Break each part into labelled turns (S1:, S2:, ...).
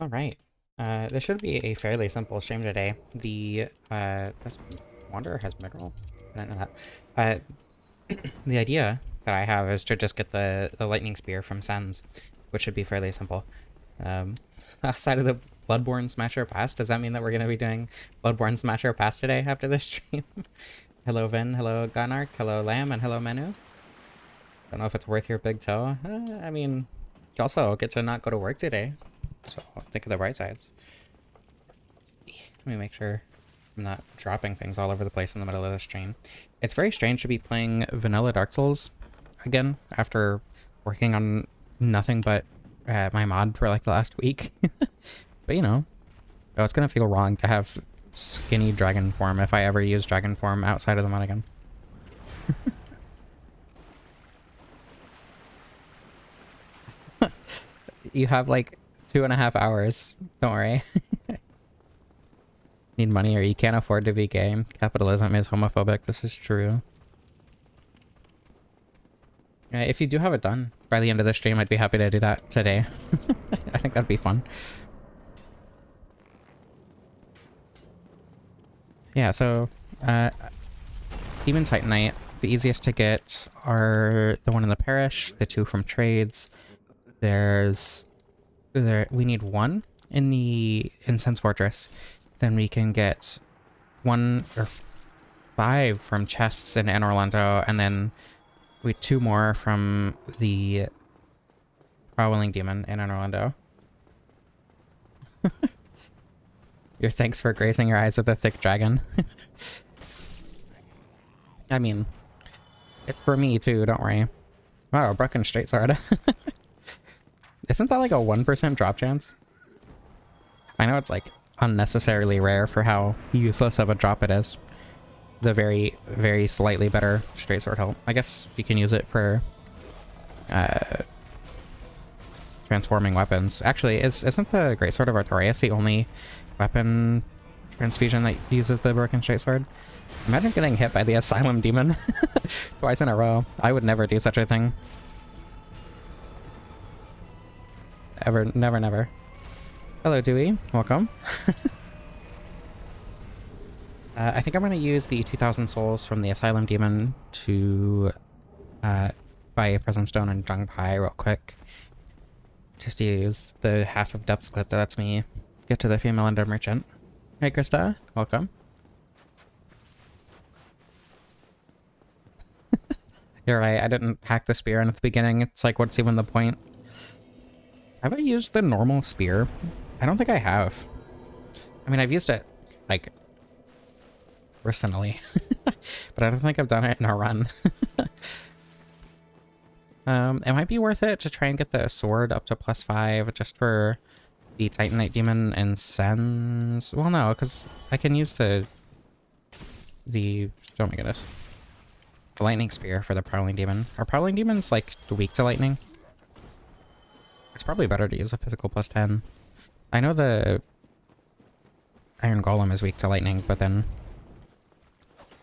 S1: All right. This should be a fairly simple stream today. This Wanderer has mineral? I didn't know that. The idea that I have is to just get the lightning spear from Sens, which should be fairly simple. Outside of the Bloodborne Smasher Pass, does that mean that we're going to be doing Bloodborne Smasher Pass today after this stream? Hello Vin, hello Gunark, hello Lamb, and hello Menu. Don't know if it's worth your big toe. I mean, you also get to not go to work today, so think of the bright sides. Let me make sure I'm not dropping things all over the place in the middle of the stream. It's very strange to be playing vanilla Dark Souls again after working on nothing but my mod for like the last week. But you know, it's gonna feel wrong to have skinny dragon form if I ever use dragon form outside of the mod again. You have like 2.5 hours. Don't worry. Need money or you can't afford to be gay. Capitalism is homophobic. This is true. If you do have it done by the end of the stream, I'd be happy to do that today. I think that'd be fun. Yeah, so Demon Titanite, the easiest to get are the one in the parish, the two from trades. We need one in the Incense Fortress. Then we can get 1 or 5 from chests in Anor Londo, and then we 2 more from the Prowling Demon in Anor Londo. Your thanks for grazing your eyes with a thick dragon. I mean, it's for me too, don't worry. Wow, broken straight sword. Isn't that like a 1% drop chance? I know it's like unnecessarily rare for how useless of a drop it is. The very, very slightly better straight sword hilt. I guess you can use it for transforming weapons. Actually, isn't the Great Sword of Artorias the only weapon transfusion that uses the broken straight sword? Imagine getting hit by the Asylum Demon twice in a row. I would never do such a thing. Ever, never, never. Hello, Dewey. Welcome. I think I'm going to use the 2,000 souls from the Asylum Demon to buy a Present Stone and Dung Pie real quick. Just to use the half of Depths clip that lets me get to the female Ender Merchant. Hey, Krista. Welcome. You're right. I didn't hack the spear in at the beginning. It's like, what's even the point? Have I used the normal spear? I don't think I have. I mean, I've used it, like, personally. But I don't think I've done it in a run. It might be worth it to try and get the sword up to +5 just for the Titanite Demon and Sens. Well, no, because I can use the... Oh my goodness. The Lightning Spear for the Prowling Demon. Are Prowling Demons, like, weak to lightning? It's probably better to use a physical +10. I know the Iron Golem is weak to lightning, but then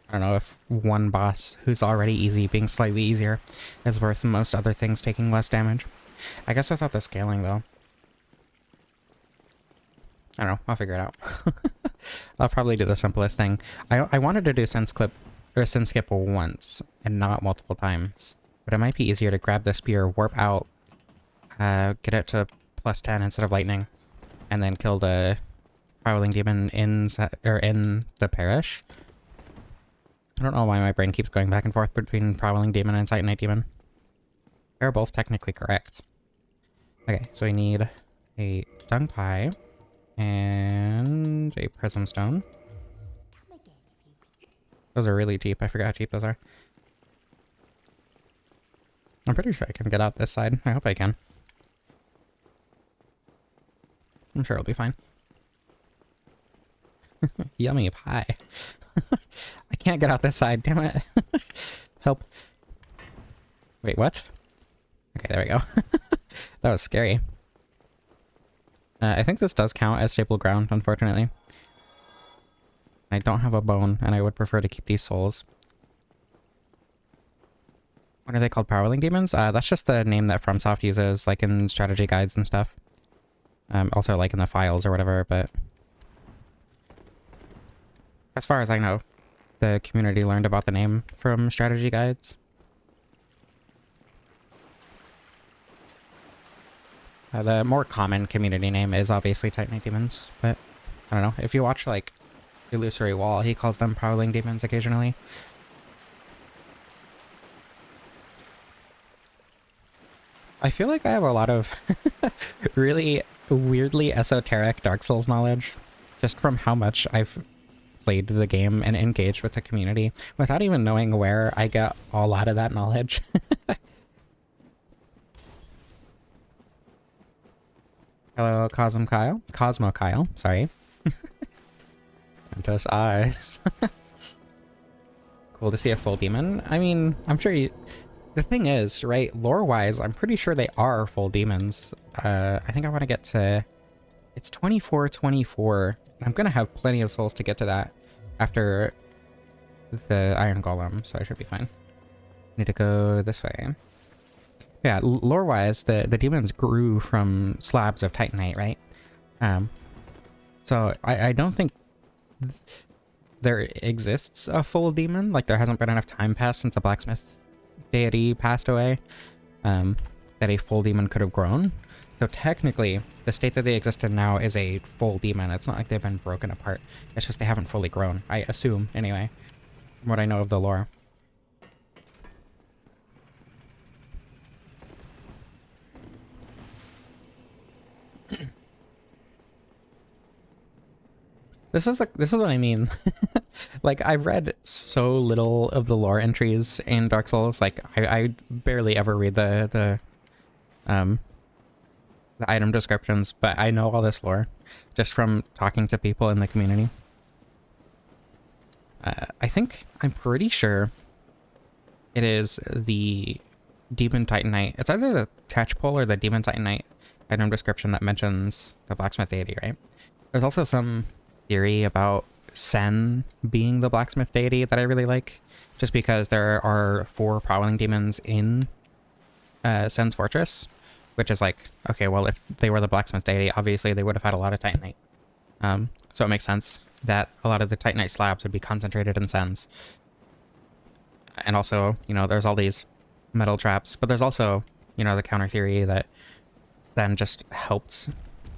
S1: I don't know if one boss who's already easy being slightly easier is worth most other things taking less damage. I guess without the scaling, though. I don't know. I'll figure it out. I'll probably do the simplest thing. I wanted to do Sin Skip once and not multiple times, but it might be easier to grab the spear, warp out, get it to +10 instead of lightning, and then kill the Prowling Demon in the parish. I don't know why my brain keeps going back and forth between Prowling Demon and Titanite Demon. They're both technically correct. Okay, so we need a Dung Pie and a Prism Stone. Those are really cheap. I forgot how cheap those are. I'm pretty sure I can get out this side. I hope I can. I'm sure it'll be fine. Yummy pie. I can't get out this side, damn it. Help. Wait, what? Okay, there we go. That was scary. I think this does count as stable ground, unfortunately. I don't have a bone, and I would prefer to keep these souls. What are they called? Prowling Demons? That's just the name that FromSoft uses, like in strategy guides and stuff. Also like in the files or whatever, but as far as I know, the community learned about the name from strategy guides. The more common community name is obviously Titanite Demons, but I don't know. If you watch like Illusory Wall, he calls them Prowling Demons occasionally. I feel like I have a lot of really weirdly esoteric Dark Souls knowledge, just from how much I've played the game and engaged with the community, without even knowing where I get a lot of that knowledge. Hello, Cosmo Kyle, sorry. Fantos eyes. Cool to see a full demon. I mean, I'm sure you... The thing is, right, lore-wise, I'm pretty sure they are full demons. I think I want to get to... It's 24. I'm gonna have plenty of souls to get to that after the Iron Golem, so I should be fine. Need to go this way. Yeah, lore-wise, the demons grew from slabs of Titanite, right? So I don't think there exists a full demon. Like, there hasn't been enough time passed since the blacksmith deity passed away that a full demon could have grown. So technically, the state that they exist in now is a full demon. It's not like they've been broken apart. It's just they haven't fully grown, I assume, anyway, from what I know of the lore. This is what I mean. Like, I've read so little of the lore entries in Dark Souls. Like, I barely ever read the item descriptions, but I know all this lore just from talking to people in the community. I'm pretty sure it is the Demon Titanite. It's either the Tachpole or the Demon Titanite item description that mentions the blacksmith deity, right? There's also some theory about Sen being the blacksmith deity that I really like, just because there are 4 prowling demons in Sen's fortress, which is like, okay, well, if they were the blacksmith deity, obviously they would have had a lot of Titanite. So it makes sense that a lot of the Titanite slabs would be concentrated in Sen's. And also, you know, there's all these metal traps, but there's also, you know, the counter theory that Sen just helped,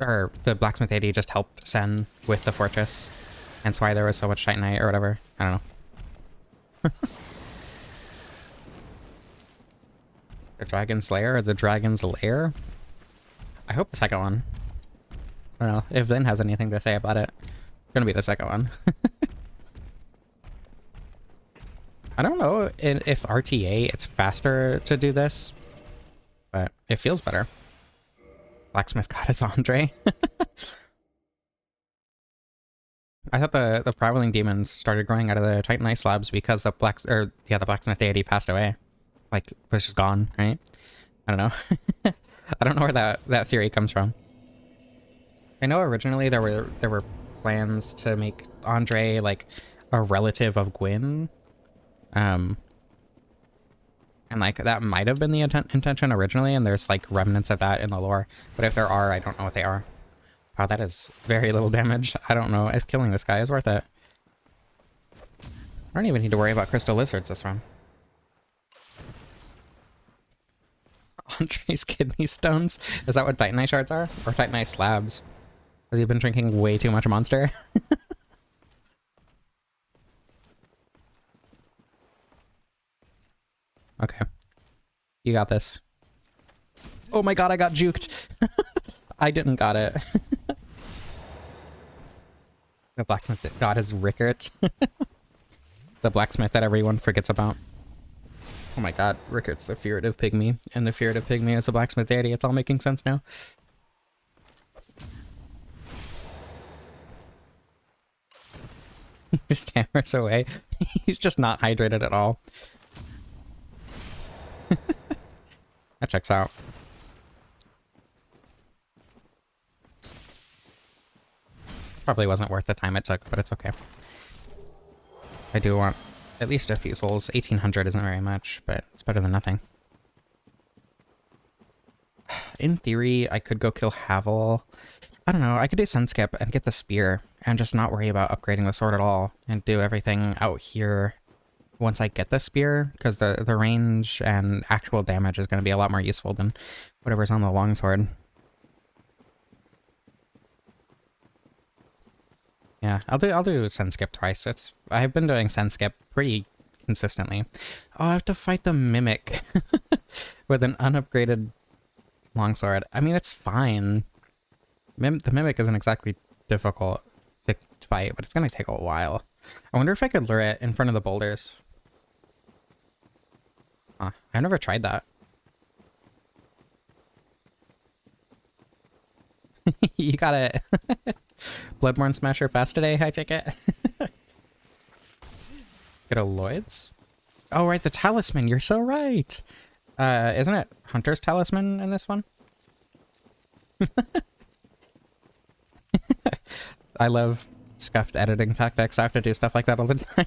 S1: or the blacksmith deity just helped Sen with the fortress. Hence why there was so much Titanite or whatever. I don't know. The Dragonslayer or the Dragon's Lair? I hope the second one. I don't know if Vin has anything to say about it. It's gonna be the second one. I don't know if RTA it's faster to do this, but it feels better. Blacksmith Goddess Andre. I thought the prowling demons started growing out of the Titanite slabs because the blacksmith deity passed away. Like, was just gone, right? I don't know. I don't know where that theory comes from. I know originally there were plans to make Andre like a relative of Gwyn. And like that might have been the intention originally, and there's like remnants of that in the lore. But if there are, I don't know what they are. Wow, that is very little damage. I don't know if killing this guy is worth it. I don't even need to worry about crystal lizards this run. Andre's kidney stones? Is that what Titanite shards are? Or Titanite slabs? Has he been drinking way too much Monster? Okay. You got this. Oh my god, I got juked! I didn't got it. The blacksmith god is Rickert. The blacksmith that everyone forgets about. Oh my god, Rickert's the furtive pygmy, and the furtive pygmy is the blacksmith deity. It's all making sense now. He just hammers away. He's just not hydrated at all. That checks out. Probably wasn't worth the time it took, but it's okay. I do want at least a few souls. 1800 isn't very much, but it's better than nothing. In theory, I could go kill Havel. I don't know, I could do Sunskip and get the spear and just not worry about upgrading the sword at all and do everything out here once I get the spear, because the range and actual damage is going to be a lot more useful than whatever's on the longsword. Yeah, I'll do Sunskip twice. I've been doing Sunskip pretty consistently. Oh, I have to fight the Mimic with an unupgraded longsword. I mean, it's fine. The Mimic isn't exactly difficult to fight, but it's going to take a while. I wonder if I could lure it in front of the boulders. Huh, I've never tried that. You got it. Bloodborne Smasher Pass today, I take it. Get a Lloyd's? Oh, right, the Talisman. You're so right. Isn't it Hunter's Talisman in this one? I love scuffed editing tactics. I have to do stuff like that all the time.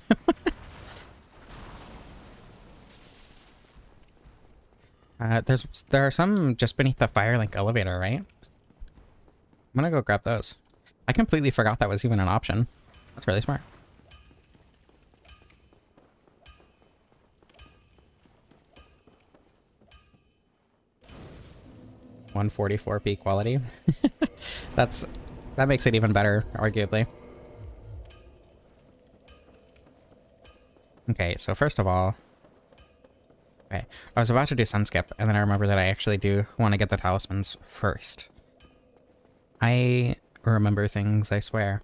S1: There are some just beneath the Firelink elevator, right? I'm gonna go grab those. I completely forgot that was even an option. That's really smart. $144p quality. That makes it even better, arguably. Okay, so first of all, okay, I was about to do Sunskip, and then I remember that I actually do want to get the talismans first. I remember things, I swear.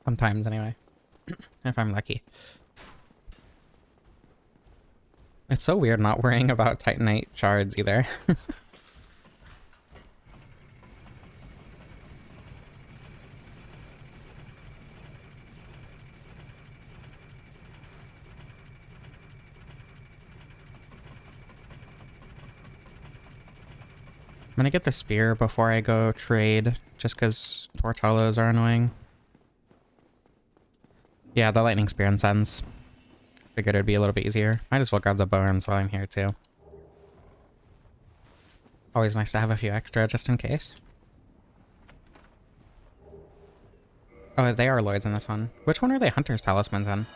S1: Sometimes, anyway. If I'm lucky. It's so weird not worrying about Titanite shards either. I'm gonna get the spear before I go trade, just because Tortellos are annoying. Yeah, the lightning spear and suns. Figured it'd be a little bit easier. Might as well grab the bones while I'm here too. Always nice to have a few extra just in case. Oh, they are Lloyds in this one. Which one are they Hunter's Talismans in?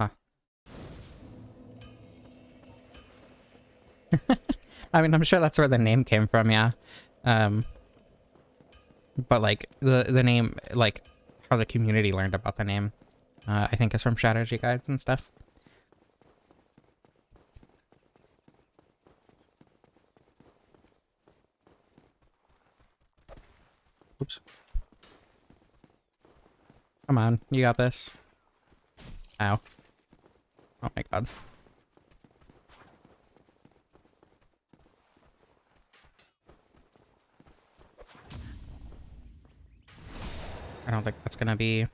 S1: Huh. I mean, I'm sure that's where the name came from, yeah. But like the name, like how the community learned about the name, I think is from strategy guides and stuff. Oops. Come on, you got this. Ow. Oh my god. I don't think that's gonna be...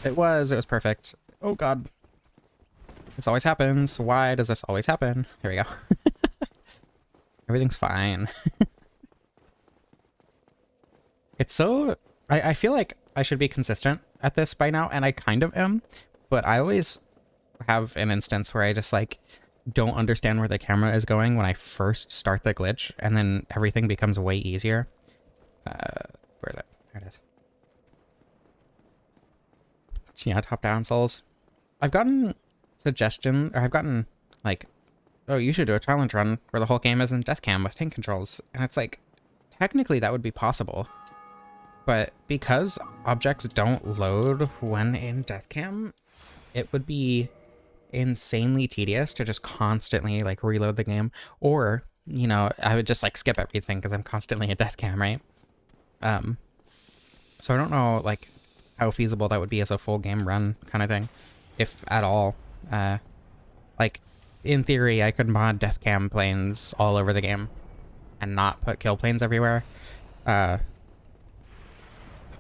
S1: It was perfect. Oh god. This always happens. Why does this always happen? Here we go. Everything's fine. It's so... I feel like I should be consistent at this by now, and I kind of am, but I always have an instance where I just, like, don't understand where the camera is going when I first start the glitch, and then everything becomes way easier. Where is it? There it is. Yeah, top-down souls. I've gotten suggestion, or I've gotten, like, oh, you should do a challenge run where the whole game is in death cam with tank controls. And it's like, technically that would be possible. But because objects don't load when in death cam, it would be insanely tedious to just constantly, like, reload the game. Or, you know, I would just, like, skip everything because I'm constantly in death cam, right? So I don't know, like, how feasible that would be as a full game run kind of thing, if at all. Like, in theory, I could mod death cam planes all over the game and not put kill planes everywhere. But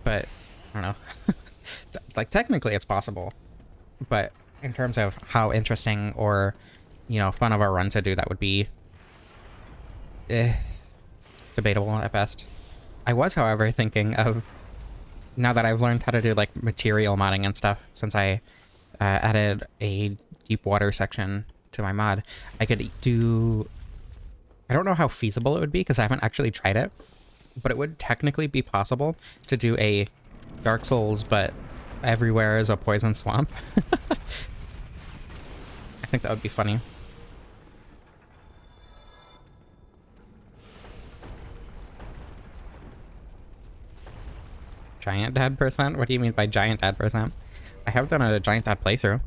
S1: I don't know. Like, technically it's possible, but in terms of how interesting or, you know, fun of a run to do, that would be debatable at best. I was, however, thinking of now that I've learned how to do like material modding and stuff, since I added a deep water section to my mod, I could do... I don't know how feasible it would be because I haven't actually tried it, but it would technically be possible to do a Dark Souls, but everywhere is a poison swamp. I think that would be funny. Giant dad percent? What do you mean by giant dad percent? I have done a giant dad playthrough.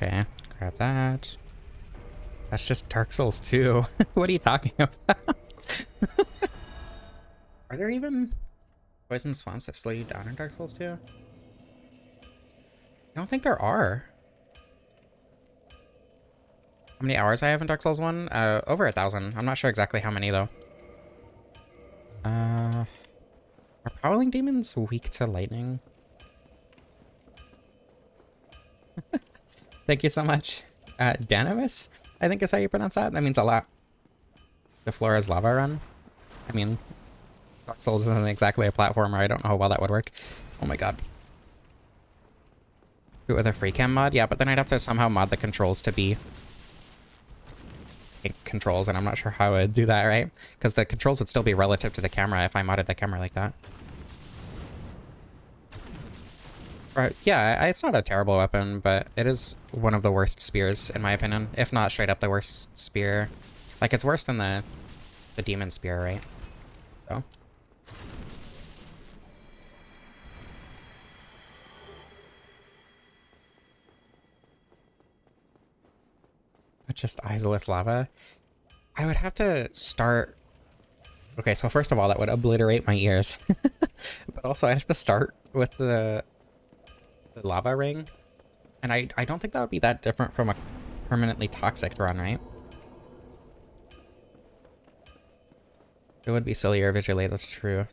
S1: Okay, grab that. That's just Dark Souls 2. What are you talking about? Are there even poison swamps that slow you down in Dark Souls 2? I don't think there are. How many hours I have in Dark Souls 1? Over 1,000. I'm not sure exactly how many, though. Are Prowling Demons weak to lightning? Thank you so much. Danamis, I think is how you pronounce that. That means a lot. The Flora's Lava Run. I mean, Dark Souls isn't exactly a platformer. I don't know how well that would work. Oh my god. Do it with a free cam mod? Yeah, but then I'd have to somehow mod the controls to be controls, and I'm not sure how I would do that, right? Because the controls would still be relative to the camera if I modded the camera like that. Yeah, it's not a terrible weapon, but it is one of the worst spears, in my opinion. If not straight up the worst spear. Like, it's worse than the demon spear, right? So. It's just Izalith lava. I would have to start... Okay, so first of all, that would obliterate my ears. But also, I have to start with the lava ring. And I don't think that would be that different from a permanently toxic run, right? It would be sillier visually, that's true.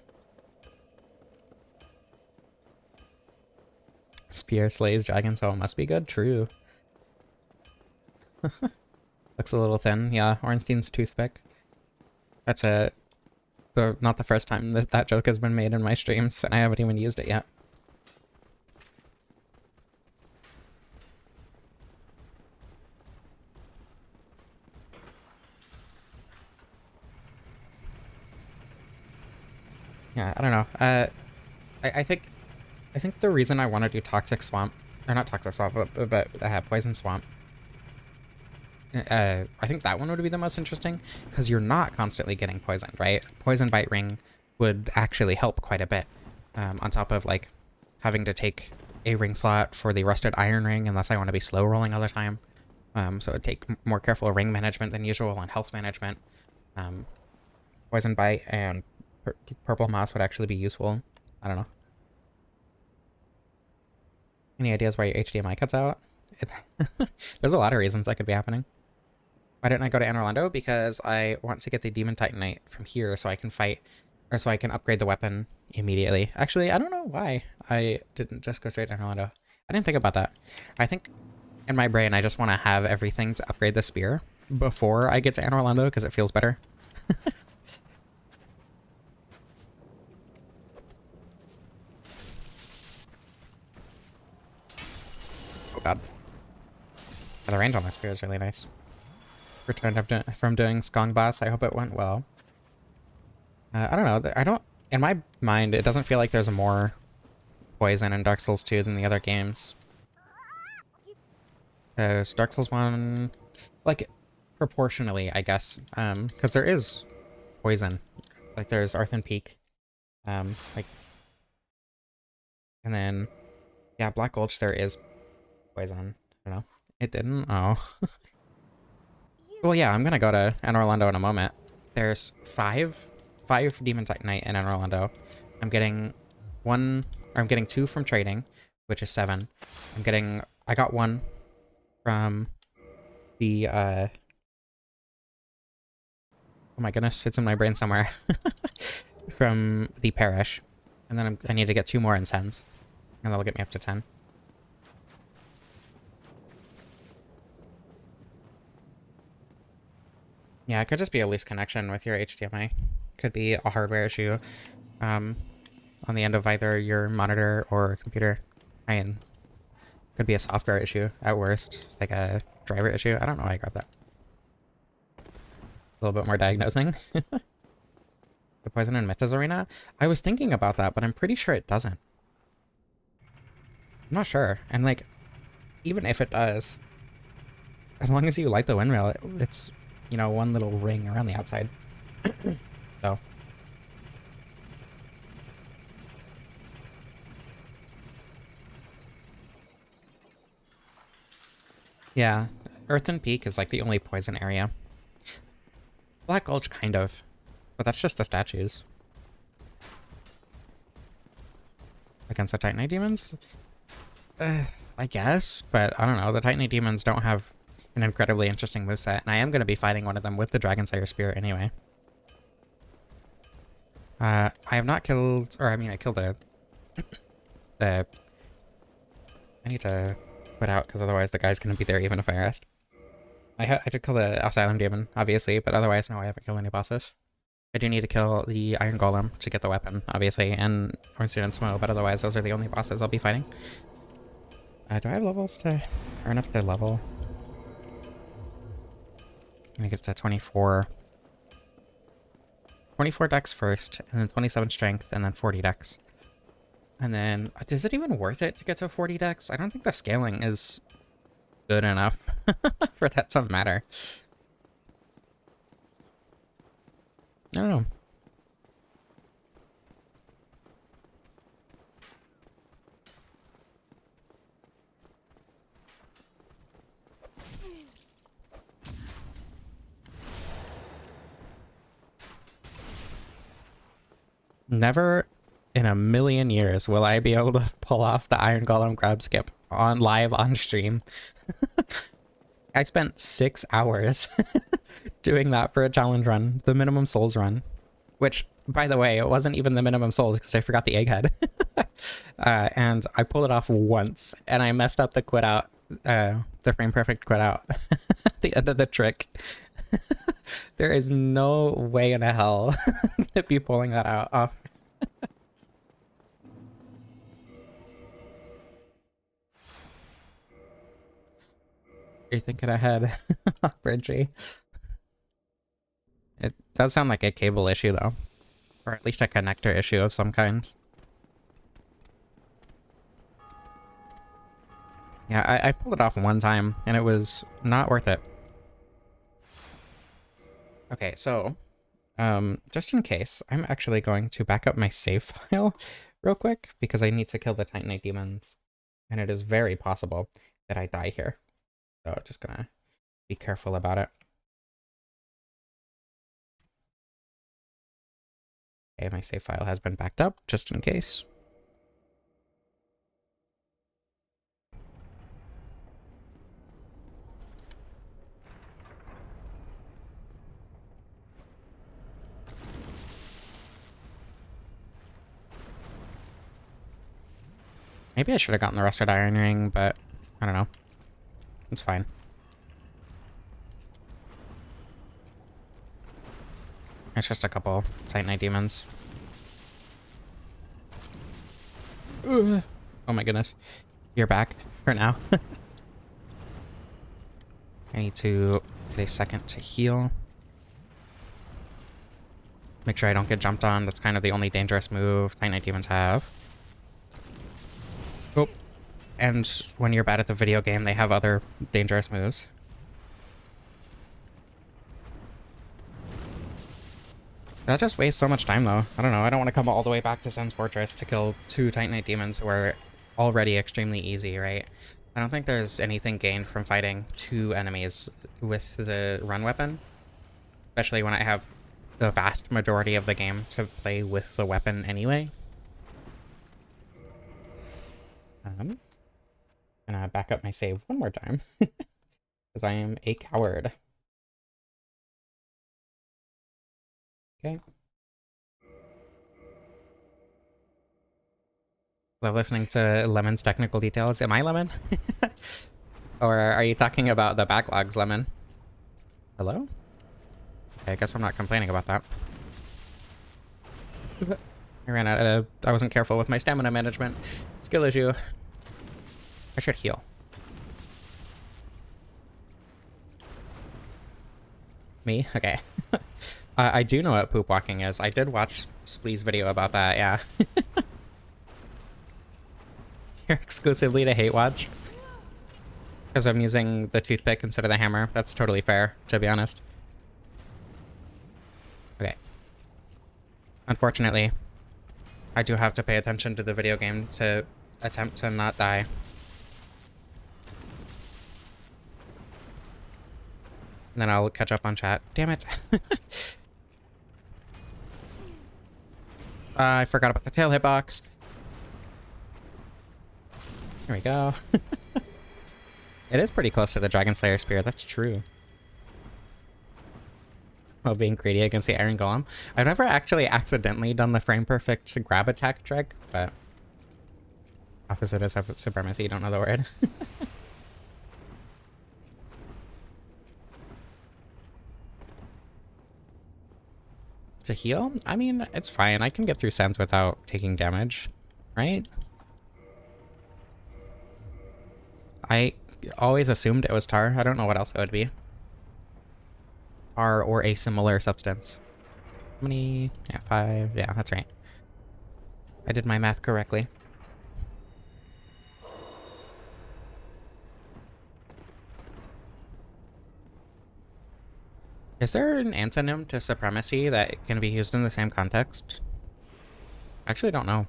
S1: Spear slays dragon, so it must be good? True. Looks a little thin. Yeah, Ornstein's toothpick. That's not the first time that joke has been made in my streams, and I haven't even used it yet. Yeah, I don't know. I think the reason I want to do Toxic Swamp, or not Toxic Swamp, but Poison Swamp, I think that one would be the most interesting, because you're not constantly getting poisoned, right? Poison Bite Ring would actually help quite a bit, on top of, like, having to take a ring slot for the Rusted Iron Ring, unless I want to be slow rolling all the time. So it would take more careful ring management than usual, and health management. Poison Bite and Purple Moss would actually be useful. I don't know. Any ideas why your HDMI cuts out? There's a lot of reasons that could be happening. Why didn't I go to Anor Londo? Because I want to get the Demon Titanite from here so I can fight, or so I can upgrade the weapon immediately. Actually, I don't know why I didn't just go straight to Anor Londo. I didn't think about that. I think in my brain I just want to have everything to upgrade the spear before I get to Anor Londo because it feels better. Oh god. Yeah, the range on my spear is really nice. Returned from doing Skong Boss. I hope it went well. I don't know. In my mind, it doesn't feel like there's more poison in Dark Souls 2 than the other games. Dark Souls 1, like, proportionally, I guess. Because there is poison. Like, there's Arthen Peak. Like, and then, yeah, Black Gulch, there is poison. I don't know. It didn't? Oh. Well, yeah, I'm gonna go to Anor Londo in a moment. There's five Demon Titanite in Anor Londo. I'm getting two from trading, which is 7. I got 1 from the, oh my goodness, it's in my brain somewhere. From the Parish. And then I need to get 2 more Incense. And that'll get me up to 10. Yeah, it could just be a loose connection with your HDMI. Could be a hardware issue on the end of either your monitor or computer. I mean, could be a software issue at worst, like a driver issue. I don't know why I grabbed that. A little bit more diagnosing. The Poison and Mythos Arena? I was thinking about that, but I'm pretty sure it doesn't. I'm not sure. And like, even if it does, as long as you light the windmill, it's, you know, one little ring around the outside. So. Yeah, Earthen Peak is like the only poison area. Black Gulch, kind of. But that's just the statues. Against the Titanite demons? I guess, but I don't know. The Titanite demons don't have an incredibly interesting moveset, and I am going to be fighting one of them with the Dragonslayer Spirit anyway. I have not killed, or I mean, I killed a... I need to put out, because otherwise the guy's going to be there even if I rest. I did kill the Asylum Demon, obviously, but otherwise, no, I haven't killed any bosses. I do need to kill the Iron Golem to get the weapon, obviously, and Ornstein and Smo, but otherwise those are the only bosses I'll be fighting. Do I have levels to... or enough to level? I think it's at 24. 24 dex first, and then 27 strength, and then 40 dex. And then, is it even worth it to get to 40 dex? I don't think the scaling is good enough for that to matter. I don't know. Never in a million years will I be able to pull off the Iron Golem grab skip on live on stream. I spent 6 hours doing that for a challenge run, the minimum souls run, which, by the way, it wasn't even the minimum souls because I forgot the egghead. And I pulled it off once, and I messed up the quit out, the frame perfect quit out at the end of the trick. There is no way in hell to be pulling that out off. You're thinking ahead, Bridgie. It does sound like a cable issue, though. Or at least a connector issue of some kind. Yeah, I pulled it off one time, and it was not worth it. Okay, so, just in case, I'm actually going to back up my save file real quick, because I need to kill the Titanite demons, and it is very possible that I die here. So, just gonna be careful about it. Okay, my save file has been backed up, just in case. Maybe I should have gotten the Rusted Iron Ring, but I don't know. It's fine. It's just a couple Titanite demons. Ugh. Oh my goodness. You're back for now. I need to get a second to heal. Make sure I don't get jumped on. That's kind of the only dangerous move Titanite demons have. Oh, and when you're bad at the video game, they have other dangerous moves. That just wastes so much time, though. I don't know. I don't want to come all the way back to Sen's Fortress to kill 2 Titanite demons who are already extremely easy, right? I don't think there's anything gained from fighting 2 enemies with the run weapon, especially when I have the vast majority of the game to play with the weapon anyway. Gonna back up my save one more time, because I am a coward. Okay. Love listening to Lemon's technical details. Am I Lemon? Or are you talking about the backlogs, Lemon? Hello? I guess I'm not complaining about that. I ran out of... I wasn't careful with my stamina management. Skill issue. I should heal. Me? Okay. I do know what poop walking is. I did watch Splee's video about that, yeah. You're exclusively to hate watch? Because I'm using the toothpick instead of the hammer. That's totally fair, to be honest. Okay. Unfortunately, I do have to pay attention to the video game to attempt to not die. And then I'll catch up on chat. Damn it. I forgot about the tail hitbox. Here we go. It is pretty close to the Dragonslayer spear, that's true. While being greedy against the Iron Golem. I've never actually accidentally done the frame perfect grab attack trick, but opposite is supremacy, you don't know the word. To heal? I mean, it's fine. I can get through Sands without taking damage, right? I always assumed it was tar. I don't know what else it would be. Tar or a similar substance. How many? Yeah, 5. Yeah, that's right. I did my math correctly. Is there an antonym to supremacy that can be used in the same context? I actually don't know.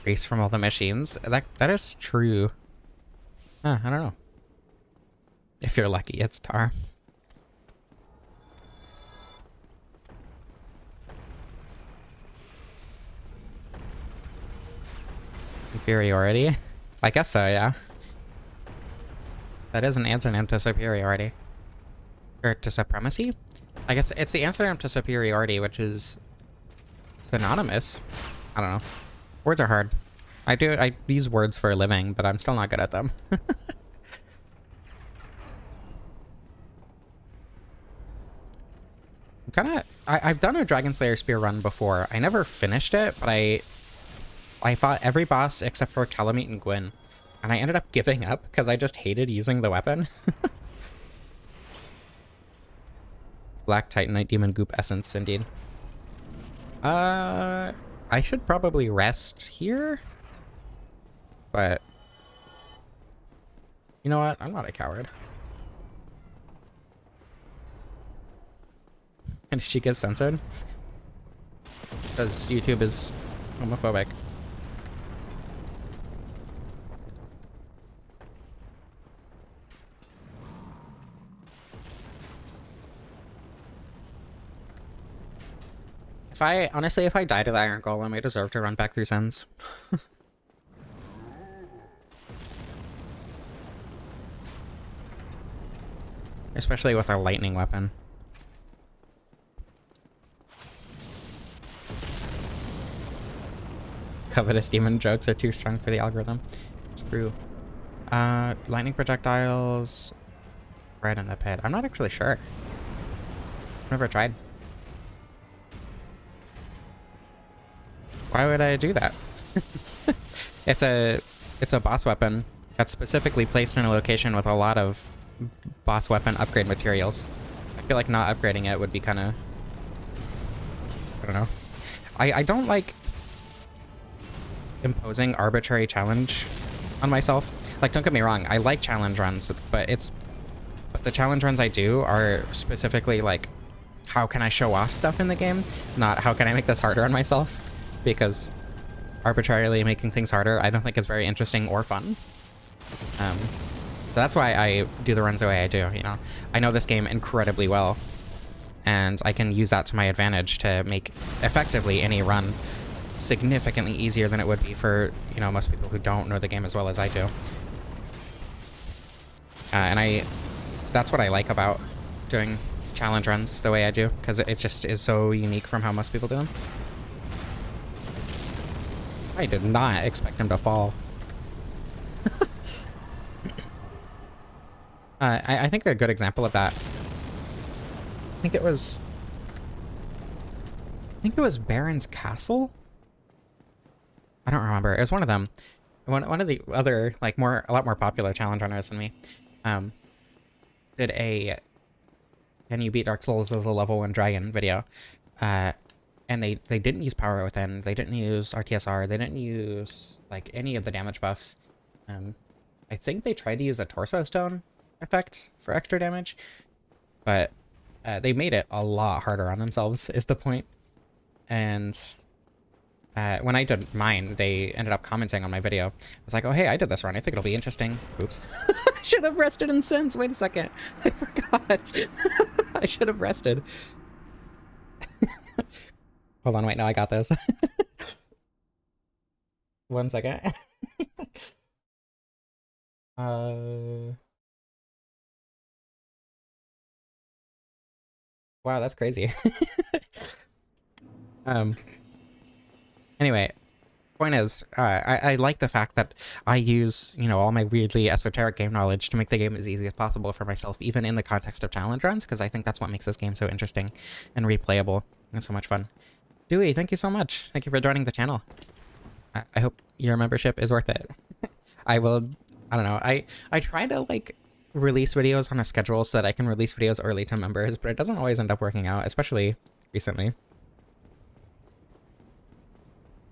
S1: Grace from all the machines? That is true. Huh, I don't know. If you're lucky, it's tar. Inferiority? I guess so, yeah. That is an antonym to superiority. Or to supremacy? I guess it's the antonym to superiority, which is synonymous. I don't know. Words are hard. I use words for a living, but I'm still not good at them. I've done a Dragonslayer spear run before. I never finished it, but I fought every boss except for Calamite and Gwyn. And I ended up giving up because I just hated using the weapon. Black Titanite Demon Goop Essence, indeed. I should probably rest here. But you know what? I'm not a coward. And she gets censored because YouTube is homophobic. Honestly, if I die to the Iron Golem, I deserve to run back through Sens. Especially with our lightning weapon. Covetous demon jokes are too strong for the algorithm. It's true. Lightning projectiles. Right in the pit. I'm not actually sure. I've never tried. Why would I do that? It's a boss weapon that's specifically placed in a location with a lot of boss weapon upgrade materials. I feel like not upgrading it would be kind of... I don't know. I don't like imposing arbitrary challenge on myself. Like, don't get me wrong, I like challenge runs, but the challenge runs I do are specifically like, how can I show off stuff in the game? Not how can I make this harder on myself? Because arbitrarily making things harder, I don't think it's very interesting or fun. So that's why I do the runs the way I do, you know. I know this game incredibly well, and I can use that to my advantage to make effectively any run significantly easier than it would be for, you know, most people who don't know the game as well as I do. And that's what I like about doing challenge runs the way I do, because it just is so unique from how most people do them. I did not expect him to fall. I think a good example of that, I think it was Baron's Castle? I don't remember. It was one of them. One of the other, like, a lot more popular challenge runners than me, did a "Can you beat Dark Souls as a level 1 dragon" video. And they didn't use Power Within, they didn't use RTSR, they didn't use, like, any of the damage buffs. I think they tried to use a Torso Stone effect for extra damage, but they made it a lot harder on themselves, is the point. And when I did mine, they ended up commenting on my video. I was like, oh, hey, I did this run. I think it'll be interesting. Oops. I should have rested in Sins. Wait a second. I forgot. I should have rested. Hold on. Wait, no, I got this. 1 second. Wow, that's crazy. Anyway, point is, I like the fact that I use, you know, all my weirdly esoteric game knowledge to make the game as easy as possible for myself, even in the context of challenge runs, because I think that's what makes this game so interesting and replayable and so much fun. Dewey, thank you so much. Thank you for joining the channel. I hope your membership is worth it. I don't know, I try to, like, release videos on a schedule so that I can release videos early to members, but it doesn't always end up working out, especially recently.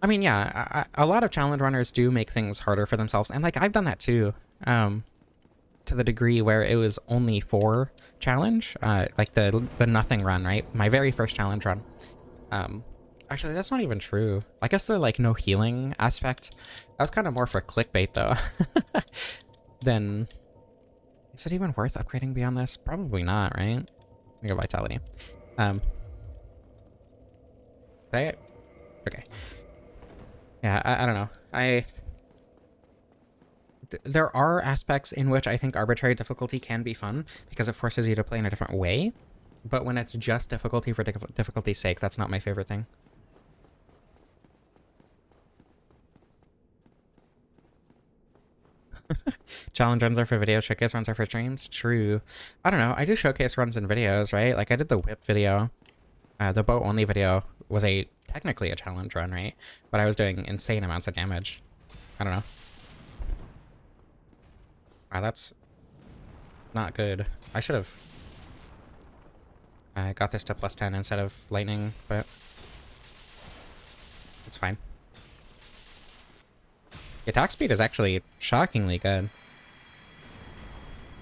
S1: I mean, yeah, a lot of challenge runners do make things harder for themselves, and, like, I've done that too, to the degree where it was only for challenge, like the nothing run, right? My very first challenge run. Actually, that's not even true. I guess the, like, no healing aspect, that was kind of more for clickbait, though. Then, is it even worth upgrading beyond this? Probably not, right? Let me go Vitality. Okay. Yeah, I don't know. There are aspects in which I think arbitrary difficulty can be fun, because it forces you to play in a different way. But when it's just difficulty for difficulty's sake, that's not my favorite thing. Challenge runs are for videos, showcase runs are for streams. True. I don't know. I do showcase runs in videos, right? Like, I did the whip video. The bow only video was technically a challenge run, right? But I was doing insane amounts of damage. I don't know. Wow, that's not good. I should have got this to +10 instead of lightning, but it's fine. The attack speed is actually shockingly good.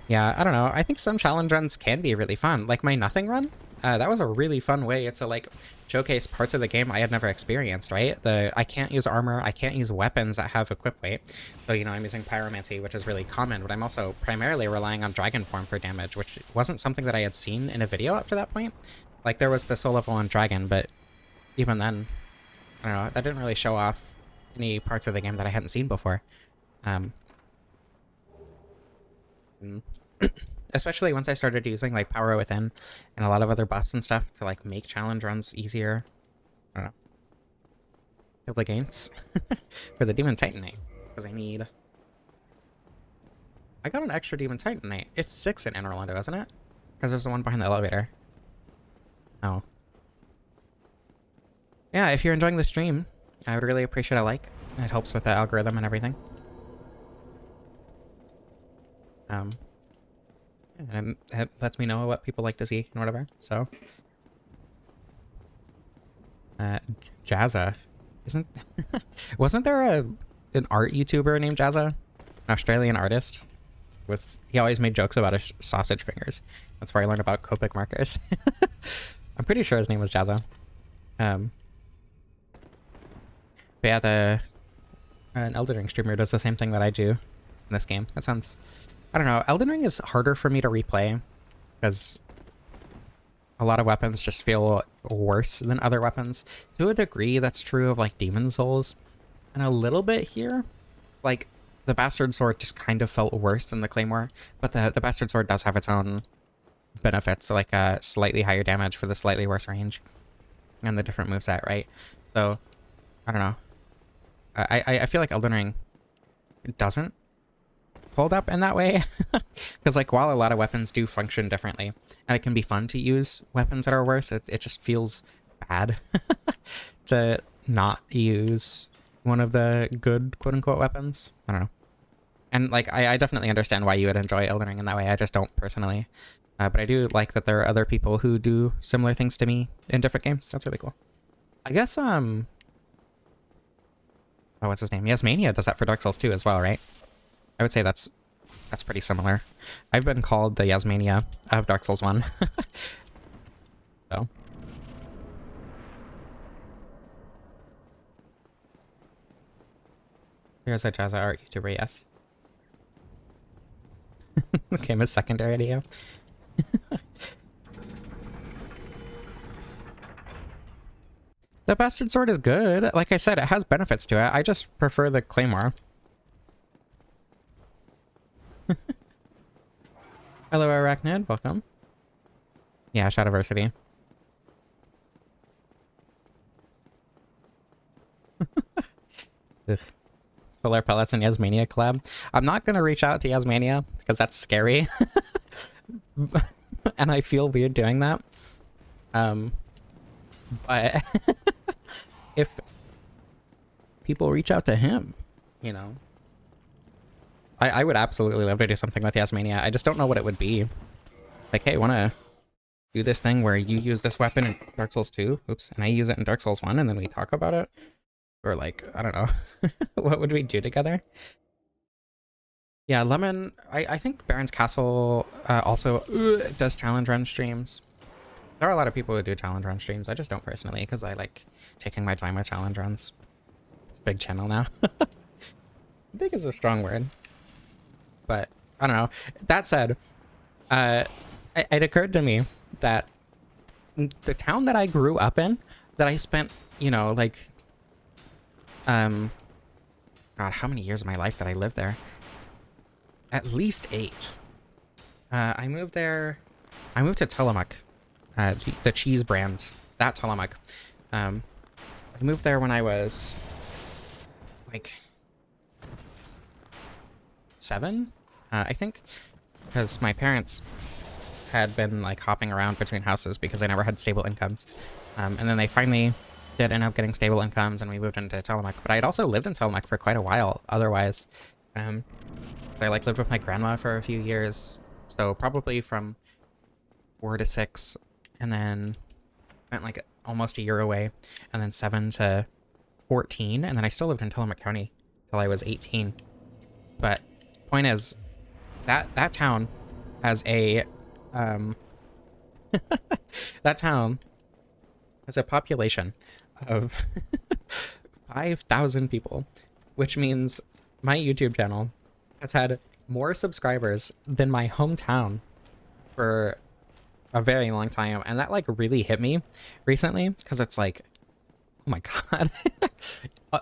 S1: Yeah, I don't know. I think some challenge runs can be really fun. Like my nothing run, that was a really fun way to, like, showcase parts of the game I had never experienced, right? I can't use armor, I can't use weapons that have equip weight. So, you know, I'm using pyromancy, which is really common, but I'm also primarily relying on dragon form for damage, which wasn't something that I had seen in a video up to that point. Like, there was the soul level on dragon, but even then, I don't know, that didn't really show off any parts of the game that I hadn't seen before. Especially once I started using, like, Power Within and a lot of other buffs and stuff to, like, make challenge runs easier. I don't know. Kill the gains for the Demon Titanite, because I got an extra Demon Titanite. It's 6 in Inner Orlando, isn't it? Because there's the one behind the elevator. Oh. Yeah, if you're enjoying the stream, I would really appreciate a like. It helps with the algorithm and everything. And it lets me know what people like to see and whatever, so. Jazza. Wasn't there an art YouTuber named Jazza? An Australian artist? He always made jokes about his sausage fingers. That's where I learned about Copic markers. I'm pretty sure his name was Jazza. But yeah, an Elden Ring streamer does the same thing that I do in this game. That sounds... I don't know. Elden Ring is harder for me to replay because a lot of weapons just feel worse than other weapons. To a degree, that's true of, like, Demon Souls. And a little bit here. Like, the Bastard Sword just kind of felt worse than the Claymore, but the Bastard Sword does have its own benefits, like slightly higher damage for the slightly worse range, and the different moveset, right? So, I don't know. I feel like Elden Ring doesn't hold up in that way, because like while a lot of weapons do function differently, and it can be fun to use weapons that are worse, it just feels bad to not use one of the good quote-unquote weapons. I don't know. And like I definitely understand why you would enjoy Elden Ring in that way. I just don't personally. But I do like that there are other people who do similar things to me in different games. That's really cool. I guess oh, what's his name? Yasmania does that for Dark Souls 2 as well, right? I would say that's pretty similar. I've been called the Yasmania of Dark Souls 1. So. Here's a Jazza art YouTuber, yes. Became a secondary to you. The Bastard Sword is good. Like I said, it has benefits to it. I just prefer the Claymore. Hello, Arachnid. Welcome. Yeah, Shadowversity. Solar Pellets and Yasmania collab. I'm not going to reach out to Yasmania because that's scary. And I feel weird doing that. But if people reach out to him, you know, I would absolutely love to do something with Yasmania. I just don't know what it would be. Like, hey, want to do this thing where you use this weapon in Dark Souls 2, oops, and I use it in Dark Souls 1, and then we talk about it? Or like, I don't know. What would we do together? Yeah, Lemon, I think Baron's Castle also does challenge run streams. There are a lot of people who do challenge run streams. I just don't personally, because I like taking my time with challenge runs. Big channel now. Big is a strong word. But, I don't know. That said, it occurred to me that the town that I grew up in, that I spent, you know, like, God, how many years of my life did I live there? At least 8. I moved there. I moved to Tillamook, the cheese brand, that Tillamook. I moved there when I was like 7, I think, because my parents had been like hopping around between houses because I never had stable incomes. And then they finally did end up getting stable incomes, and we moved into Tillamook. But I had also lived in Tillamook for quite a while otherwise. I like lived with my grandma for a few years, so probably from 4 to 6, and then spent like almost a year away, and then 7 to 14, and then I still lived in Tillamook County till I was 18. But point is, that town has a that town has a population of 5,000 people, which means my YouTube channel has had more subscribers than my hometown for a very long time. And that like really hit me recently, because it's like, oh my God.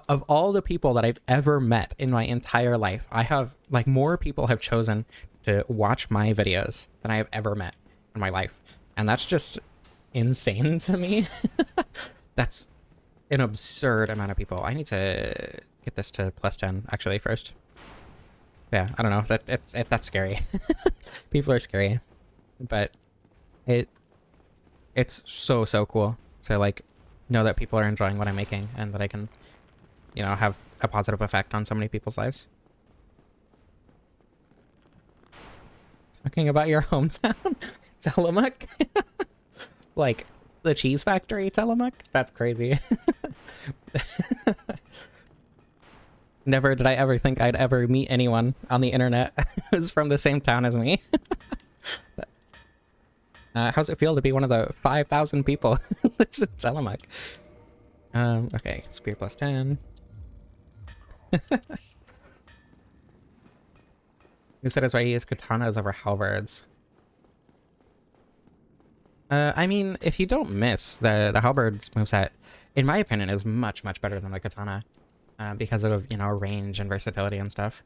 S1: Of all the people that I've ever met in my entire life, I have like more people have chosen to watch my videos than I have ever met in my life. And that's just insane to me. That's an absurd amount of people. I need to get this to +10 actually first. Yeah, I don't know. That's scary. People are scary, but it's so cool to like know that people are enjoying what I'm making, and that I can, you know, have a positive effect on so many people's lives. Talking about your hometown, Tillamook, like the cheese factory, Tillamook. That's crazy. Never did I ever think I'd ever meet anyone on the internet who's from the same town as me. How's it feel to be one of the 5,000 people who lives in Tillamook? Okay, spear +10. Who said it's why he uses katanas over halberds? I mean, if you don't miss, the halberd's moveset, in my opinion, is much better than the katana. Because of, you know, range and versatility and stuff.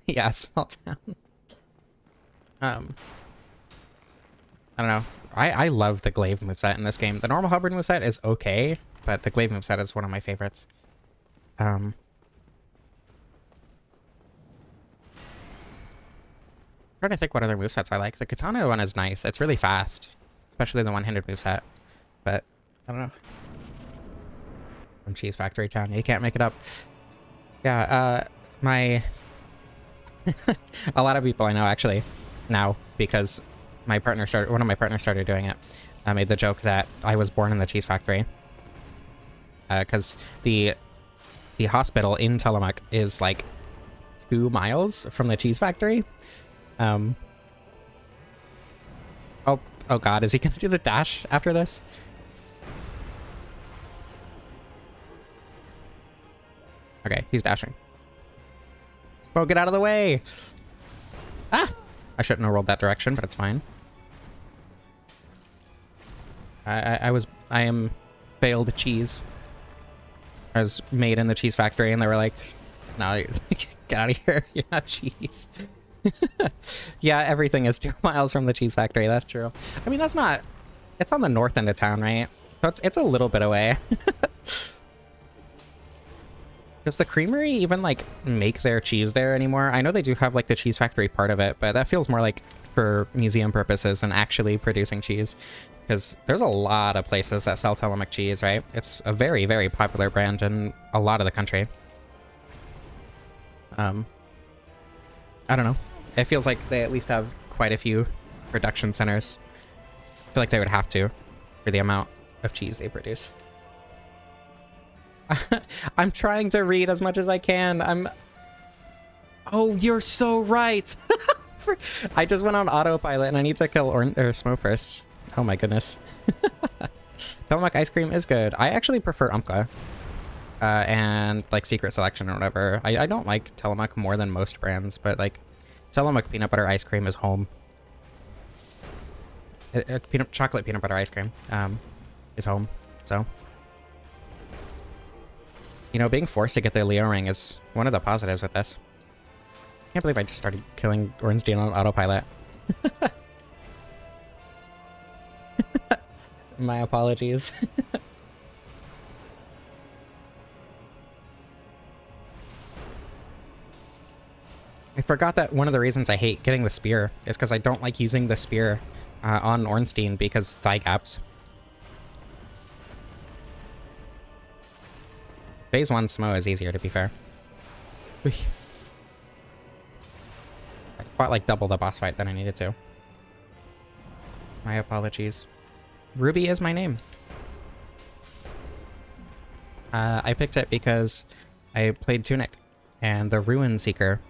S1: Yeah, small town. I don't know. I love the glaive moveset in this game. The normal halberd moveset is okay, but the glaive moveset is one of my favorites. Trying to think what other movesets I like. The katana one is nice. It's really fast, especially the one-handed moveset. But I don't know. From Cheese Factory Town, you can't make it up. Yeah, my a lot of people I know actually now, because one of my partners started doing it. I made the joke that I was born in the cheese factory, because the hospital in Tillamook is like 2 miles from the cheese factory. Oh god, is he gonna do the dash after this? Okay, he's dashing. Oh, get out of the way! Ah! I shouldn't have rolled that direction, but it's fine. I am failed cheese. I was made in the cheese factory, and they were like, "No, get out of here! You're not cheese." Yeah, everything is 2 miles from the cheese factory. That's true. I mean, that's not. It's on the north end of town, right? So it's a little bit away. Does the creamery even, like, make their cheese there anymore? I know they do have, like, the cheese factory part of it, but that feels more like for museum purposes and actually producing cheese. Because there's a lot of places that sell Tillamook cheese, right? It's a very, very popular brand in a lot of the country. I don't know. It feels like they at least have quite a few production centers. I feel like they would have to for the amount of cheese they produce. I'm trying to read as much as I can. Oh, you're so right. I just went on autopilot and I need to kill or Smo first. Oh my goodness. Tillamook ice cream is good. I actually prefer Umka. And like Secret Selection or whatever. I don't like Tillamook more than most brands, but like Tillamook peanut butter ice cream is home. Chocolate peanut butter ice cream is home. So, you know, being forced to get the Leo ring is one of the positives with this. I can't believe I just started killing Ornstein on autopilot. My apologies. I forgot that one of the reasons I hate getting the spear is because I don't like using the spear on Ornstein because thigh gaps. Phase 1 Smo is easier, to be fair. I fought like double the boss fight than I needed to. My apologies. Ruby is my name. I picked it because I played Tunic, and the Ruin Seeker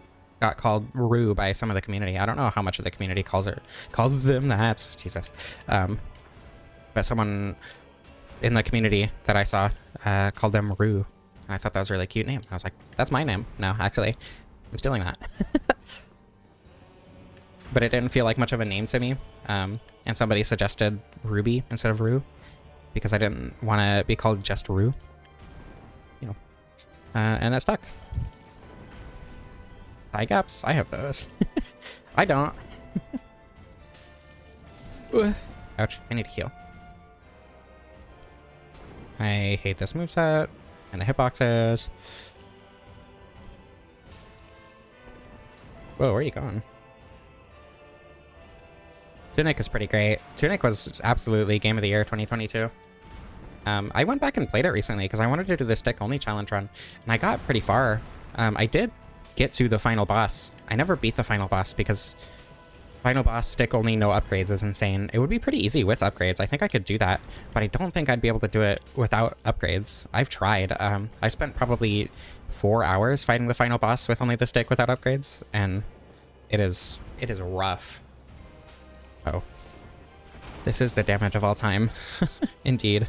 S1: got called Rue by some of the community. I don't know how much of the community calls them that. Jesus. But someone in the community that I saw called them Rue. And I thought that was a really cute name. I was like, that's my name. No, actually, I'm stealing that. But it didn't feel like much of a name to me. And somebody suggested Ruby instead of Rue because I didn't want to be called just Rue. You know. And that stuck. Thigh gaps? I have those. I don't. Ouch. I need to heal. I hate this moveset and the hitboxes. Whoa, where are you going? Tunic is pretty great. Tunic was absolutely Game of the Year 2022. I went back and played it recently because I wanted to do the stick-only challenge run, and I got pretty far. I did get to the final boss. I never beat the final boss because final boss stick-only, no upgrades is insane. It would be pretty easy with upgrades. I think I could do that, but I don't think I'd be able to do it without upgrades. I've tried. I spent probably 4 hours fighting the final boss with only the stick without upgrades, and it is rough. Oh. This is the damage of all time. Indeed.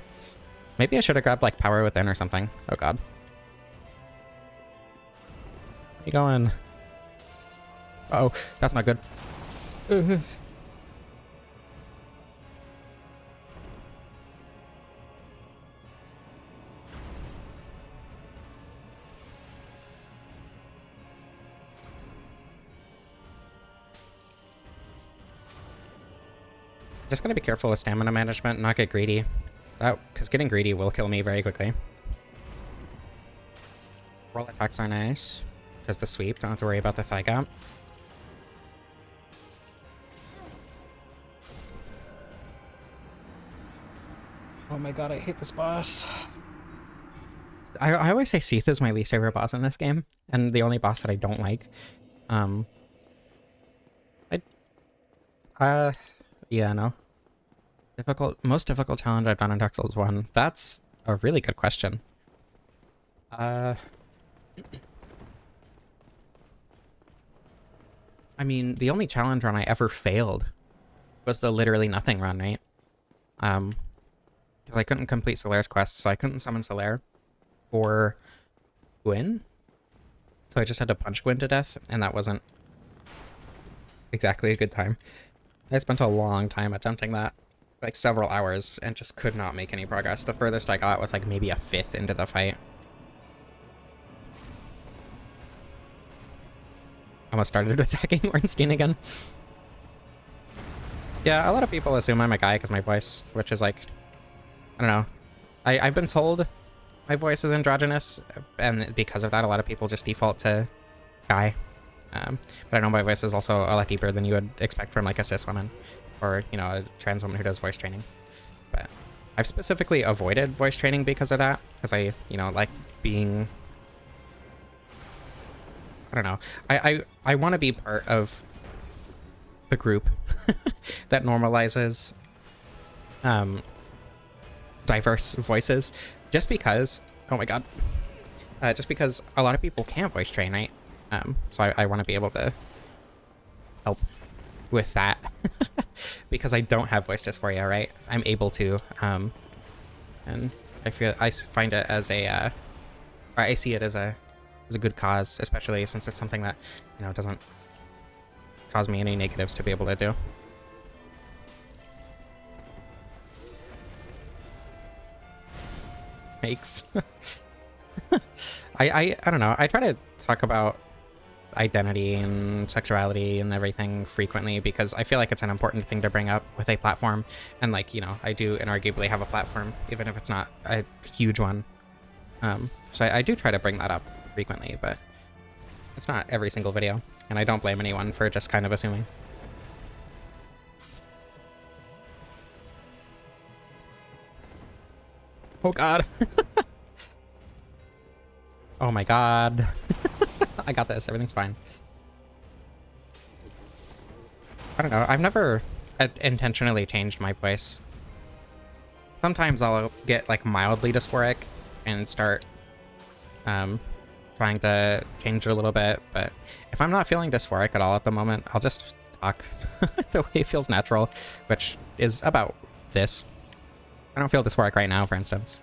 S1: Maybe I should have grabbed, like, Power Within or something. Oh, God. Where you going? Uh-oh, that's not good. Just gotta be careful with stamina management and not get greedy. Because getting greedy will kill me very quickly. Roll attacks are nice. Just the sweep, don't have to worry about the thigh gap. Oh my god, I hate this boss. I always say Seath is my least favorite boss in this game, and the only boss that I don't like. Yeah, no. Most difficult challenge I've done in Dark Souls 1. That's a really good question. I mean, the only challenge run I ever failed was the literally nothing run, right? Because I couldn't complete Solaire's quest, so I couldn't summon Solaire or Gwyn. So I just had to punch Gwyn to death, and that wasn't exactly a good time. I spent a long time attempting that, like several hours, and just could not make any progress. The furthest I got was like maybe a fifth into the fight. Almost started attacking Ornstein again. Yeah, a lot of people assume I'm a guy because my voice, which is like, I don't know. I've been told my voice is androgynous, and because of that, a lot of people just default to guy. But I know my voice is also a lot deeper than you would expect from like a cis woman, or, you know, a trans woman who does voice training. But I've specifically avoided voice training because of that, because I, you know, like being, I don't know. I want to be part of the group that normalizes diverse voices, just because, oh my god, just because a lot of people can't voice train, right? So I want to be able to help with that because I don't have voice dysphoria, right? I'm able to, and I find it as a, or I see it as a good cause, especially since it's something that, you know, doesn't cause me any negatives to be able to do. Makes. I don't know. I try to talk about identity and sexuality and everything frequently because I feel like it's an important thing to bring up with a platform. And like, you know, I do inarguably have a platform, even if it's not a huge one. So I do try to bring that up frequently, but it's not every single video. And I don't blame anyone for just kind of assuming. Oh god. Oh my god. I got this. Everything's fine. I don't know. I've never intentionally changed my voice. Sometimes I'll get like mildly dysphoric and start trying to change it a little bit, but if I'm not feeling dysphoric at all at the moment, I'll just talk the way it feels natural, which is about this. I don't feel dysphoric right now, for instance.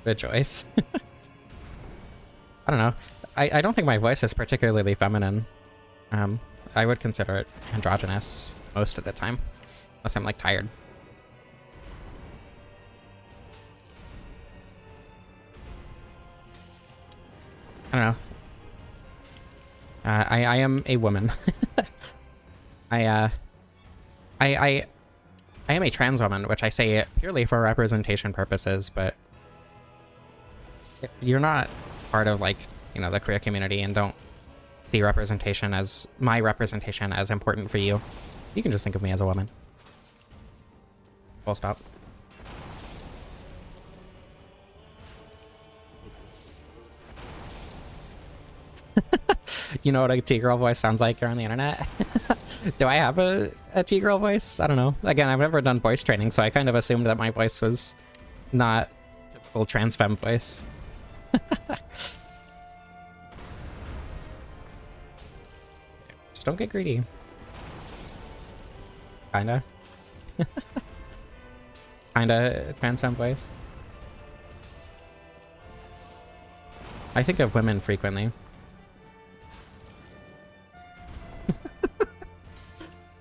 S1: Rejoice. I don't know. I don't think my voice is particularly feminine. I would consider it androgynous most of the time, unless I'm like tired. I don't know. I am a woman. I am a trans woman, which I say purely for representation purposes, but if you're not part of, like, you know, the queer community and don't see representation as, my representation as important for you, you can just think of me as a woman. Full stop. You know what a T-girl voice sounds like here on the internet? Do I have a T-girl voice? I don't know. Again, I've never done voice training, so I kind of assumed that my voice was not typical trans femme voice. Just don't get greedy. Kinda. Kinda trans femme voice. I think of women frequently.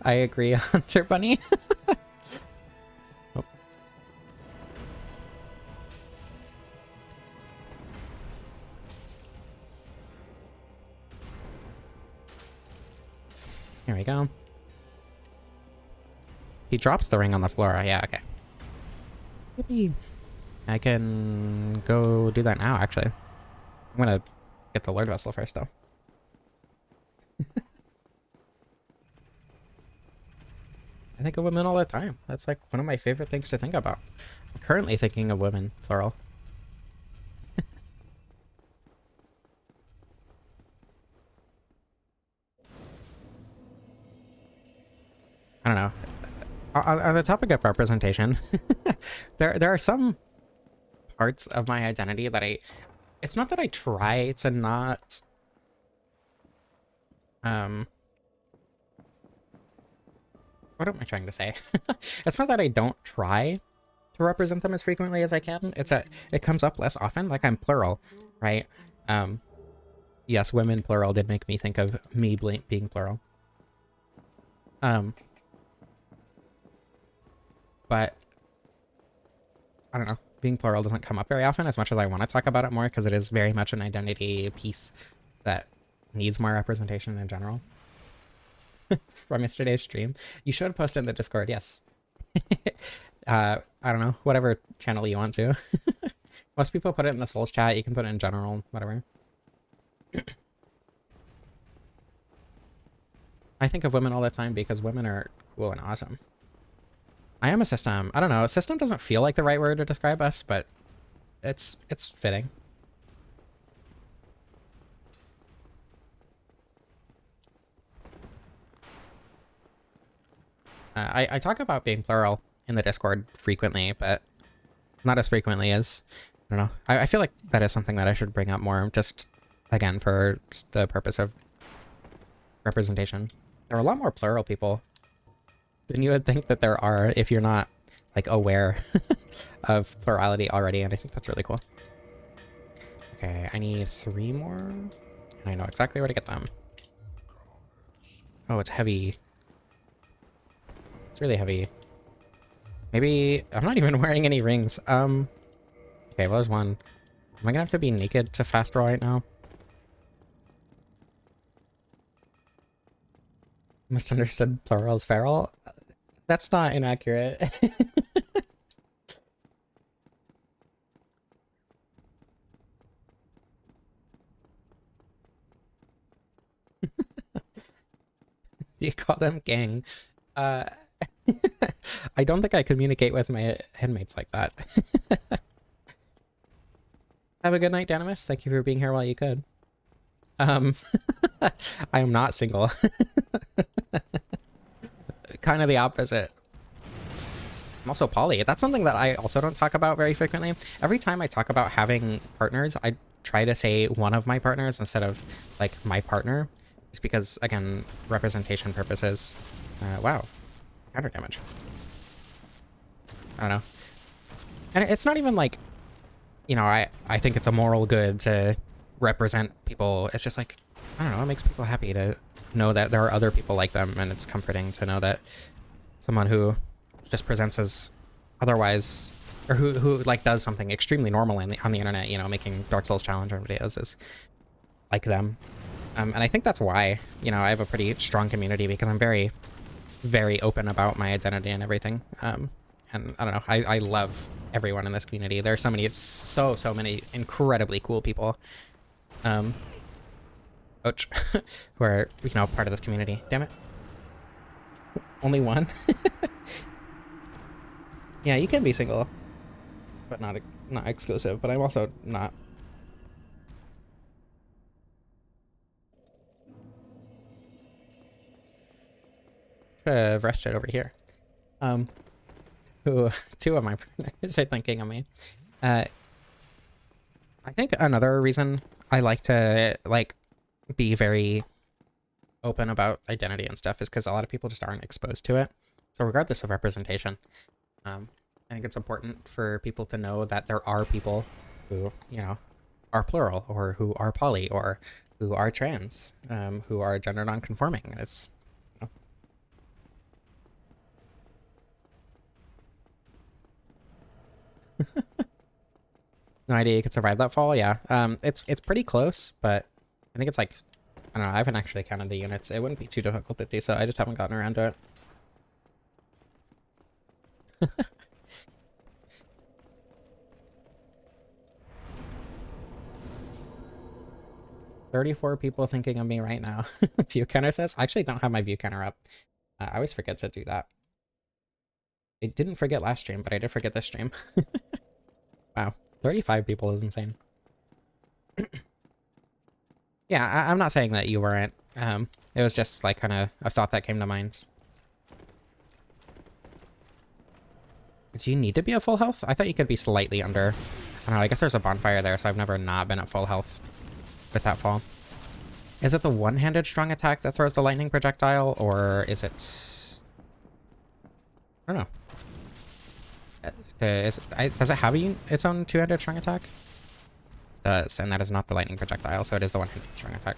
S1: I agree, Hunter Bunny. Oh. Here we go. He drops the ring on the floor. Yeah, okay. Yippee. I can go do that now, actually. I'm gonna get the Lord Vessel first, though. I think of women all the time. That's like one of my favorite things to think about. I'm currently thinking of women, plural. I don't know. On the topic of representation, there are some parts of my identity that it's not that I try to not what am I trying to say? It's not that I don't try to represent them as frequently as I can. It's that it comes up less often. Like, I'm plural, right? Yes, women plural did make me think of me being plural. But I don't know. Being plural doesn't come up very often as much as I want to talk about it more, because it is very much an identity piece that needs more representation in general. From yesterday's stream. You should post it in the Discord, yes. I don't know, whatever channel you want to. Most people put it in the Souls chat, you can put it in general, whatever. I think of women all the time because women are cool and awesome. I am a system. I don't know, a system doesn't feel like the right word to describe us, but it's fitting. I talk about being plural in the Discord frequently, but not as frequently as, I don't know. I feel like that is something that I should bring up more, just, again, for just the purpose of representation. There are a lot more plural people than you would think that there are if you're not, like, aware of plurality already, and I think that's really cool. Okay, I need 3 more, and I know exactly where to get them. Oh, it's heavy. It's really heavy. Maybe I'm not even wearing any rings. Okay, well, there's one. Am I gonna have to be naked to fast roll right now? Misunderstood plural as feral? That's not inaccurate. You call them gang. I don't think I communicate with my headmates like that. Have a good night, Danimus. Thank you for being here while you could. I am not single. Kind of the opposite. I'm also poly. That's something that I also don't talk about very frequently. Every time I talk about having partners, I try to say one of my partners instead of, like, my partner. Just because, again, representation purposes. Wow. Counter damage. I don't know. And it's not even like, you know, I think it's a moral good to represent people. It's just like, I don't know, it makes people happy to know that there are other people like them, and it's comforting to know that someone who just presents as otherwise, or who like does something extremely normal on the internet, you know, making Dark Souls challenger videos, is like them. And I think that's why, you know, I have a pretty strong community, because I'm very, very open about my identity and everything. And I don't know, I love everyone in this community. There are so many, it's so many incredibly cool people. Ouch. Who are, you know, part of this community. Damn it. Only one? Yeah, you can be single, but not exclusive, but I'm also not. Should have rested over here. Two of my partners are thinking of me. I think another reason I like to, like, be very open about identity and stuff is because a lot of people just aren't exposed to it. So regardless of representation, I think it's important for people to know that there are people who, you know, are plural, or who are poly, or who are trans, who are gender non-conforming. It's, you know. No idea you could survive that fall. Yeah, it's pretty close, but I think it's like I don't know, I haven't actually counted the units. It wouldn't be too difficult to do so, I just haven't gotten around to it. 34 people thinking of me right now. View counter says, I actually don't have my view counter up. I always forget to do that. I didn't forget last stream, but I did forget this stream. Wow, 35 people is insane. Yeah, I'm not saying that you weren't. It was just like kind of a thought that came to mind. Do you need to be at full health? I thought you could be slightly under. I don't know, I guess there's a bonfire there, so I've never not been at full health with that fall. Is it the one-handed strong attack that throws the lightning projectile, or is it... I don't know. Does it have its own two-handed strong attack? It does, and that is not the lightning projectile, so it is the one-handed strong attack.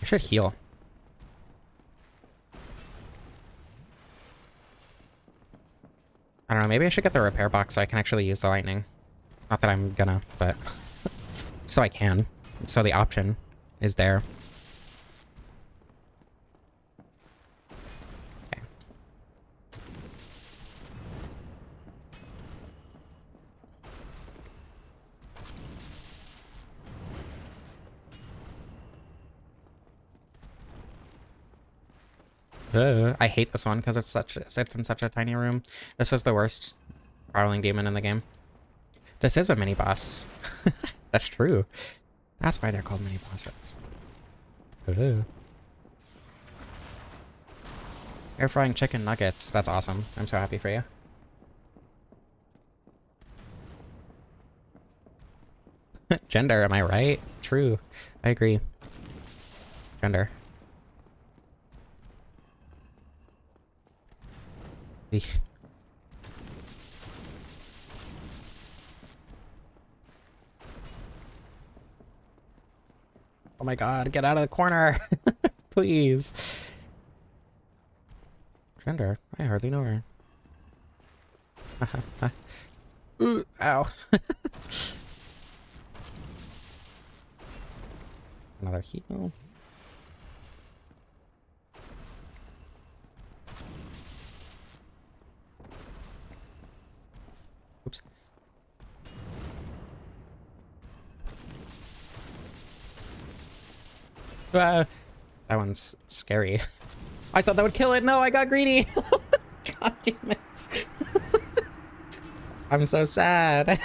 S1: I should heal. I don't know, maybe I should get the repair box so I can actually use the lightning. Not that I'm gonna, but... so I can. So the option is there. Okay. I hate this one because it's in such a tiny room. This is the worst prowling demon in the game. This is a mini boss. That's true. That's why they're called mini bosses. Air frying chicken nuggets. That's awesome. I'm so happy for you. Gender, am I right? True. I agree. Gender. Oh my god, get out of the corner! Please. Gender, I hardly know her. Ooh, ow. Another heal. Oops. That one's scary. I thought that would kill it. No, I got greedy. God damn it. I'm so sad.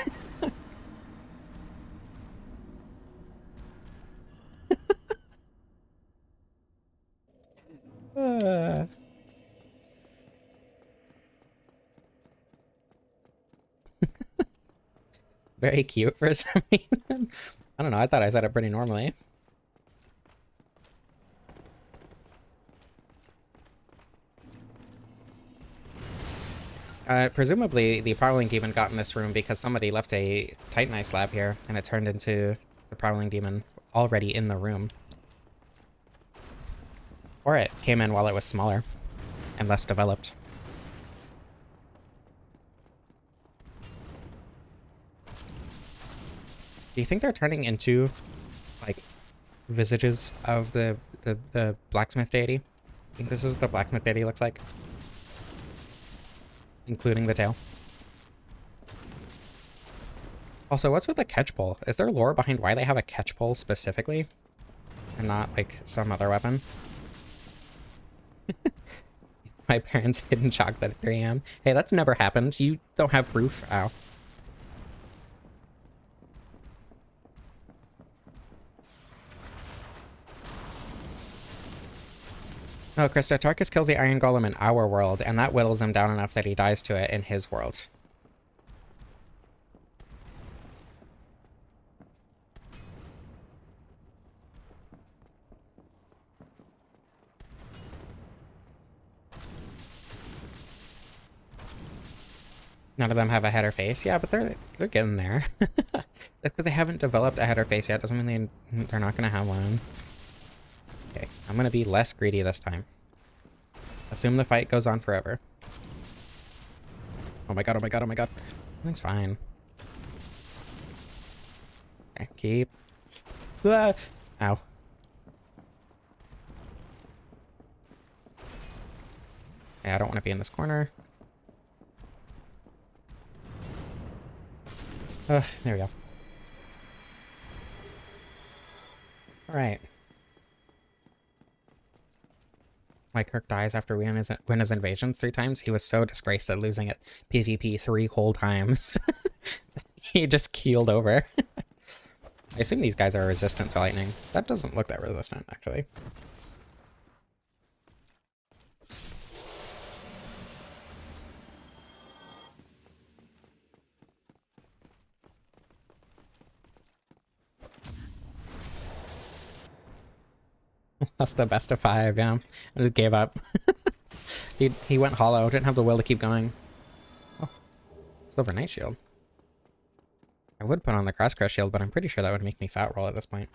S1: Very cute for some reason. I don't know, I thought I said it pretty normally. Presumably the prowling demon got in this room because somebody left a Titanite slab here, and it turned into the prowling demon already in the room. Or it came in while it was smaller and less developed. Do you think they're turning into, like, visages of the blacksmith deity? I think this is what the blacksmith deity looks like. Including the tail. Also, what's with the catch pole? Is there lore behind why they have a catch pole specifically? And not, like, some other weapon? My parents hidden chocolate at 3 AM. Hey, that's never happened. You don't have proof. Ow. Oh, Krista, Tarkus kills the Iron Golem in our world, and that whittles him down enough that he dies to it in his world. None of them have a head or face. Yeah, but they're getting there. That's because they haven't developed a head or face yet. Doesn't mean they're not gonna have one. Okay, I'm gonna be less greedy this time. Assume the fight goes on forever. Oh my god, oh my god, oh my god. That's fine. Okay, keep. Ah! Ow. Yeah, I don't want to be in this corner. Ugh, there we go. Alright. My Kirk dies after we win his invasions 3 times. He was so disgraced at losing at PvP 3 whole times. He just keeled over. I assume these guys are resistant to lightning. That doesn't look that resistant, actually. That's the best of 5, yeah. I just gave up. He went hollow, didn't have the will to keep going. Oh, Silver Knight Shield. I would put on the Crosscrush Shield, but I'm pretty sure that would make me fat roll at this point.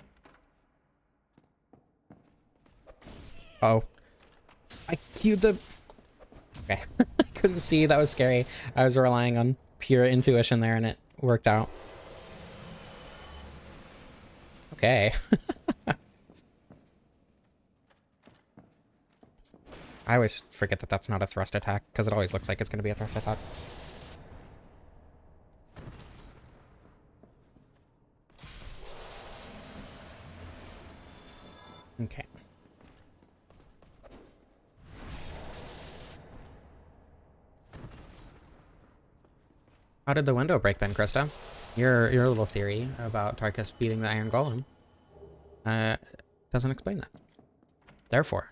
S1: Oh. I queued the... Okay. I couldn't see, that was scary. I was relying on pure intuition there and it worked out. Okay. I always forget that that's not a thrust attack, because it always looks like it's going to be a thrust attack. Okay. How did the window break then, Krista? Your little theory about Tarkus beating the Iron Golem doesn't explain that. Therefore,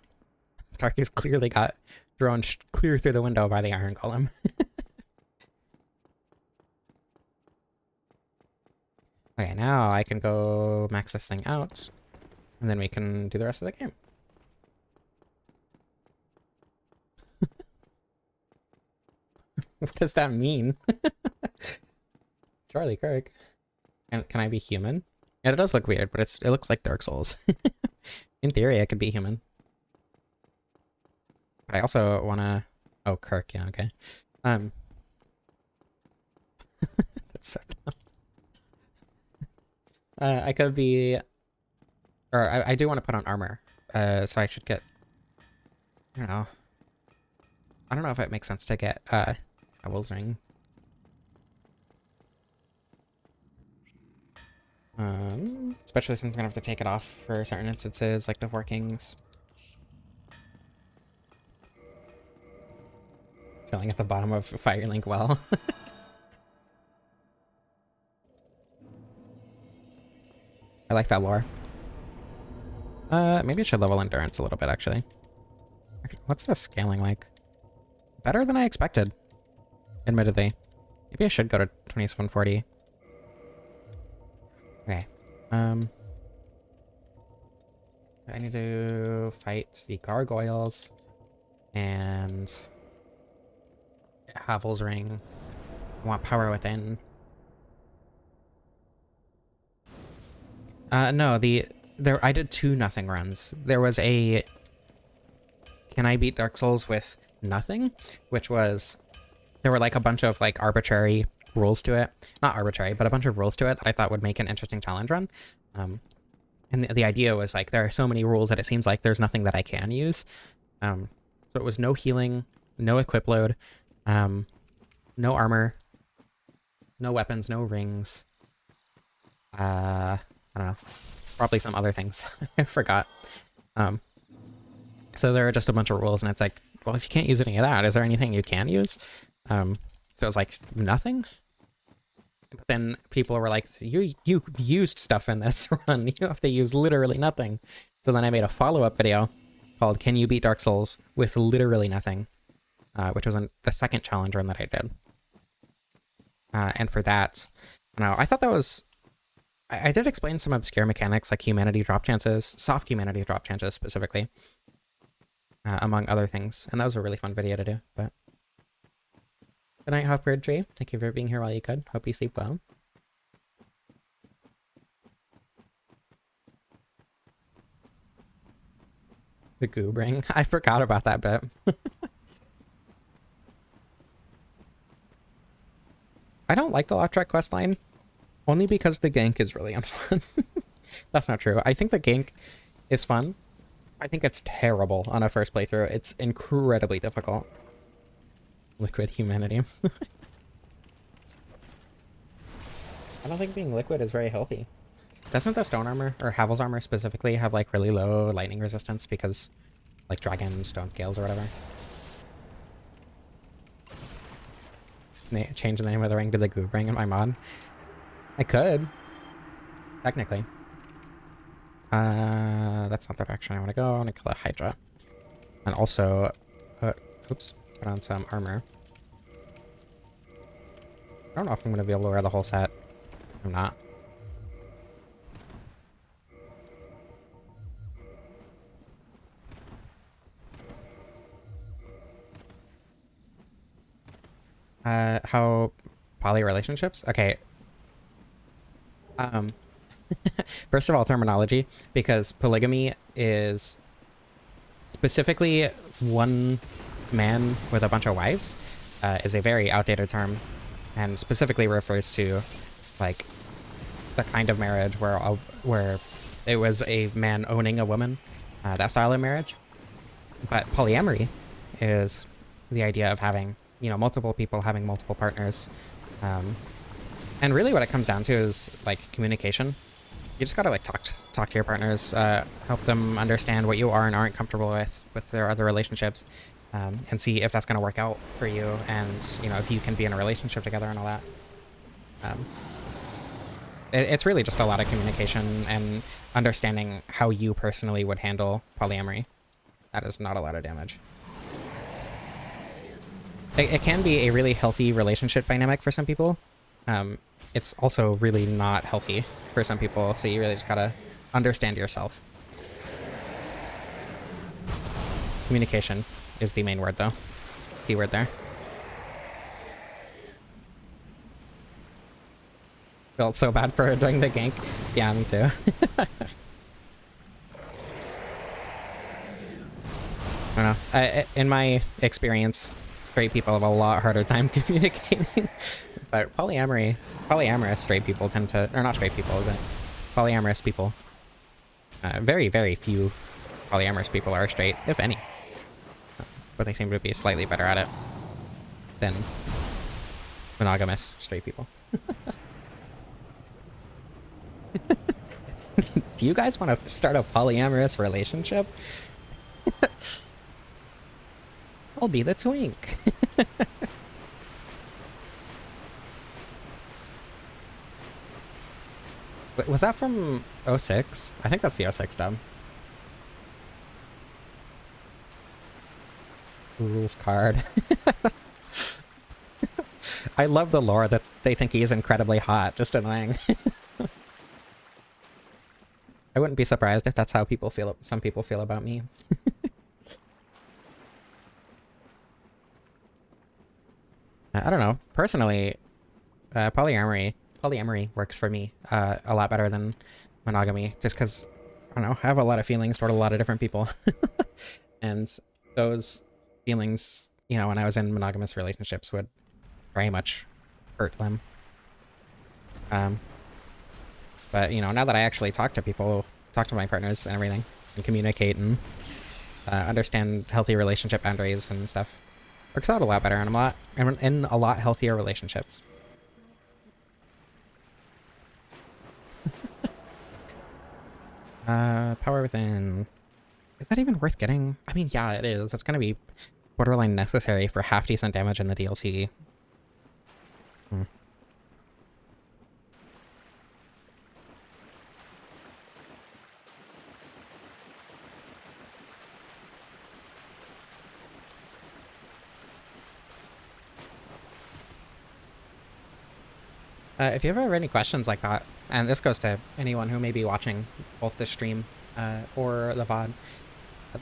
S1: Tarkus clearly got thrown clear through the window by the Iron Golem. Okay, now I can go max this thing out, and then we can do the rest of the game. What does that mean? Charlie Kirk. Can I be human? Yeah, it does look weird, but it looks like Dark Souls. In theory, I could be human. But I also want to... Oh, Kirk, yeah, okay. That's so dumb. I could be... Or I do want to put on armor. So I should get... I don't know. I don't know if it makes sense to get Devil's Ring. Especially since I'm gonna have to take it off for certain instances, like the Four Kings. Filling at the bottom of Firelink well. I like that lore. Maybe I should level endurance a little bit, actually. What's the scaling like? Better than I expected, admittedly. Maybe I should go to 2740. Okay. I need to fight the gargoyles and Havel's Ring. I want power within. No, I did 2 nothing runs. There was a can I beat Dark Souls with nothing, which was there were like a bunch of like arbitrary rules to it. Not arbitrary, but a bunch of rules to it that I thought would make an interesting challenge run. And the idea was like there are so many rules that it seems like there's nothing that I can use. So it was no healing, no equip load, no armor, no weapons, no rings. I don't know. Probably some other things. I forgot. So there are just a bunch of rules, and it's like, well, if you can't use any of that, is there anything you can use? So it was like, nothing? But then people were like, you used stuff in this run. You have to use literally nothing. So then I made a follow-up video called Can You Beat Dark Souls with Literally Nothing? Which was the second challenge run that I did. And for that, I thought that was... I did explain some obscure mechanics like humanity drop chances, soft humanity drop chances specifically, among other things. And that was a really fun video to do, but... Good night, Hopbird Tree. Thank you for being here while you could. Hope you sleep well. The Goob Ring. I forgot about that bit. I don't like the Locktrack questline. Only because the gank is really unfun. That's not true. I think the gank is fun. I think it's terrible on a first playthrough. It's incredibly difficult. Liquid humanity. I don't think being liquid is very healthy. Doesn't the stone armor, or Havel's armor specifically, have like really low lightning resistance because like dragon stone scales or whatever? Change the name of the ring to the Goob ring in my mod? I could. Technically. That's not the direction I want to go. I want to kill a Hydra. And also, oops, put on some armor. I don't know if I'm going to be able to wear the whole set. I'm not. How poly relationships? Okay. First of all, terminology, because polygamy is specifically one man with a bunch of wives, is a very outdated term, and specifically refers to like the kind of marriage where it was a man owning a woman, that style of marriage. But polyamory is the idea of having, you know, multiple people having multiple partners. And really what it comes down to is like communication. You just gotta like talk to your partners, help them understand what you are and aren't comfortable with their other relationships, and see if that's gonna work out for you, and you know, if you can be in a relationship together and all that. It's really just a lot of communication and understanding how you personally would handle polyamory. That is not a lot of damage. It can be a really healthy relationship dynamic for some people. It's also really not healthy for some people, so you really just gotta understand yourself. Communication is the main word, though. Keyword there. Felt so bad for doing the gank. Yeah, me too. I don't know. In my experience, straight people have a lot harder time communicating. But polyamorous straight people tend to, or not straight people, but polyamorous people. Very, very few polyamorous people are straight, if any. But they seem to be slightly better at it than monogamous straight people. Do you guys want to start a polyamorous relationship? I'll be the twink. Wait, was that from 06? I think that's the 06 dub. Rules card. I love the lore that they think he is incredibly hot. Just annoying. I wouldn't be surprised if that's how people feel. Some people feel about me. I don't know. Personally, polyamory works for me a lot better than monogamy, just because, I don't know, I have a lot of feelings toward a lot of different people. And those feelings, you know, when I was in monogamous relationships would very much hurt them. But, you know, now that I actually talk to people, talk to my partners and everything, and communicate and understand healthy relationship boundaries and stuff, works out a lot better, and I'm in a lot healthier relationships. Power Within. Is that even worth getting? I mean, yeah, it is. It's gonna be borderline necessary for half decent damage in the DLC. If you ever have any questions like that, and this goes to anyone who may be watching both the stream or the VOD,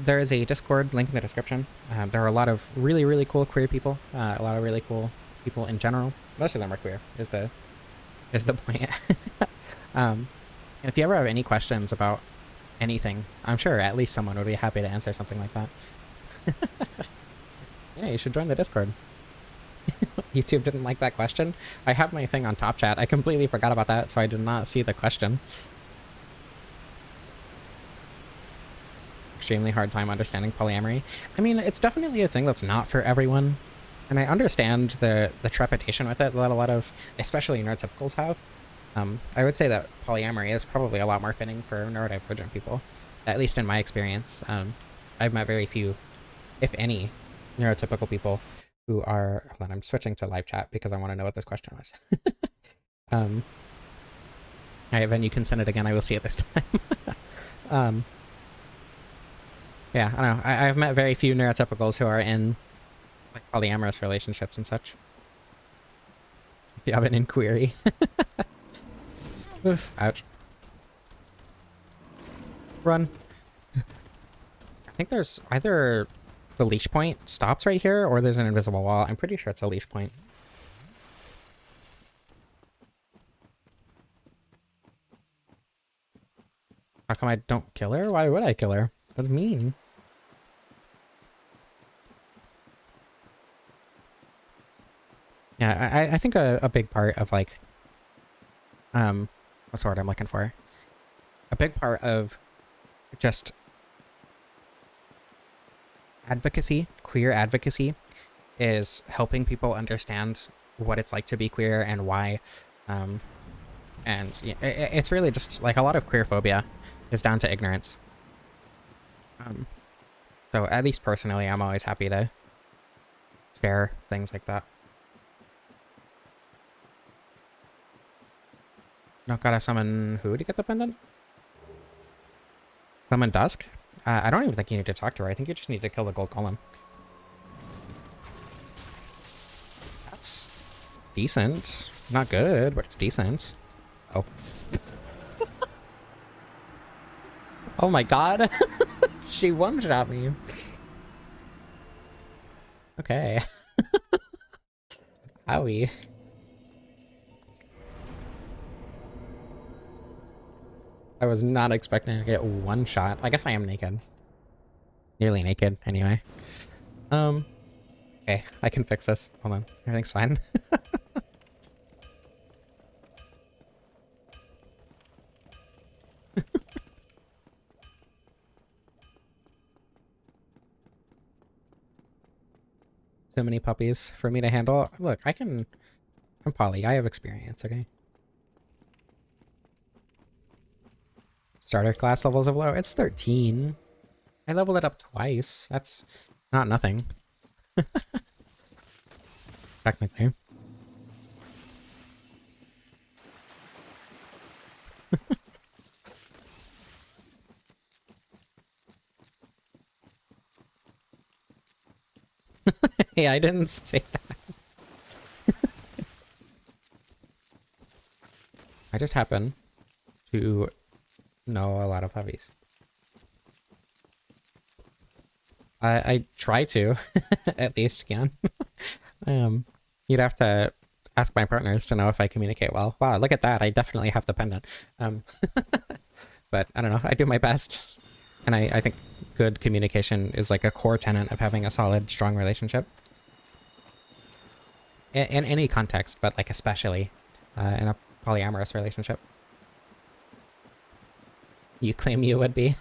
S1: there is a Discord link in the description. There are a lot of really, really cool queer people, a lot of really cool people in general. Most of them are queer, is the point. And if you ever have any questions about anything, I'm sure at least someone would be happy to answer something like that. Yeah, you should join the Discord. YouTube didn't like that question. I have my thing on top chat. I completely forgot about that, so I did not see the question. Extremely hard time understanding polyamory. I mean, it's definitely a thing that's not for everyone. And I understand the trepidation with it that a lot of, especially neurotypicals, have. I would say that polyamory is probably a lot more fitting for neurodivergent people, at least in my experience. I've met very few, if any, neurotypical people who are... Hold on, I'm switching to live chat because I want to know what this question was. Alright, then you can send it again. I will see it this time. Yeah, I don't know. I've met very few neurotypicals who are in like polyamorous relationships and such. If you have an inquiry. Oof, ouch. Run. I think there's either the leash point stops right here or there's an invisible wall. I'm pretty sure it's a leash point. How come I don't kill her? Why would I kill her? That's mean. Yeah, I think a big part of like, what's the word I'm looking for? A big part of just advocacy, queer advocacy, is helping people understand what it's like to be queer and why. And it's really just like a lot of queer phobia is down to ignorance. So at least personally, I'm always happy to share things like that. No, gotta summon who to get the pendant? Summon Dusk? I don't even think you need to talk to her. I think you just need to kill the gold golem. That's decent. Not good, but it's decent. Oh. Oh my god. She one-shot me. Okay. Owie. I was not expecting to get one shot. I guess I am naked. Nearly naked, anyway. Okay, I can fix this. Hold on. Everything's fine. So many puppies for me to handle. Look, I'm poly. I have experience, okay? Starter class levels of low. It's 13. I leveled it up twice. That's not nothing. Technically. Hey, I didn't say that. I just happen to know a lot of puppies. I try to, at least, Scan. You'd have to ask my partners to know if I communicate well. Wow, look at that. I definitely have the pendant. But I don't know. I do my best. And I think good communication is like a core tenet of having a solid, strong relationship. In any context, but like especially in a polyamorous relationship. You claim you would be.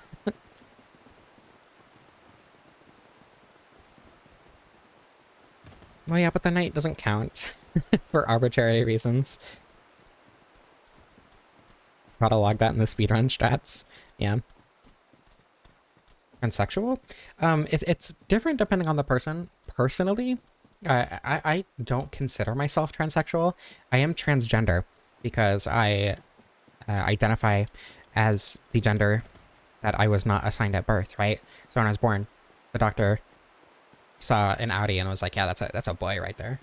S1: Well, yeah, but the night doesn't count for arbitrary reasons. Gotta log that in the speedrun stats. Yeah. Transsexual? It's different depending on the person. Personally, I don't consider myself transsexual. I am transgender because I identify as the gender that I was not assigned at birth, right? So when I was born, the doctor saw an Audi and was like, yeah, that's a boy right there.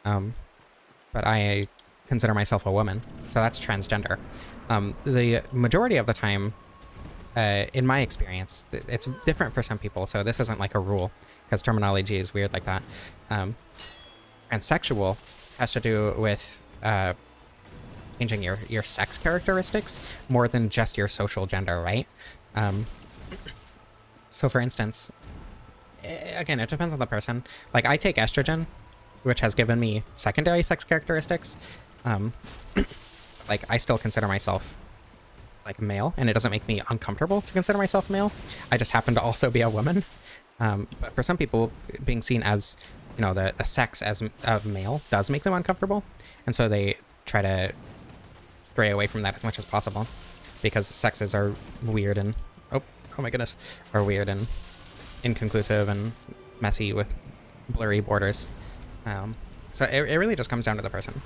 S1: But I consider myself a woman, so that's transgender. The majority of the time, in my experience, it's different for some people, so this isn't like a rule, because terminology is weird like that. Transsexual has to do with changing your sex characteristics more than just your social gender, right? So for instance, again, it depends on the person. Like, I take estrogen which has given me secondary sex characteristics. Like, I still consider myself like male, and it doesn't make me uncomfortable to consider myself male. I just happen to also be a woman. But for some people, being seen as, you know, the sex as of male does make them uncomfortable, and so they try to stray away from that as much as possible, because sexes are weird and oh my goodness, are weird and inconclusive and messy with blurry borders. So it really just comes down to the person.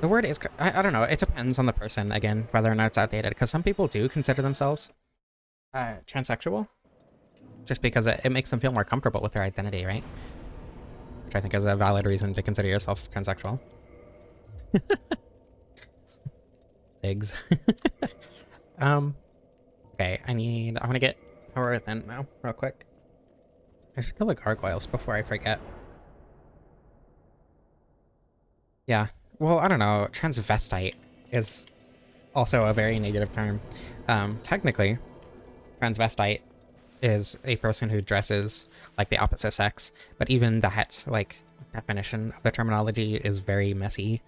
S1: The word is, I don't know, it depends on the person, again, whether or not it's outdated, because some people do consider themselves transsexual, just because it makes them feel more comfortable with their identity, right? Which I think is a valid reason to consider yourself transsexual. Eggs. Okay, I'm gonna get power within now, real quick. I should kill the gargoyles before I forget. Yeah. Well, I don't know. Transvestite is also a very negative term. Technically, transvestite is a person who dresses like the opposite sex, but even that, like, definition of the terminology is very messy.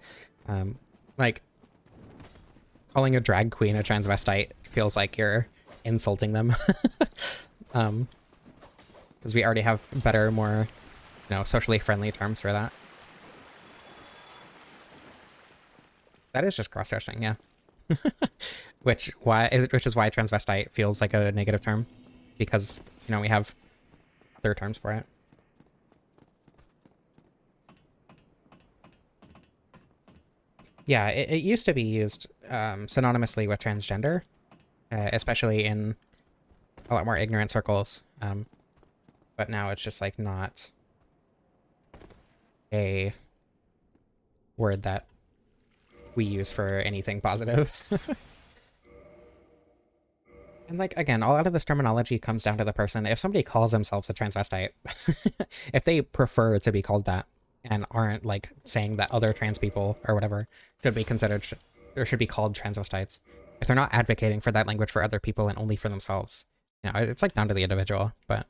S1: Like, calling a drag queen a transvestite feels like you're insulting them. Because we already have better, more, you know, socially friendly terms for that. That is just cross-dressing, yeah. which is why transvestite feels like a negative term, because, you know, we have other terms for it. Yeah, it used to be used synonymously with transgender, especially in a lot more ignorant circles. But now it's just like not a word that we use for anything positive. And like, again, a lot of this terminology comes down to the person. If somebody calls themselves a transvestite, if they prefer to be called that and aren't like saying that other trans people or whatever should be considered or should be called transvestites, if they're not advocating for that language for other people and only for themselves, you know, it's like down to the individual. But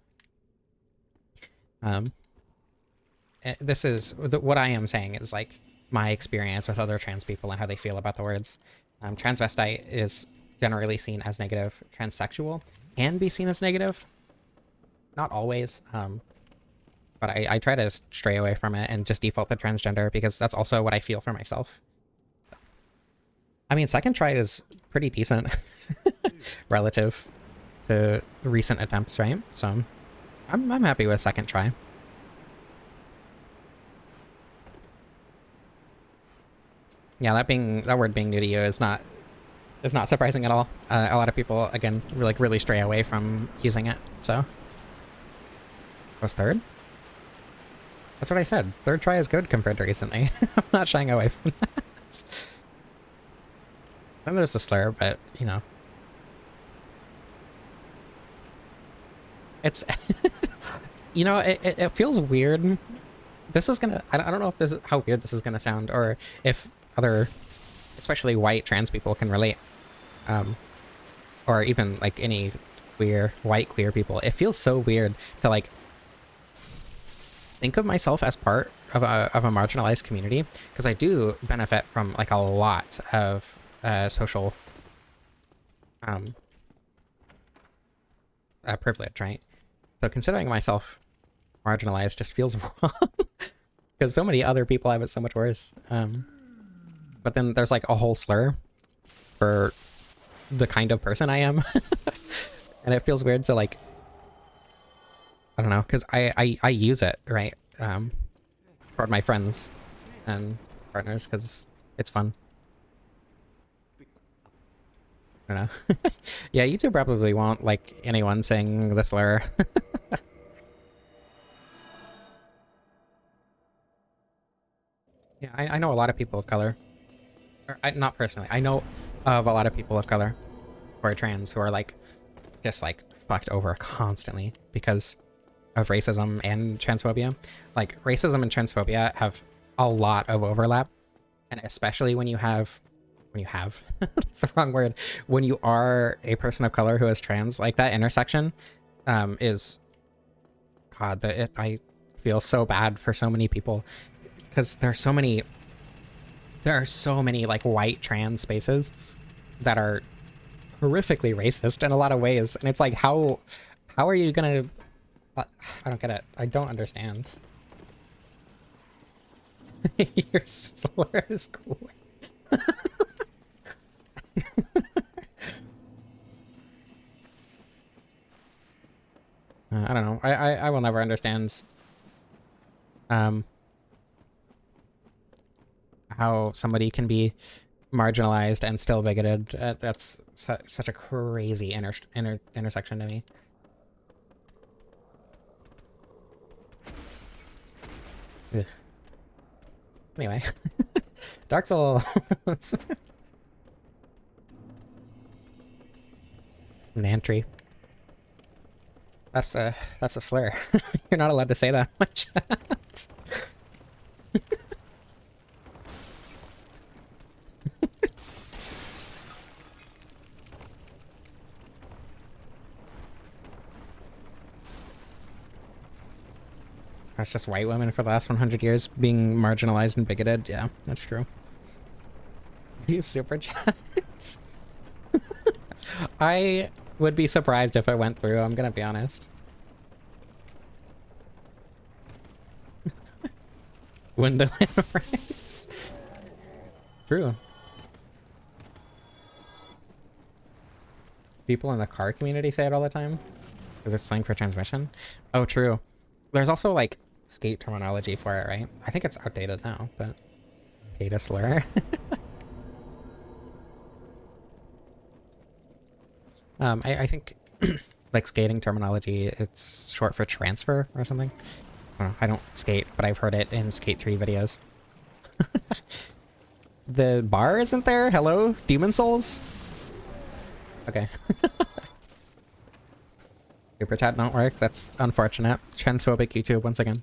S1: this is what I am saying is like my experience with other trans people and how they feel about the words. Transvestite is generally seen as negative. Transsexual can be seen as negative. Not always. But I try to stray away from it and just default to transgender, because that's also what I feel for myself. I mean, second try is pretty decent relative to recent attempts, right? So I'm happy with second try. Yeah, that word being new to you is not surprising at all. A lot of people, again, really stray away from using it. So, was third? That's what I said. Third try is good compared to recently. I'm not shying away from that. Then there's a slur, but you know, it's you know, it feels weird. This is gonna. I don't know if this is how weird this is gonna sound, or if other, especially white trans people, can relate, or even like any white queer people. It feels so weird to like think of myself as part of a marginalized community, because I do benefit from like a lot of social privilege, right? So considering myself marginalized just feels wrong, because so many other people have it so much worse. But then there's like a whole slur for the kind of person I am. And it feels weird to like, I don't know, because I use it, right? For my friends and partners, because it's fun. I don't know. Yeah, YouTube probably won't like anyone saying the slur. Yeah, I know a lot of people of color. Or, not personally. I know of a lot of people of color who are trans who are like just like fucked over constantly because of racism and transphobia. Like, racism and transphobia have a lot of overlap, and especially when you have it's the wrong word, when you are a person of color who is trans, like that intersection is, god, I feel so bad for so many people because there are so many like white trans spaces that are horrifically racist in a lot of ways, and it's like how are you gonna I don't get it. I don't understand. Your slur is cool. I don't know. I will never understand how somebody can be marginalized and still bigoted. That's such a crazy intersection to me. Ugh. Anyway, Dark Souls. Nantry. That's a slur. You're not allowed to say that much. That's just white women for the last 100 years being marginalized and bigoted. Yeah, that's true. These super chats. I would be surprised if it went through, I'm gonna be honest. Window rights. True. People in the car community say it all the time. Is it slang for transmission? Oh, true. There's also like skate terminology for it, right? I think it's outdated now, but data slur. I think like skating terminology, it's short for transfer or something. I don't skate, but I've heard it in Skate 3 videos. The bar isn't there? Hello? Demon Souls? Okay. Super chat don't work. That's unfortunate. Transphobic YouTube once again.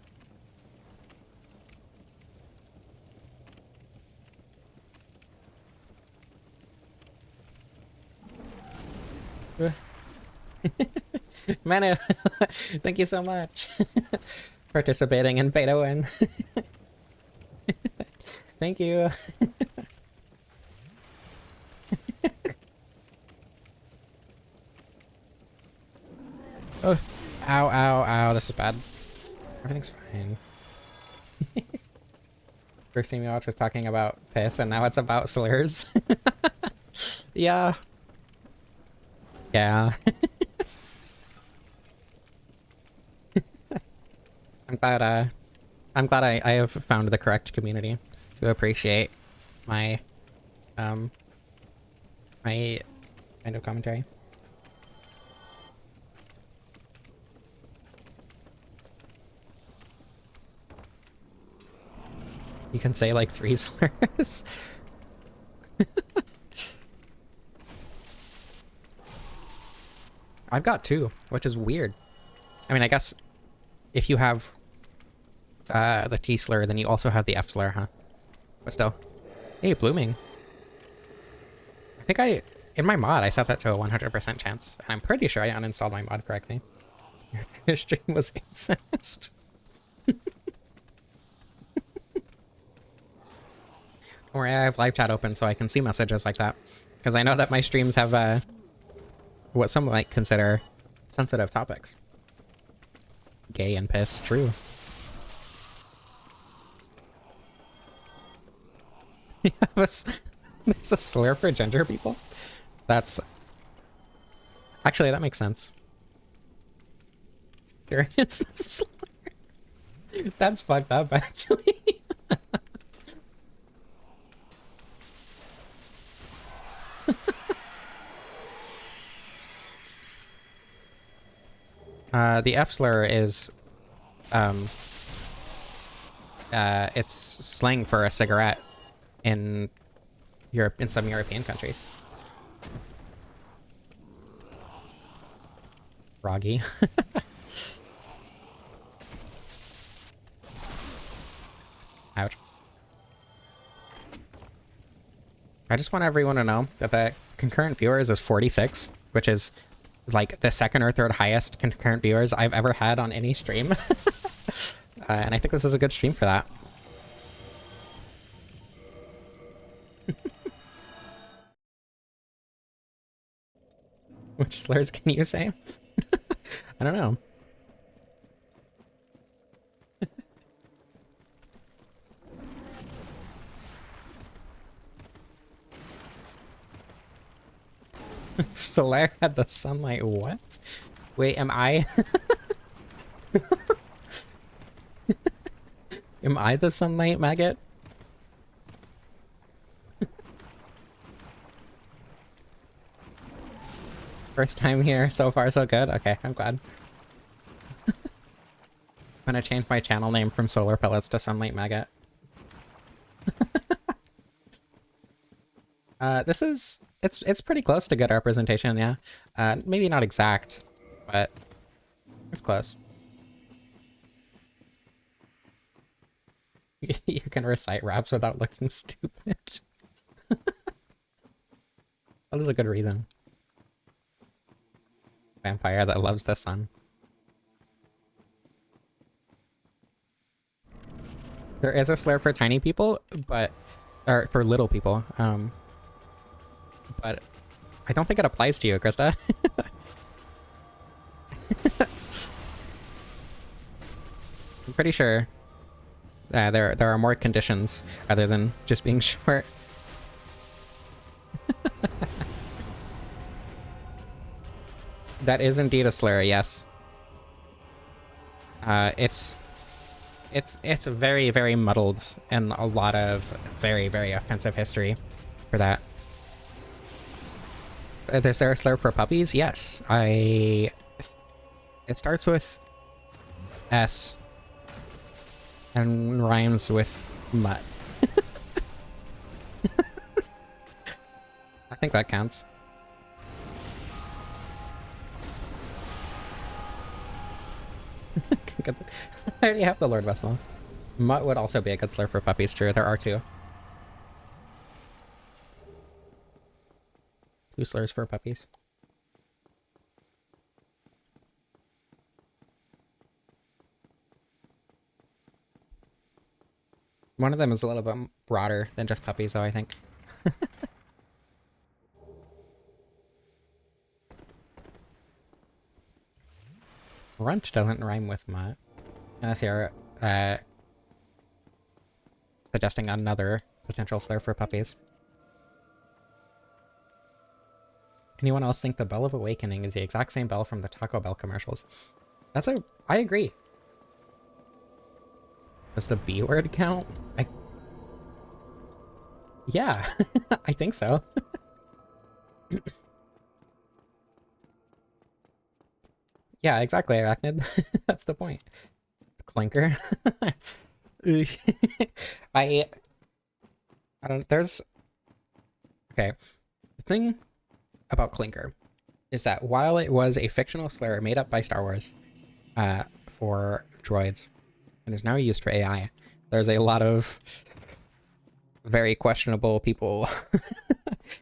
S1: Manu, thank you so much. Participating in beta win. Thank you. Oh, ow, ow, ow, this is bad. Everything's fine. First thing we watched was talking about piss, and now it's about slurs. Yeah. Yeah. I'm glad I have found the correct community to appreciate my my kind of commentary. You can say like 3 slurs. I've got 2, which is weird. I mean, I guess if you have the T slur, then you also have the F slur, huh? But still. Hey, blooming. I think in my mod, I set that to a 100% chance. And I'm pretty sure I uninstalled my mod correctly. Your stream was incest. Don't worry, I have live chat open so I can see messages like that. Because I know that my streams have what some might consider sensitive topics. Gay and piss, true. There's a slur for gender people? That's... Actually, that makes sense. There is the slur. That's fucked up, actually. The F slur is, it's slang for a cigarette in Europe, in some European countries. Froggy. Ouch. I just want everyone to know that the concurrent viewers is 46, which is like the second or third highest concurrent viewers I've ever had on any stream. and I think this is a good stream for that. Which slurs can you say? I don't know. Solaire had the sunlight, what? Wait, am I? Am I the sunlight maggot? First time here, so far so good. Okay, I'm glad. I'm gonna change my channel name from Solar Pellets to Sunlight Maggot. This is... It's pretty close to good representation, yeah. Maybe not exact, but it's close. You can recite raps without looking stupid. That is a good reason. Vampire that loves the sun. There is a slur for tiny people, or for little people, but I don't think it applies to you, Krista. I'm pretty sure there are more conditions other than just being short. That is indeed a slur, yes. It's very, very muddled and a lot of very, very offensive history for that. Is there a slur for puppies? Yes. It starts with S and rhymes with mutt. I think that counts. I already have the Lord Vessel. Mutt would also be a good slur for puppies, true. There are two. Two slurs for puppies. One of them is a little bit broader than just puppies, though, I think. Runt doesn't rhyme with mutt. Unless you're suggesting another potential slur for puppies. Anyone else think the Bell of Awakening is the exact same bell from the Taco Bell commercials? I agree. Does the B word count? Yeah, I think so. Yeah, exactly, Arachnid. That's the point. It's Clinker. I don't... There's... Okay. The thing about Clinker is that while it was a fictional slur made up by Star Wars for droids and is now used for AI, there's a lot of very questionable people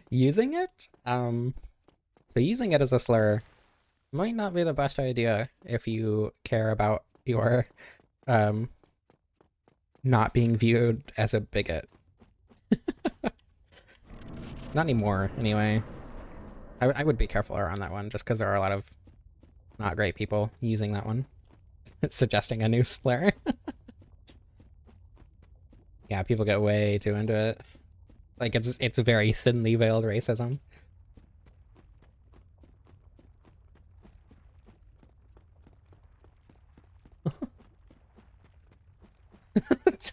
S1: using it. So using it as a slur might not be the best idea if you care about your not being viewed as a bigot. Not anymore, anyway. I would be careful around that one, just because there are a lot of not great people using that one. Suggesting a new slur. Yeah, people get way too into it. Like, it's very thinly veiled racism.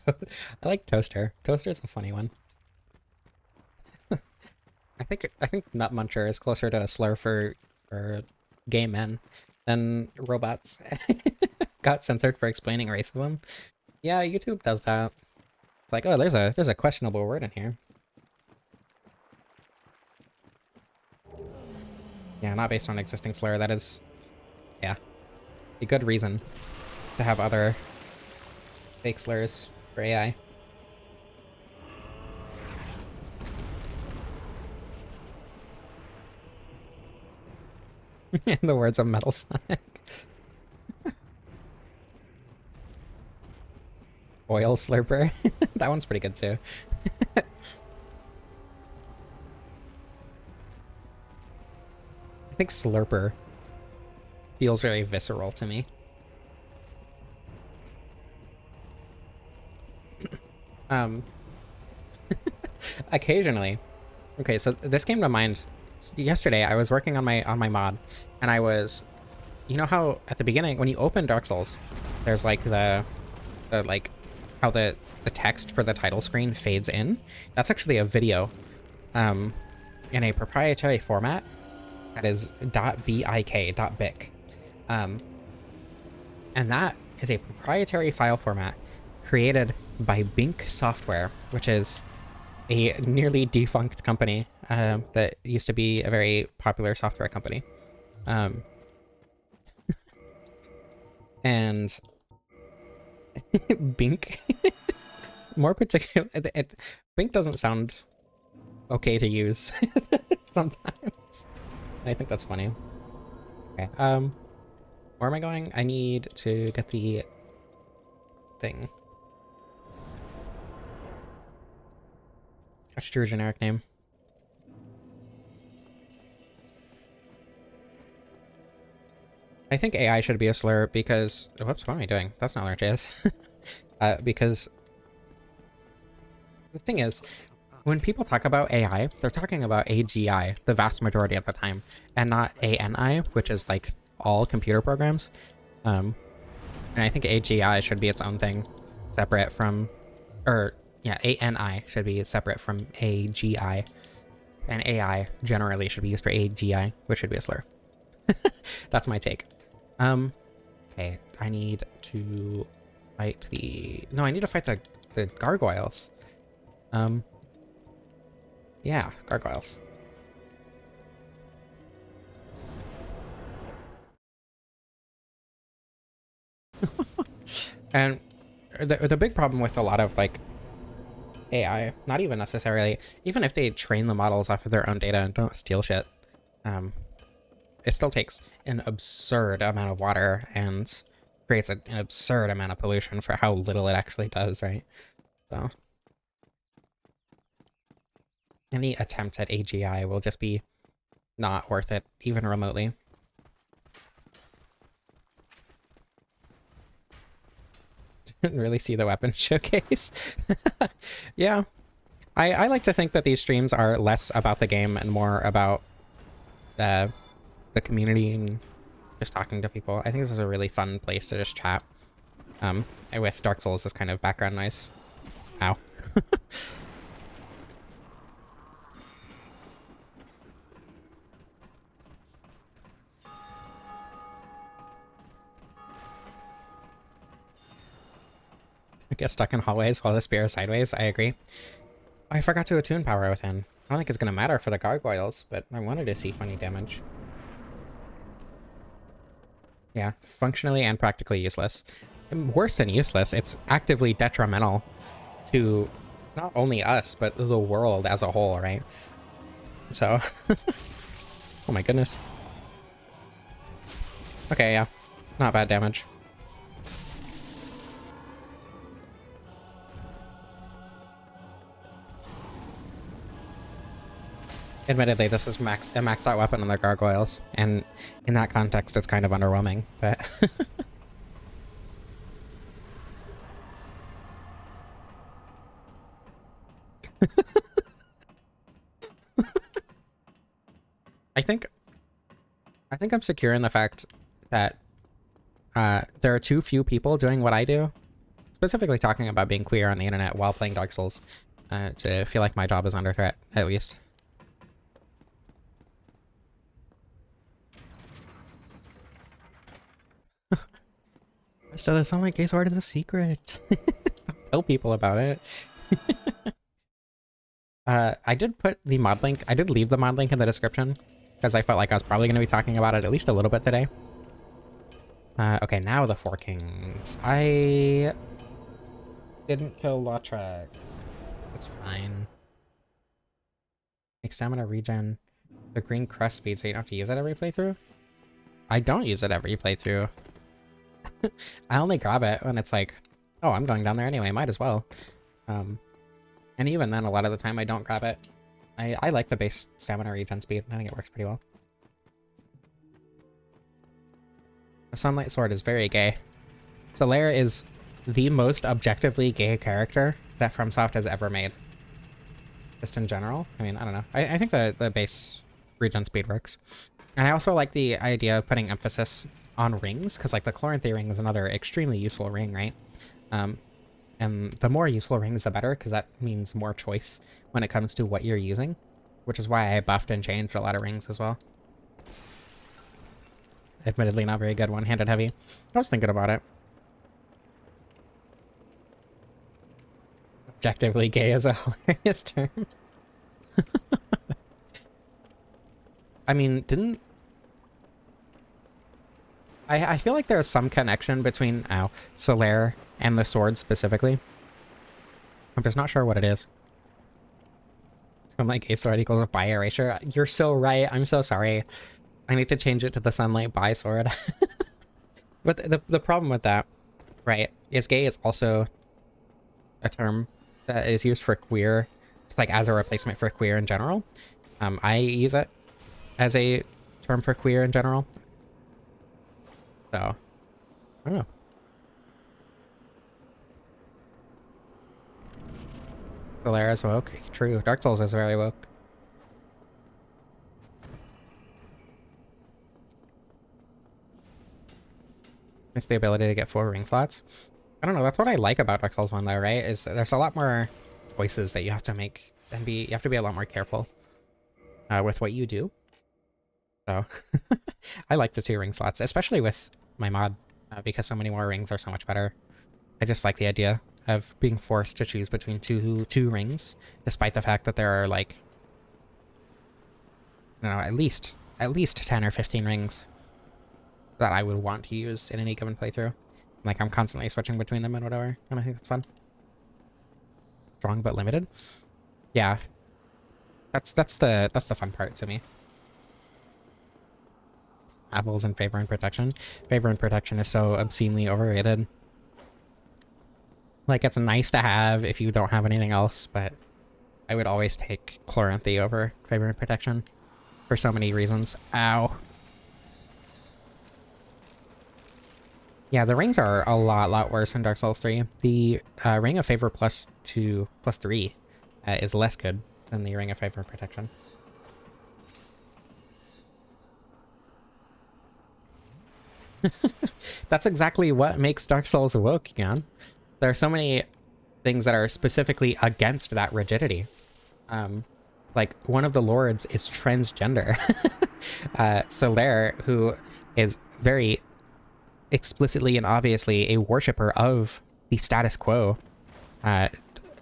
S1: I like Toaster. Toaster's a funny one. I think Nut Muncher is closer to a slur for gay men than robots. Got censored for explaining racism. Yeah, YouTube does that. It's like, oh, there's a questionable word in here. Yeah, not based on existing slur. That is, yeah, a good reason to have other fake slurs for AI. In the words of Metal Sonic. Gargoyle Slurper. That one's pretty good too. I think Slurper feels very visceral to me. Occasionally. Okay, so this came to mind yesterday. I was working on my mod, and I was, you know how at the beginning when you open Dark Souls, there's like the like how the text for the title screen fades in. That's actually a video, in a proprietary format that is .vik.bic, and that is a proprietary file format created by Bink Software, which is a nearly defunct company that used to be a very popular software company. And Bink, more particular, Bink doesn't sound okay to use sometimes. I think that's funny. Okay, where am I going? I need to get the thing. That's your generic name. I think AI should be a slur because... Whoops, what am I doing? That's not where it is. Because the thing is, when people talk about AI, they're talking about AGI the vast majority of the time, and not ANI, which is like all computer programs. And I think AGI should be its own thing, separate from... Or, yeah, ANI should be separate from AGI. And AI generally should be used for AGI, which should be a slur. That's my take. Okay, I need to fight the... No, I need to fight the gargoyles. Yeah, gargoyles. And the big problem with a lot of, like, AI, not even necessarily, even if they train the models off of their own data and don't steal shit, it still takes an absurd amount of water and creates an absurd amount of pollution for how little it actually does, right? So any attempt at AGI will just be not worth it, even remotely. Didn't really see the weapon showcase. Yeah, I like to think that these streams are less about the game and more about the community and just talking to people. I think this is a really fun place to just chat. With Dark Souls as kind of background noise. Ow. I get stuck in hallways while the spear is sideways. I agree. I forgot to attune power within. I don't think it's gonna matter for the gargoyles, but I wanted to see funny damage. Yeah, functionally and practically useless. Worse than useless, it's actively detrimental to not only us, but the world as a whole, right? So, oh my goodness. Okay, yeah, not bad damage. Admittedly, this is a maxed out weapon on the gargoyles, and in that context, it's kind of underwhelming, but... I think I'm secure in the fact that there are too few people doing what I do, specifically talking about being queer on the internet while playing Dark Souls, to feel like my job is under threat, at least. So the Sunlight Gay Sword is a secret. Don't tell people about it. I did put the mod link. I did leave the mod link in the description because I felt like I was probably going to be talking about it at least a little bit today. Okay, now the Four Kings. I didn't kill Lautrec. It's fine. Make stamina regen. The green crust speed, so you don't have to use it every playthrough? I don't use it every playthrough. I only grab it when it's like Oh, I'm going down there anyway, might as well. And even then, a lot of the time I don't grab it. I like the base stamina regen speed. I think it works pretty well. The Sunlight Sword is very gay. Solaire is the most objectively gay character that FromSoft has ever made. Just in general. I mean, I don't know. I think the base regen speed works. And I also like the idea of putting emphasis on rings, because like the Chloranthy ring is another extremely useful ring, right? And the more useful rings, the better, because that means more choice when it comes to what you're using, which is why I buffed and changed a lot of rings as well. Admittedly, not very good one-handed heavy. I was thinking about it. Objectively gay is a hilarious term. I mean, didn't... I feel like there's some connection between Solaire and the sword specifically. I'm just not sure what it is. Sunlight Gay Sword equals a bi erasure. You're so right. I'm so sorry. I need to change it to the Sunlight Bi Sword. But the problem with that, right, is gay is also a term that is used for queer, just like as a replacement for queer in general. I use it as a term for queer in general. So, I don't know. Solaire is woke. True. Dark Souls is very woke. It's the ability to get 4 ring slots. I don't know. That's what I like about Dark Souls 1 though, right? Is there's a lot more choices that you have to make, and you have to be a lot more careful with what you do. So I like the 2 ring slots, especially with my mod, because so many more rings are so much better. I just like the idea of being forced to choose between two rings, despite the fact that there are like, you know, at least 10 or 15 rings that I would want to use in any given playthrough. Like I'm constantly switching between them and whatever, and I think that's fun. Strong but limited. Yeah, that's the fun part to me. Apples in Favor and Protection. Favor and Protection is so obscenely overrated. Like, it's nice to have if you don't have anything else, but I would always take Chloranthy over Favor and Protection for so many reasons. Ow. Yeah, the rings are a lot worse in Dark Souls 3. The Ring of Favor +3 is less good than the Ring of Favor and Protection. That's exactly what makes Dark Souls woke, Jan. There are so many things that are specifically against that rigidity. Like, one of the lords is transgender. Solaire, who is very explicitly and obviously a worshipper of the status quo,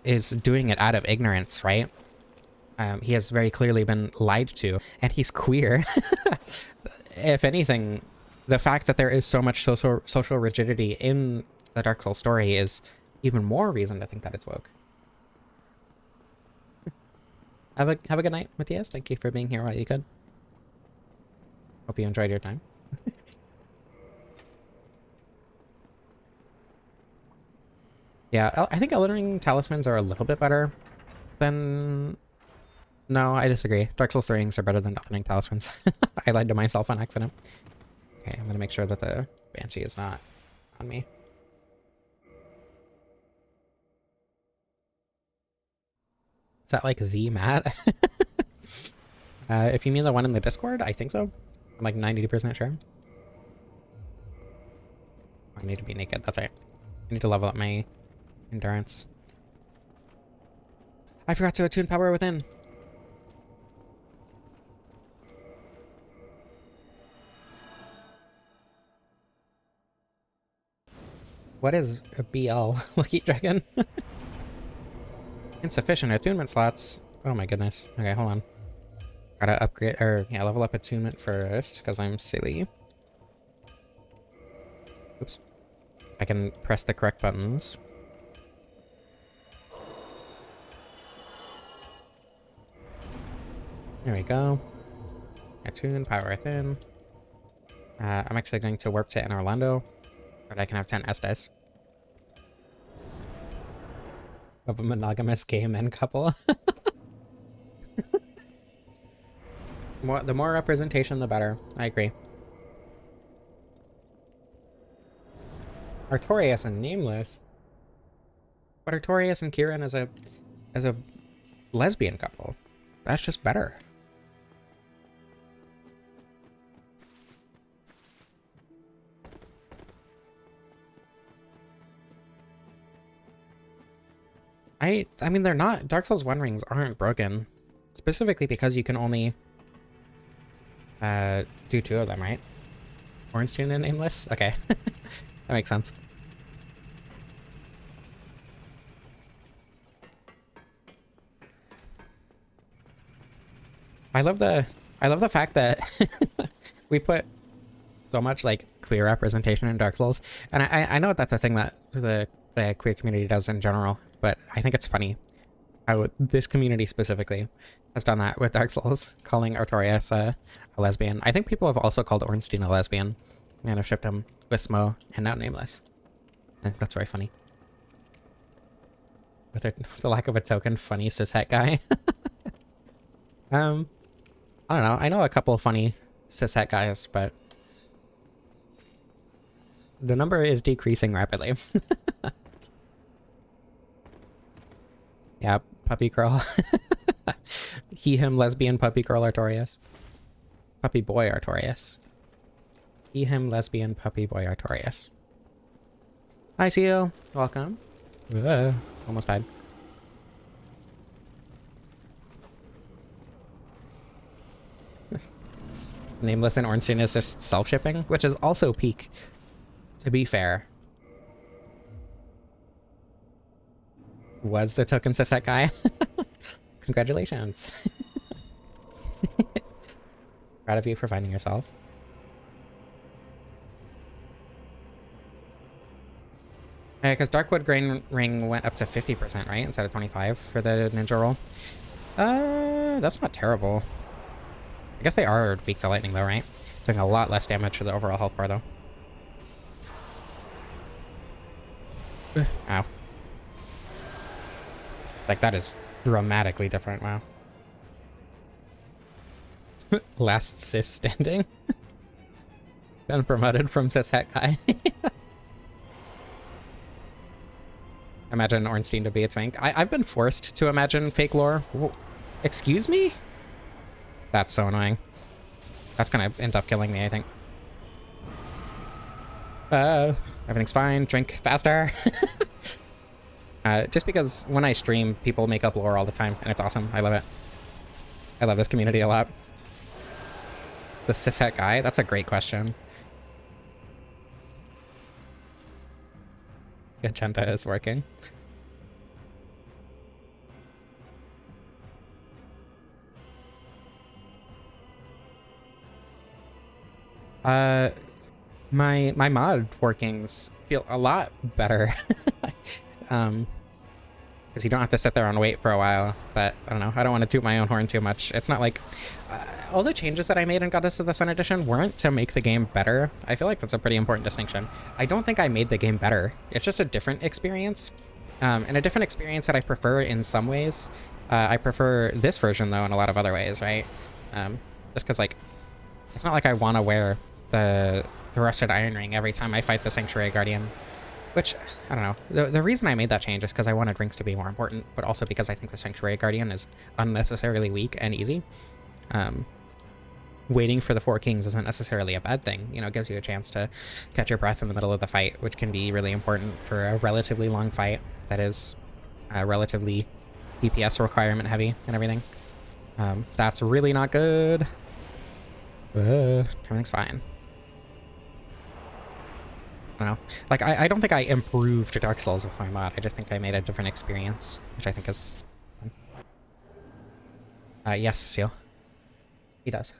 S1: is doing it out of ignorance, right? He has very clearly been lied to, and he's queer. If anything, the fact that there is so much social rigidity in the Dark Souls story is even more reason to think that it's woke. Have a good night, Matthias. Thank you for being here while you could. Hope you enjoyed your time. Yeah, I think Elden Ring talismans are a little bit better than... No, I disagree. Dark Souls 3 rings are better than Elden Ring talismans. I lied to myself on accident. Okay, I'm gonna make sure that the Banshee is not on me. Is that like the mat? If you mean the one in the Discord, I think so. I'm like 90% sure. I need to be naked, that's right. I need to level up my endurance. I forgot to attune Power Within. What is a BL? Lucky Dragon? Insufficient attunement slots. Oh my goodness. Okay, hold on. Gotta upgrade, or yeah, level up attunement first, because I'm silly. Oops. I can press the correct buttons. There we go. Attune, Power Within. I'm actually going to warp to Orlando, but I can have 10 Estes. of a monogamous gay men couple. The more representation, the better. I agree. Artorias and Nameless. But Artorias and Kieran as a lesbian couple. That's just better. I mean, they're not. Dark Souls 1 rings aren't broken. Specifically because you can only do 2 of them, right? Ornstein and Nameless? Okay. That makes sense. I love the fact that we put so much like queer representation in Dark Souls, and I know that's a thing that the queer community does in general, but I think it's funny how this community specifically has done that with Dark Souls, calling Artorias a lesbian. I think people have also called Ornstein a lesbian and have shipped him with Smo and now Nameless. I think that's very funny. With the lack of a token funny cishet guy. I don't know. I know a couple of funny cishet guys, but the number is decreasing rapidly. Yeah, puppy girl. He, him, lesbian, puppy girl, Artorias. Puppy boy, Artorias. He, him, lesbian, puppy boy, Artorias. Hi, Seal. Welcome. Almost died. Nameless and Ornstein is just self-shipping, which is also peak, to be fair. Was the token cishet guy? Congratulations. Proud of you for finding yourself. Because Darkwood Grain Ring went up to 50%, right? Instead of 25 for the ninja roll. That's not terrible. I guess they are weak to lightning though, right? Doing a lot less damage to the overall health bar though. Ow. Like, that is dramatically different, wow. Last cis standing. Been promoted from cishet guy. Imagine Ornstein to be a twink. I've been forced to imagine fake lore. Whoa. Excuse me? That's so annoying. That's gonna end up killing me, I think. Everything's fine. Drink faster. Just because when I stream, people make up lore all the time, and it's awesome. I love it. I love this community a lot. The cishet guy? That's a great question. Agenda is working. My mod workings feel a lot better. Because you don't have to sit there and wait for a while. But I don't know. I don't want to toot my own horn too much. It's not like all the changes that I made in Goddess of the Sun Edition weren't to make the game better. I feel like that's a pretty important distinction. I don't think I made the game better. It's just a different experience, and a different experience that I prefer in some ways. I prefer this version though in a lot of other ways, right? Just because like it's not like I want to wear the rusted iron ring every time I fight the Sanctuary Guardian. Which, I don't know. The reason I made that change is because I wanted rings to be more important, but also because I think the Sanctuary Guardian is unnecessarily weak and easy. Waiting for the Four Kings isn't necessarily a bad thing. You know, it gives you a chance to catch your breath in the middle of the fight, which can be really important for a relatively long fight that is relatively DPS requirement heavy and everything. That's really not good. Everything's fine. I don't know. Like, I don't think I improved Dark Souls with my mod. I just think I made a different experience, which I think is fun. Yes, Seal. He does.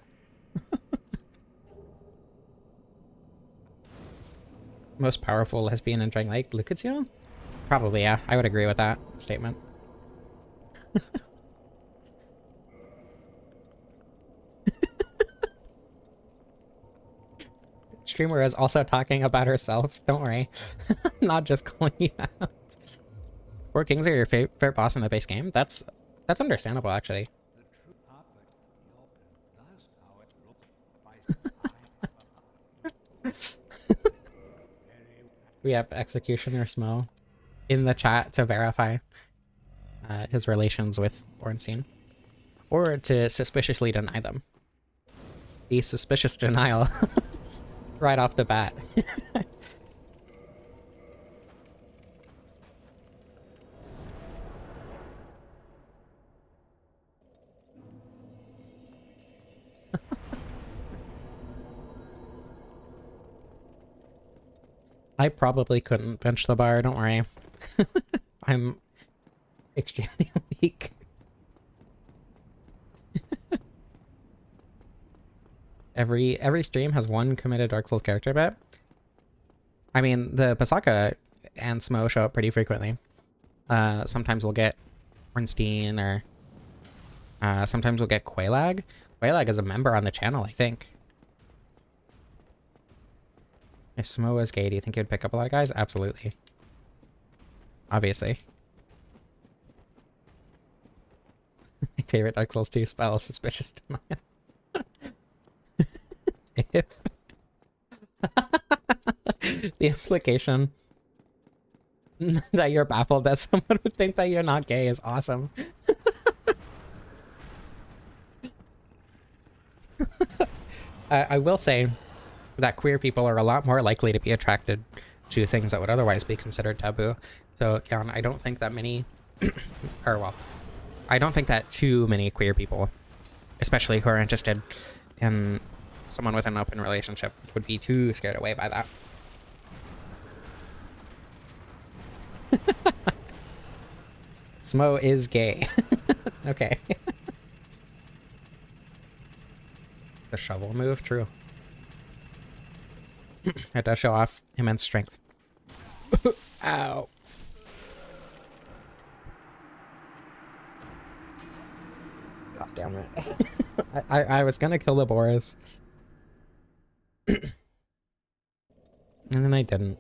S1: Most powerful lesbian in Dragon Lake, Lucazio? Probably, yeah. I would agree with that statement. Streamer is also talking about herself. Don't worry. I'm not just calling you out. Four Kings are your favorite boss in the base game? That's understandable, actually. We have Executioner Smo in the chat to verify his relations with Ornstein, or to suspiciously deny them. The suspicious denial right off the bat. I probably couldn't bench the bar, don't worry. I'm extremely weak. Every stream has one committed Dark Souls character bet. I mean, the Pasaka and Smo show up pretty frequently. Sometimes we'll get Ornstein, or sometimes we'll get Quailag. Quailag is a member on the channel, I think. If Smo was gay, do you think he would pick up a lot of guys? Absolutely. Obviously. My favorite Dark Souls 2 spell, Suspicious Denial. If the implication that you're baffled that someone would think that you're not gay is awesome. I will say that queer people are a lot more likely to be attracted to things that would otherwise be considered taboo. So, Jan, I don't think that many, or well, I don't think that too many queer people, especially who are interested in someone with an open relationship, would be too scared away by that. Smo is gay. Okay. The shovel move, true. It does show off immense strength. Ow. God damn it. I was gonna kill the Boris. And then I didn't.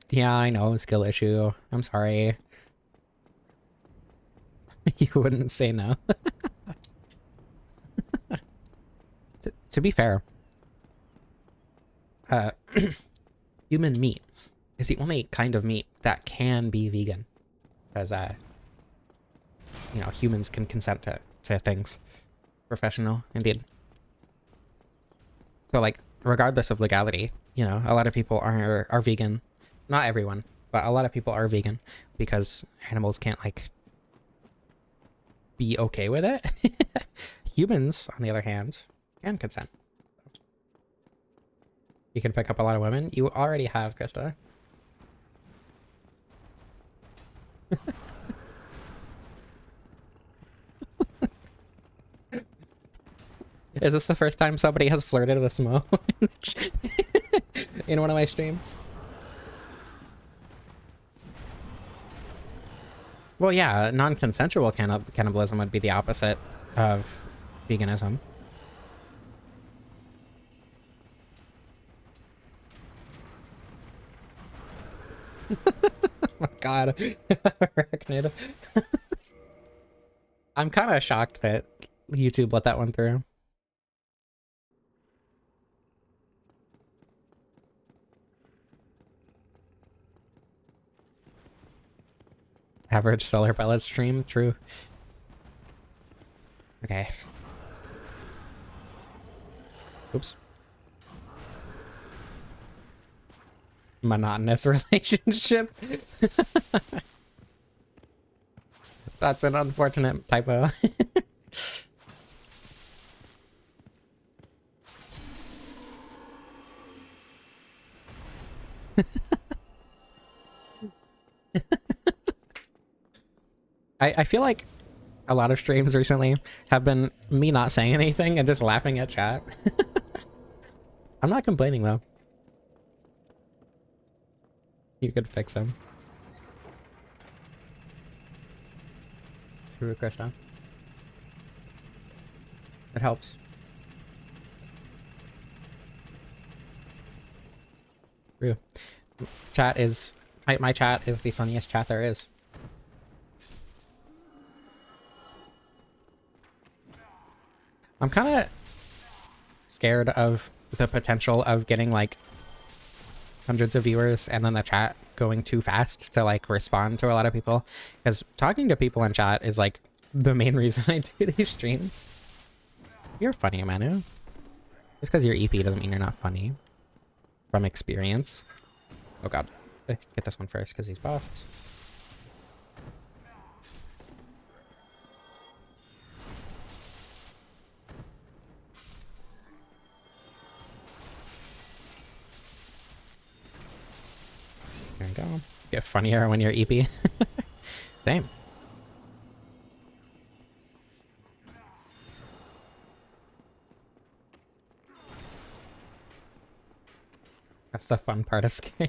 S1: Yeah, I know, skill issue. I'm sorry. You wouldn't say no. To be fair, human meat is the only kind of meat that can be vegan. Because, you know, humans can consent to things. Professional, indeed. So, like, regardless of legality, you know, a lot of people are vegan. Not everyone, but a lot of people are vegan because animals can't, like, be okay with it. Humans, on the other hand, can consent. You can pick up a lot of women. You already have, Krista. Is this the first time somebody has flirted with Smo in one of my streams? Well, yeah, non-consensual cannibalism would be the opposite of veganism. Oh my god. Arachnid. I'm kind of shocked that YouTube let that one through. Average solar pellet stream, true. Okay. Oops. Monotonous relationship. That's an unfortunate typo. I feel like a lot of streams recently have been me not saying anything and just laughing at chat. I'm not complaining though. You could fix him. True, Krista. It helps. True. Chat is My chat is the funniest chat there is. I'm kind of scared of the potential of getting like hundreds of viewers and then the chat going too fast to like respond to a lot of people, because talking to people in chat is like the main reason I do these streams. You're funny, Manu. Just because you're EP doesn't mean you're not funny. From experience. Oh god. Get this one first because he's buffed. There we go. Get funnier when you're EP. Same. That's the fun part of this game.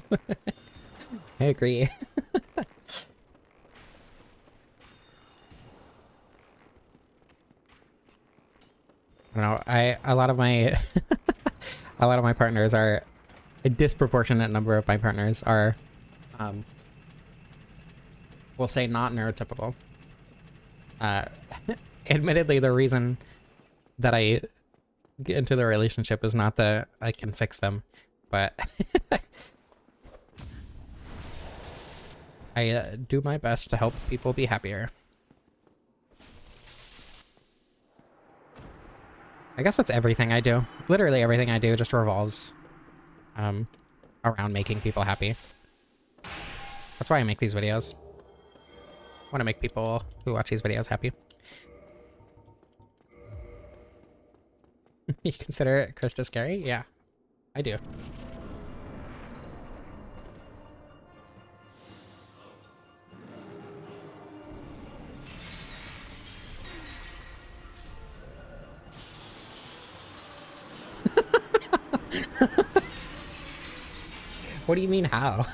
S1: I agree. I don't know. A lot of my a lot of my partners are, a disproportionate number of my partners are we'll say not neurotypical. Admittedly, the reason that I get into the relationship is not that I can fix them, but I do my best to help people be happier. I guess that's everything I do. Literally everything I do just revolves around making people happy. That's why I make these videos. I want to make people who watch these videos happy. You consider Krista scary? Yeah, I do. What do you mean, how?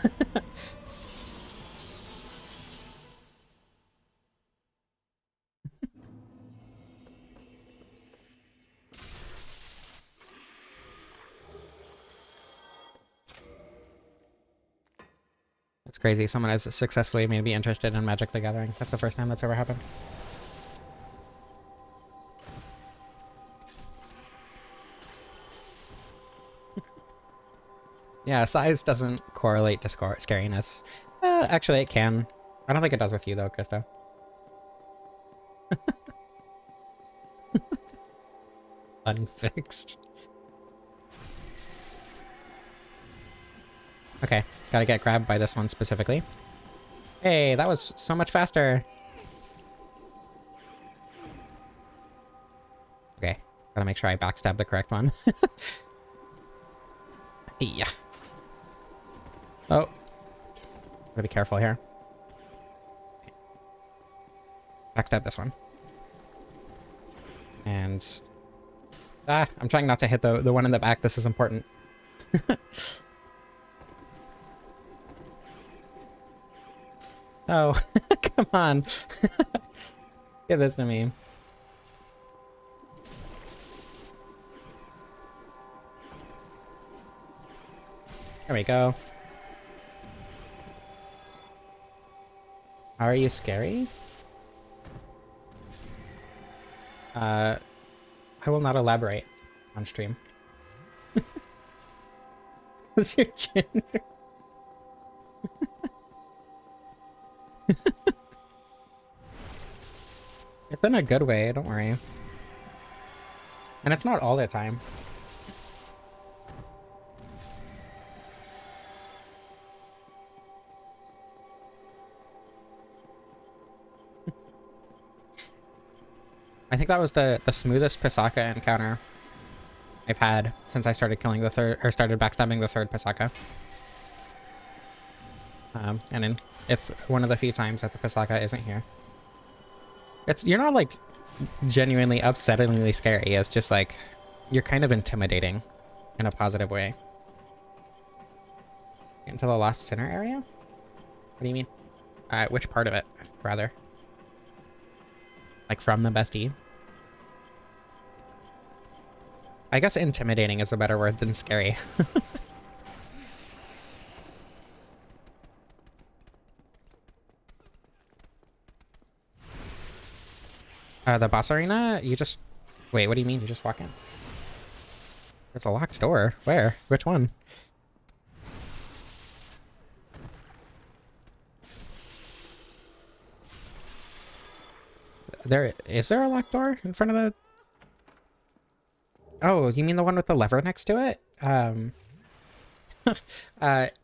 S1: That's crazy. Someone has successfully made me interested in Magic the Gathering. That's the first time that's ever happened. Yeah, size doesn't correlate to scariness. Actually, it can. I don't think it does with you, though, Krista. Unfixed. Okay, it's gotta get grabbed by this one specifically. Hey, that was so much faster. Okay, gotta make sure I backstab the correct one. Yeah. Oh. Gotta be careful here. Backstab this one. And... Ah, I'm trying not to hit the one in the back. This is important. Oh, come on. Give this to me. There we go. Are you scary? I will not elaborate on stream. What's your gender? It's in a good way, don't worry. And it's not all the time. I think that was the smoothest Pisaka encounter I've had since I started killing the third, or started backstabbing the third Pisaka. And then it's one of the few times that the Pisaka isn't here. You're not like genuinely upsettingly scary, it's just like you're kind of intimidating in a positive way. Into the Lost Sinner area? What do you mean? Which part of it, rather? Like from the bestie? I guess intimidating is a better word than scary. The boss arena, you just... Wait, what do you mean? You just walk in? There's a locked door. Where? Which one? Is there a locked door in front of the... Oh, you mean the one with the lever next to it?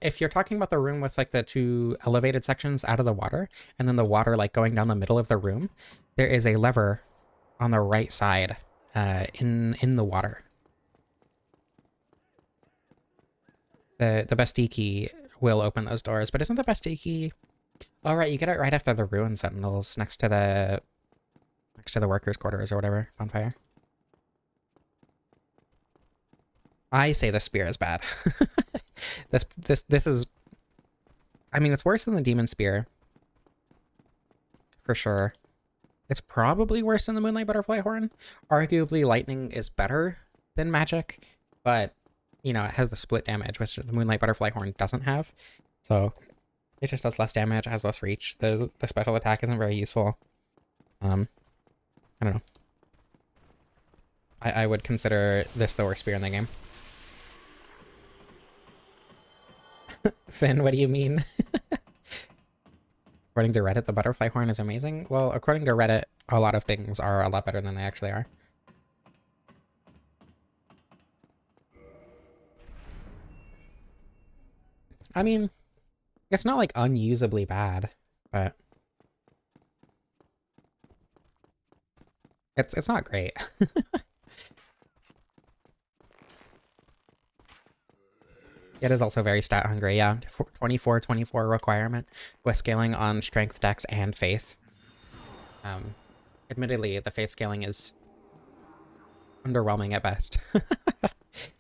S1: If you're talking about the room with like the two elevated sections out of the water, and then the water like going down the middle of the room, there is a lever on the right side, in the water. The bestie key will open those doors, but isn't the bestie key... Oh, right, you get it right after the ruin sentinels next to the workers' quarters or whatever, bonfire. I say the spear is bad. This is... I mean, it's worse than the demon spear. For sure. It's probably worse than the moonlight butterfly horn. Arguably, lightning is better than magic, but, you know, it has the split damage, which the moonlight butterfly horn doesn't have. So, it just does less damage, has less reach. The special attack isn't very useful. I don't know. I would consider this the worst spear in the game. Finn, what do you mean? According to Reddit, the butterfly horn is amazing. Well, according to Reddit, a lot of things are a lot better than they actually are. I mean, it's not like unusably bad, but it's not great. It is also very stat hungry, yeah. 24 requirement with scaling on strength, dex, and faith. Admittedly, the faith scaling is underwhelming at best.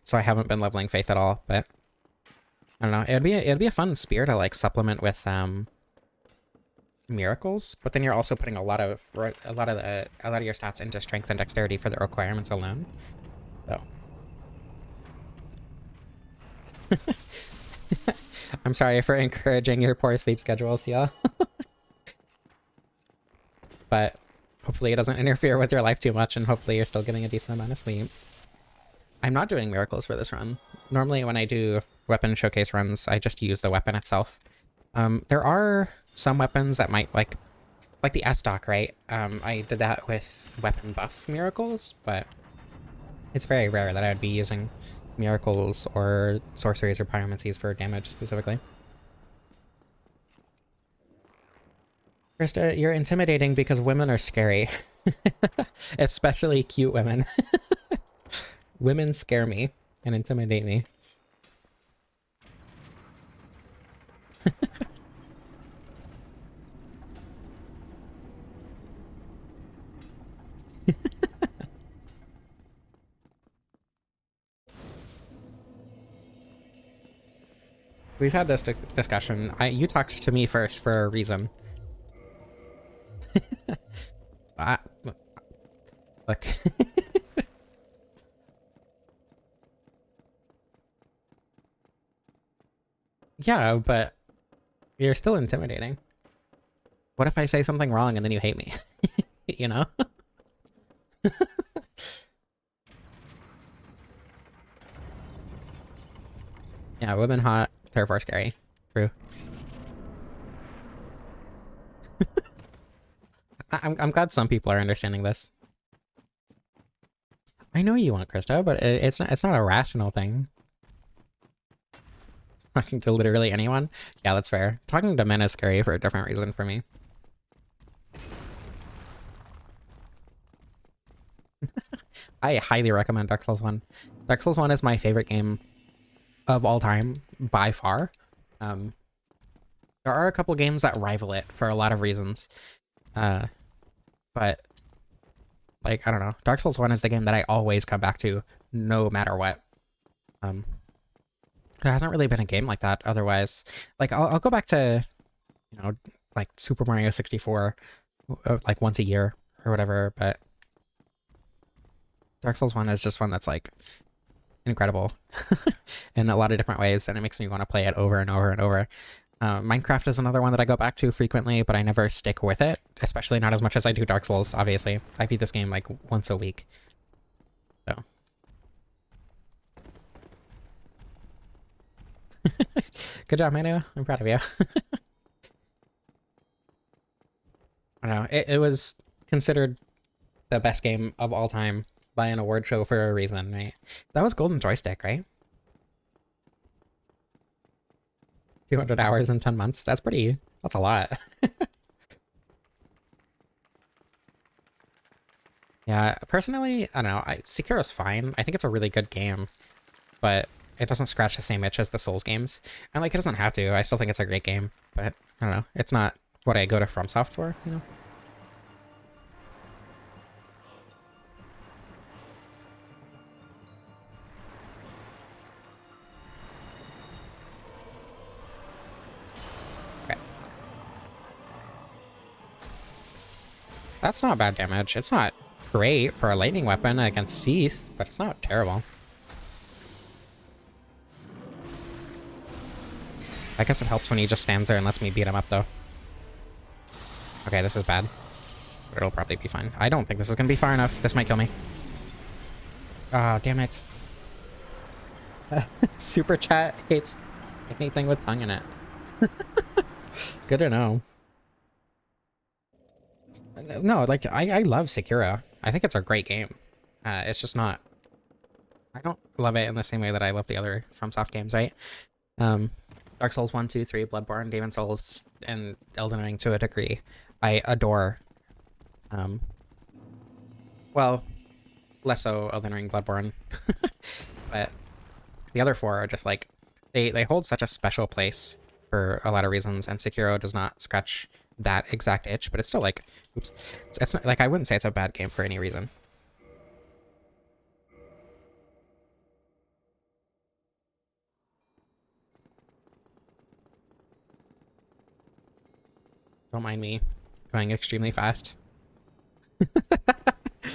S1: So I haven't been leveling faith at all, but I don't know. It'd be a fun spear to like supplement with miracles, but then you're also putting a lot of your stats into strength and dexterity for the requirements alone. So I'm sorry for encouraging your poor sleep schedules, y'all. But hopefully it doesn't interfere with your life too much, and hopefully you're still getting a decent amount of sleep. I'm not doing miracles for this run. Normally when I do weapon showcase runs, I just use the weapon itself. There are some weapons that might, like the S-Stock, right? I did that with weapon buff miracles, but it's very rare that I would be using miracles or sorceries or pyromancies for damage specifically. Krista, you're intimidating because women are scary. Especially cute women. Women scare me and intimidate me. We've had this discussion. You talked to me first for a reason. Look. Yeah, but you're still intimidating. What if I say something wrong and then you hate me? You know? Yeah, women hot, therefore scary. True. I'm glad some people are understanding this. I know you want Krista, but it's not a rational thing. Talking to literally anyone? Yeah, that's fair. Talking to men is scary for a different reason for me. I highly recommend Dark Souls 1. Dark Souls 1 is my favorite game of all time, by far. There are a couple games that rival it for a lot of reasons. But, like, I don't know. Dark Souls 1 is the game that I always come back to, no matter what. There hasn't really been a game like that otherwise. Like, I'll go back to, you know, like Super Mario 64, like once a year or whatever, but Dark Souls 1 is just one that's like incredible in a lot of different ways, and it makes me want to play it over and over and over. Minecraft is another one that I go back to frequently, but I never stick with it, especially not as much as I do Dark Souls, obviously. I beat this game like once a week. So. Good job, Manu. I'm proud of you. I don't know. It was considered the best game of all time by an award show for a reason, right? That was Golden Joystick, right? 200 hours in 10 months. That's a lot. Yeah, personally, I don't know. Sekiro's fine. I think it's a really good game, but it doesn't scratch the same itch as the Souls games. And like, it doesn't have to. I still think it's a great game, but I don't know. It's not what I go to FromSoft for, you know? That's not bad damage. It's not great for a lightning weapon against Teeth, but it's not terrible. I guess it helps when he just stands there and lets me beat him up, though. Okay, this is bad. But it'll probably be fine. I don't think this is going to be far enough. This might kill me. Oh, damn it. Super chat hates anything with tongue in it. Good to know. No, like, I love Sekiro. I think it's a great game. It's just not... I don't love it in the same way that I love the other FromSoft games, right? Dark Souls 1, 2, 3, Bloodborne, Demon Souls, and Elden Ring to a degree. I adore. Well, less so Elden Ring, Bloodborne. But the other four are just like... They hold such a special place for a lot of reasons, and Sekiro does not scratch that exact itch, but it's still like... Oops. It's not, like, I wouldn't say it's a bad game for any reason. Don't mind me going extremely fast.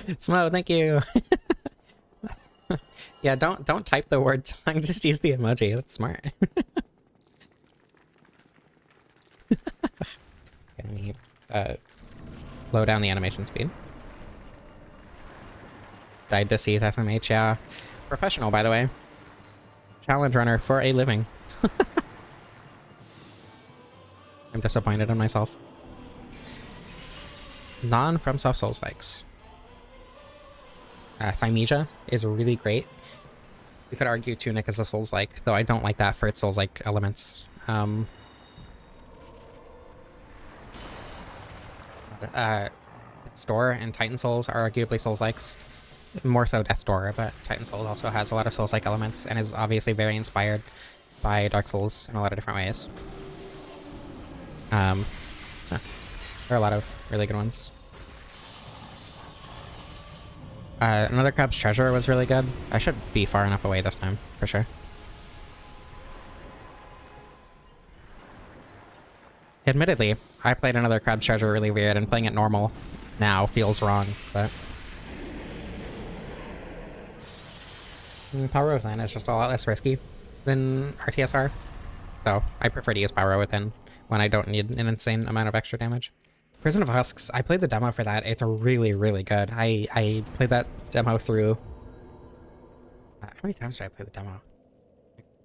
S1: Smo, thank you. Yeah, don't type the word tongue, just use the emoji. That's smart. Let me slow down the animation speed. Died to see SMH, yeah. Professional, by the way. Challenge runner for a living. I'm disappointed in myself. Non-FromSoft Souls-likes. Thymesia is really great. You could argue Tunic is a Souls-like, though I don't like that for its Souls-like elements. Death's Door and Titan Souls are arguably Souls-likes. More so Death's Door, but Titan Souls also has a lot of Souls-like elements and is obviously very inspired by Dark Souls in a lot of different ways. There are a lot of really good ones. Another Crab's Treasure was really good. I should be far enough away this time, for sure. Admittedly, I played another Crab's Treasure really weird, and playing it normal now feels wrong, but... Power Within is just a lot less risky than RTSR, so I prefer to use Power Within when I don't need an insane amount of extra damage. Prison of Husks, I played the demo for that. It's really, really good. I played that demo through... how many times did I play the demo?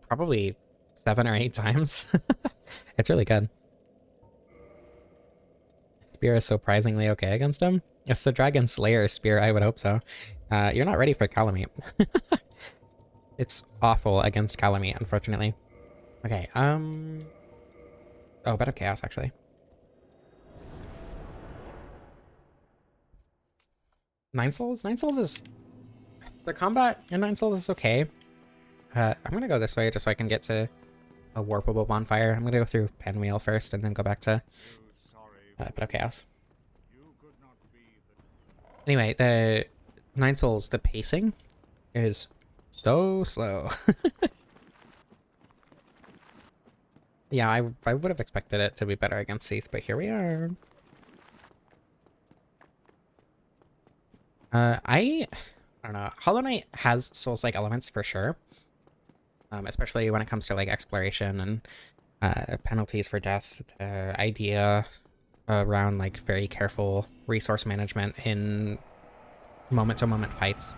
S1: Probably 7 or 8 times. It's really good. Spear is surprisingly okay against him. It's the Dragonslayer spear, I would hope so. You're not ready for Calamite. It's awful against Calamite, unfortunately. Okay, oh, Bed of Chaos, actually. Nine Souls? Nine Souls is... The combat in Nine Souls is okay. I'm gonna go this way just so I can get to a warpable bonfire. I'm gonna go through Pinwheel first and then go back to Bed of Chaos. Anyway, the Nine Souls, the pacing is so slow. Yeah, I would have expected it to be better against Seath, but here we are. I don't know. Hollow Knight has Souls-like elements for sure. Especially when it comes to like exploration and penalties for death, the idea around like very careful resource management in moment-to-moment fights,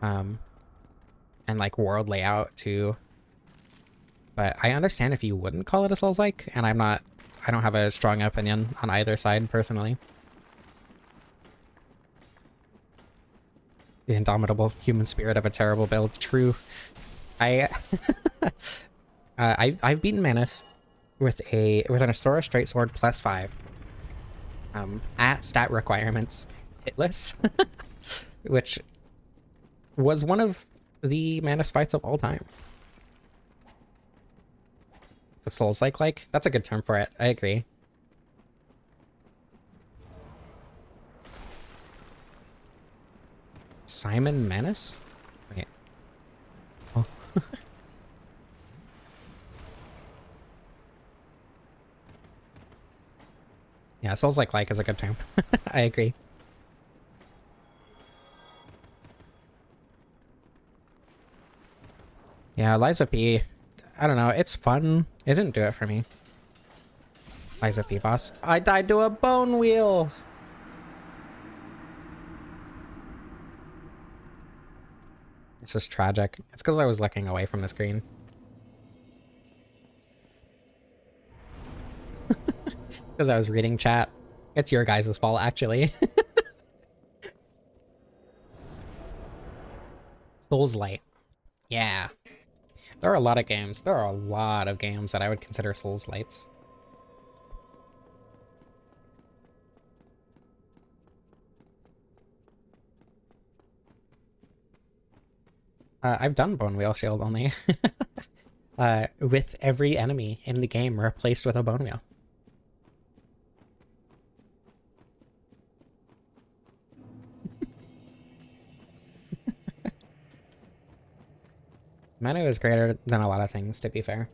S1: and like world layout too. But I understand if you wouldn't call it a Souls-like, and I don't have a strong opinion on either side personally. The indomitable human spirit of a terrible build. True. I've beaten Manus with an Astora Straight Sword +5. At stat requirements, hitless, which was one of the Manus fights of all time. It's a Souls-like. That's a good term for it. I agree. Simon Manus? Wait. Oh. Yeah, Souls-like is a good term. I agree. Yeah, Liza P. I don't know. It's fun. It didn't do it for me. Liza P boss. I died to a bone wheel. It's just tragic. It's because I was looking away from the screen. Because I was reading chat. It's your guys' fault, actually. Souls Light. Yeah. There are a lot of games. There are a lot of games that I would consider Souls Lights. I've done Bone Wheel Shield only. With every enemy in the game replaced with a Bone Wheel. Manu is greater than a lot of things, to be fair.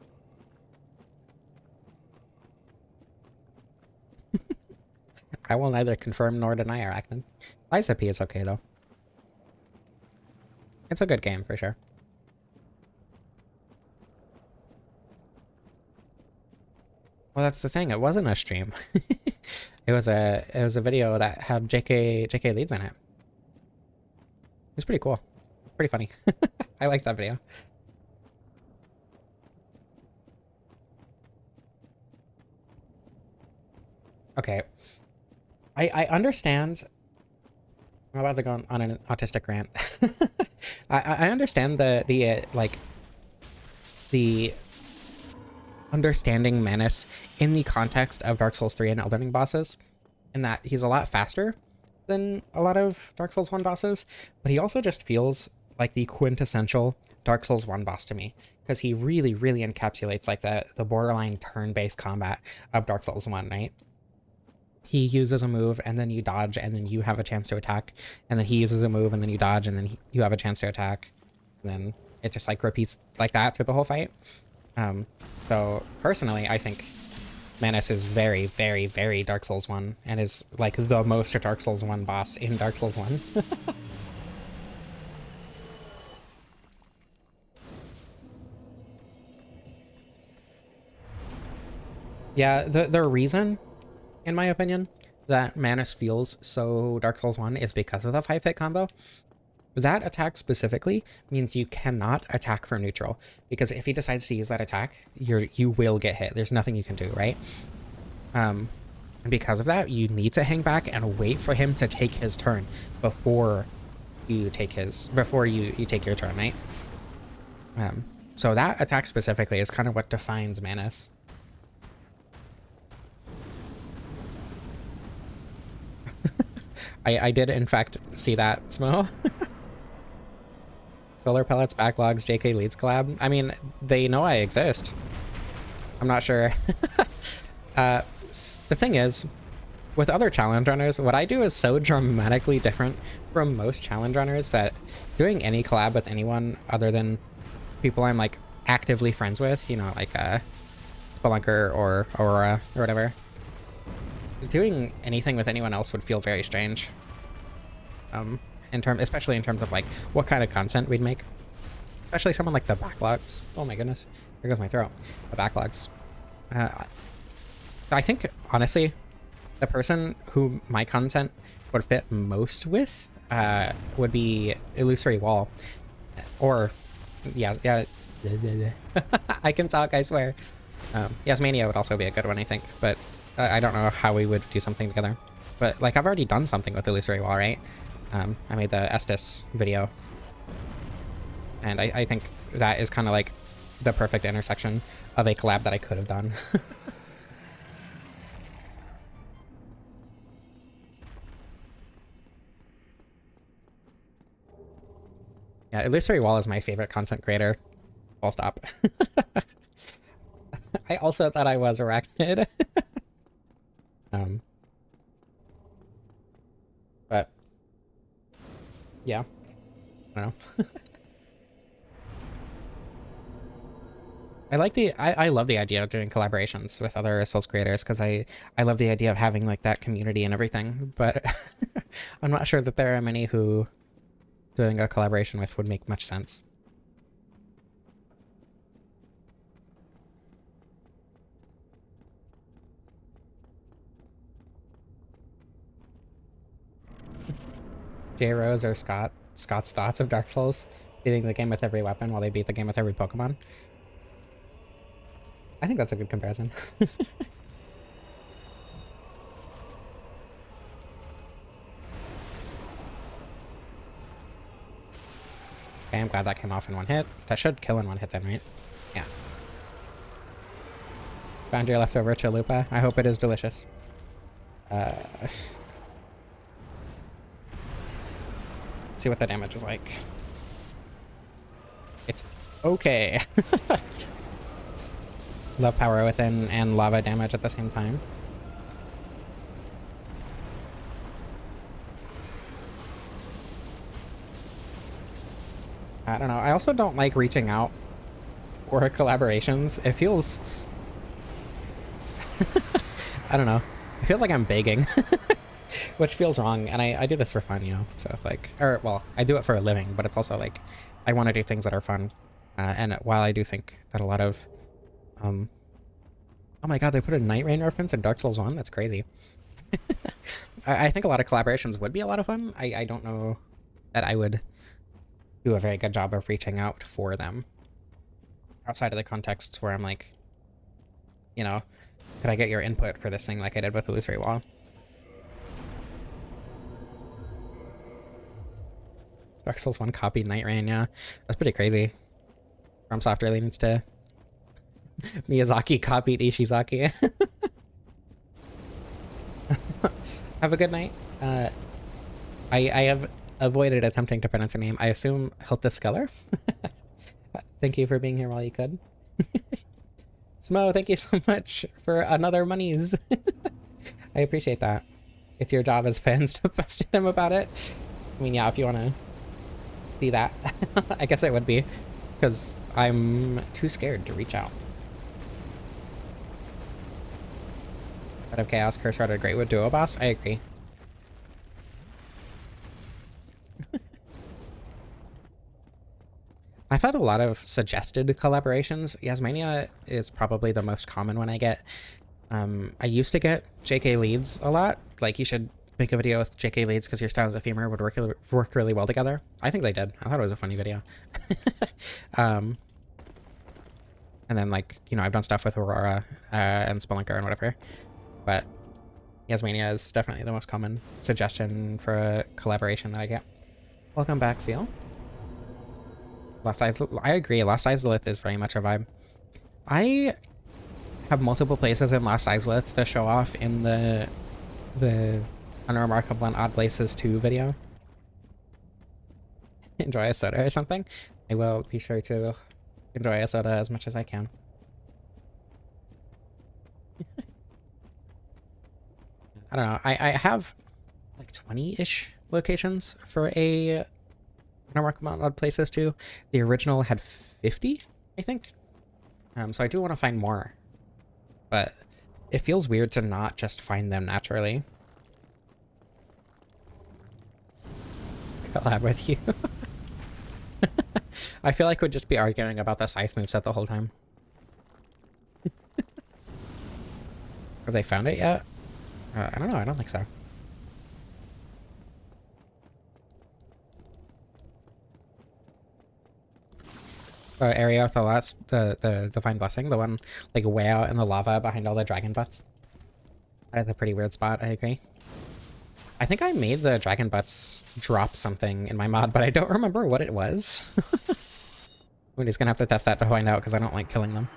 S1: I will neither confirm nor deny Arachnid. Liza P is okay, though. It's a good game, for sure. Well, that's the thing. It wasn't a stream. It was a video that had JK leads in it. It was pretty cool. Pretty funny. I liked that video. Okay. I understand. I'm about to go on an autistic rant. I understand the understanding Manus in the context of Dark Souls 3 and Elden Ring bosses, in that he's a lot faster than a lot of Dark Souls 1 bosses, but he also just feels like the quintessential Dark Souls 1 boss to me, because he really, really encapsulates like the borderline turn-based combat of Dark Souls 1, right? He uses a move, and then you dodge, and then you have a chance to attack, and then he uses a move, and then you dodge, and then you have a chance to attack, and then it just like repeats like that through the whole fight. So personally, I think Manus is very, very, very Dark Souls 1, and is like the most Dark Souls 1 boss in Dark Souls 1. Yeah, the reason, in my opinion, that Manus feels so Dark Souls 1 is because of the 5-hit combo. That attack specifically means you cannot attack from neutral, because if he decides to use that attack, you will get hit. There's nothing you can do, right? And because of that, you need to hang back and wait for him to take his turn before you take you take your turn, right? So that attack specifically is kind of what defines Manus. I did in fact see that, Smo. Solar Pellets, Backlogs, JK Leads collab. I mean, they know I exist. I'm not sure. The thing is, with other challenge runners, what I do is so dramatically different from most challenge runners that doing any collab with anyone other than people I'm like actively friends with, you know, like Spelunker or Aurora or whatever, doing anything with anyone else would feel very strange. Especially in terms of like what kind of content we'd make. Especially someone like the Backlogs. Oh my goodness. There goes my throat. The backlogs. I think, honestly, the person who my content would fit most with would be Illusory Wall. Or, yeah. I can talk, I swear. Yasmania would also be a good one, I think, but I don't know how we would do something together. But, like, I've already done something with Illusory Wall, right? I made the Estes video. And I think that is kind of like the perfect intersection of a collab that I could have done. Yeah, Illusory Wall is my favorite content creator. Full stop. I also thought I was Arachnid. But yeah, I don't know. I love the idea of doing collaborations with other Souls creators because I love the idea of having like that community and everything, but I'm not sure that there are many who doing a collaboration with would make much sense. J Rose or Scott's thoughts of Dark Souls beating the game with every weapon while they beat the game with every Pokemon. I think that's a good comparison. Okay, I'm glad that came off in one hit. That should kill in one hit then, right? Yeah. Found your leftover chalupa. I hope it is delicious. Let's see what the damage is like. It's okay. Love power within and lava damage at the same time. I don't know. I also don't like reaching out for collaborations. It feels... I don't know. It feels like I'm begging. Which feels wrong, and I do this for fun, you know? So it's like... Or, well, I do it for a living, but it's also like... I want to do things that are fun. And while I do think that a lot of... Oh my god, they put a Night Rain reference in Dark Souls 1? That's crazy. I think a lot of collaborations would be a lot of fun. I don't know that I would do a very good job of reaching out for them. Outside of the contexts where I'm like, you know, could I get your input for this thing like I did with Illusory Wall? Dark Souls 1 copied Night Rain, yeah. That's pretty crazy. FromSoft really needs to... Miyazaki copied Ishizaki. Have a good night. I have avoided attempting to pronounce your name. I assume Hilta Skeller? Thank you for being here while you could. Smo, thank you so much for another monies. I appreciate that. It's your job as fans to pester them about it. I mean, yeah, if you want to see that, I guess it would be. Because I'm too scared to reach out. Out of Chaos, Curse Hearted Greatwood Duo Boss? I agree. I've had a lot of suggested collaborations. Yasmania is probably the most common one I get. I used to get JK leads a lot. Like, you should make a video with JK leads because your styles of humor would work really well together. I think they did. I thought it was a funny video. And then, like, you know, I've done stuff with Aurora and Spelunker and whatever. But Yasmania is definitely the most common suggestion for a collaboration that I get. Welcome back, Seal. I agree, Lost Izalith is very much a vibe. I have multiple places in Lost Izalith to show off in the Unremarkable and Odd Places 2 video. Enjoy a soda or something? I will be sure to enjoy a soda as much as I can. I don't know, I have like 20-ish locations for a Unremarkable and Odd Places 2. The original had 50, I think. So I do want to find more. But it feels weird to not just find them naturally. Collab with you. I feel like we'd just be arguing about the scythe moveset the whole time. Have they found it yet? I don't know. I don't think so. Area with the last, the Divine Blessing, the one like way out in the lava behind all the dragon butts. That's a pretty weird spot, I agree. I think I made the dragon butts drop something in my mod, but I don't remember what it was. We're just gonna have to test that to find out because I don't like killing them.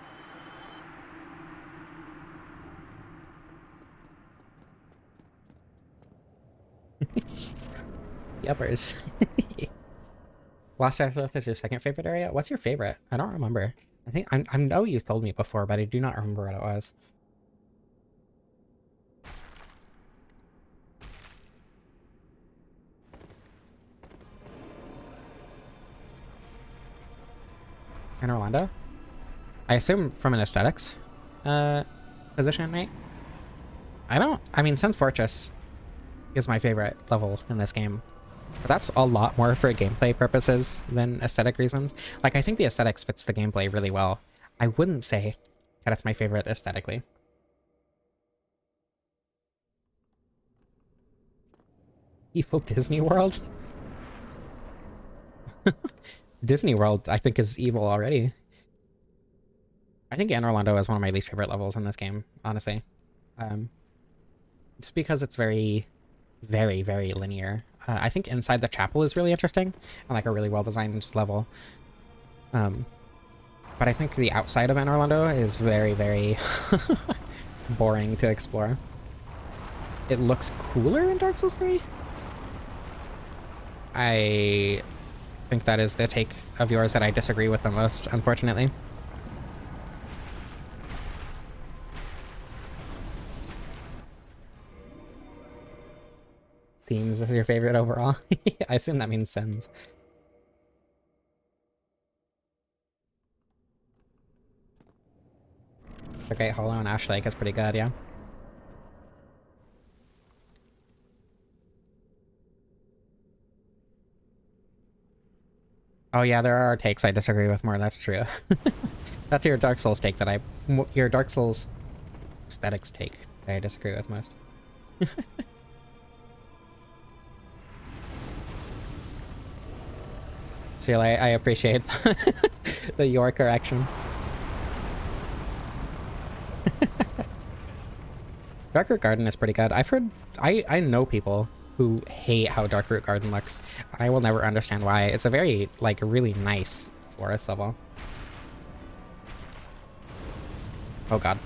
S1: Yuppers. Lost Earth is your second favorite area? What's your favorite? I don't remember. I think I know you've told me before, but I do not remember what it was. In Orlando? I assume from an aesthetics position, right? I mean, Sun's Fortress is my favorite level in this game. But that's a lot more for gameplay purposes than aesthetic reasons. Like, I think the aesthetics fits the gameplay really well. I wouldn't say that it's my favorite aesthetically. Evil Disney World? Disney World, I think, is evil already. I think Anne Orlando is one of my least favorite levels in this game, honestly. Just because it's very, very, very linear. I think Inside the Chapel is really interesting and like a really well-designed level. But I think the outside of Anne Orlando is very, very boring to explore. It looks cooler in Dark Souls 3? I think that is the take of yours that I disagree with the most, unfortunately. Themes is your favorite overall? I assume that means Sins. Okay, Hollow and Ash Lake is pretty good, yeah. Oh yeah, there are takes I disagree with more, that's true. That's your Dark Souls take that your Dark Souls aesthetics take that I disagree with most. Seal, I appreciate the your correction. Darkroot Garden is pretty good. I've heard... I know people who hate how Darkroot Garden looks. I will never understand why. It's a very, like, really nice forest level. Oh god.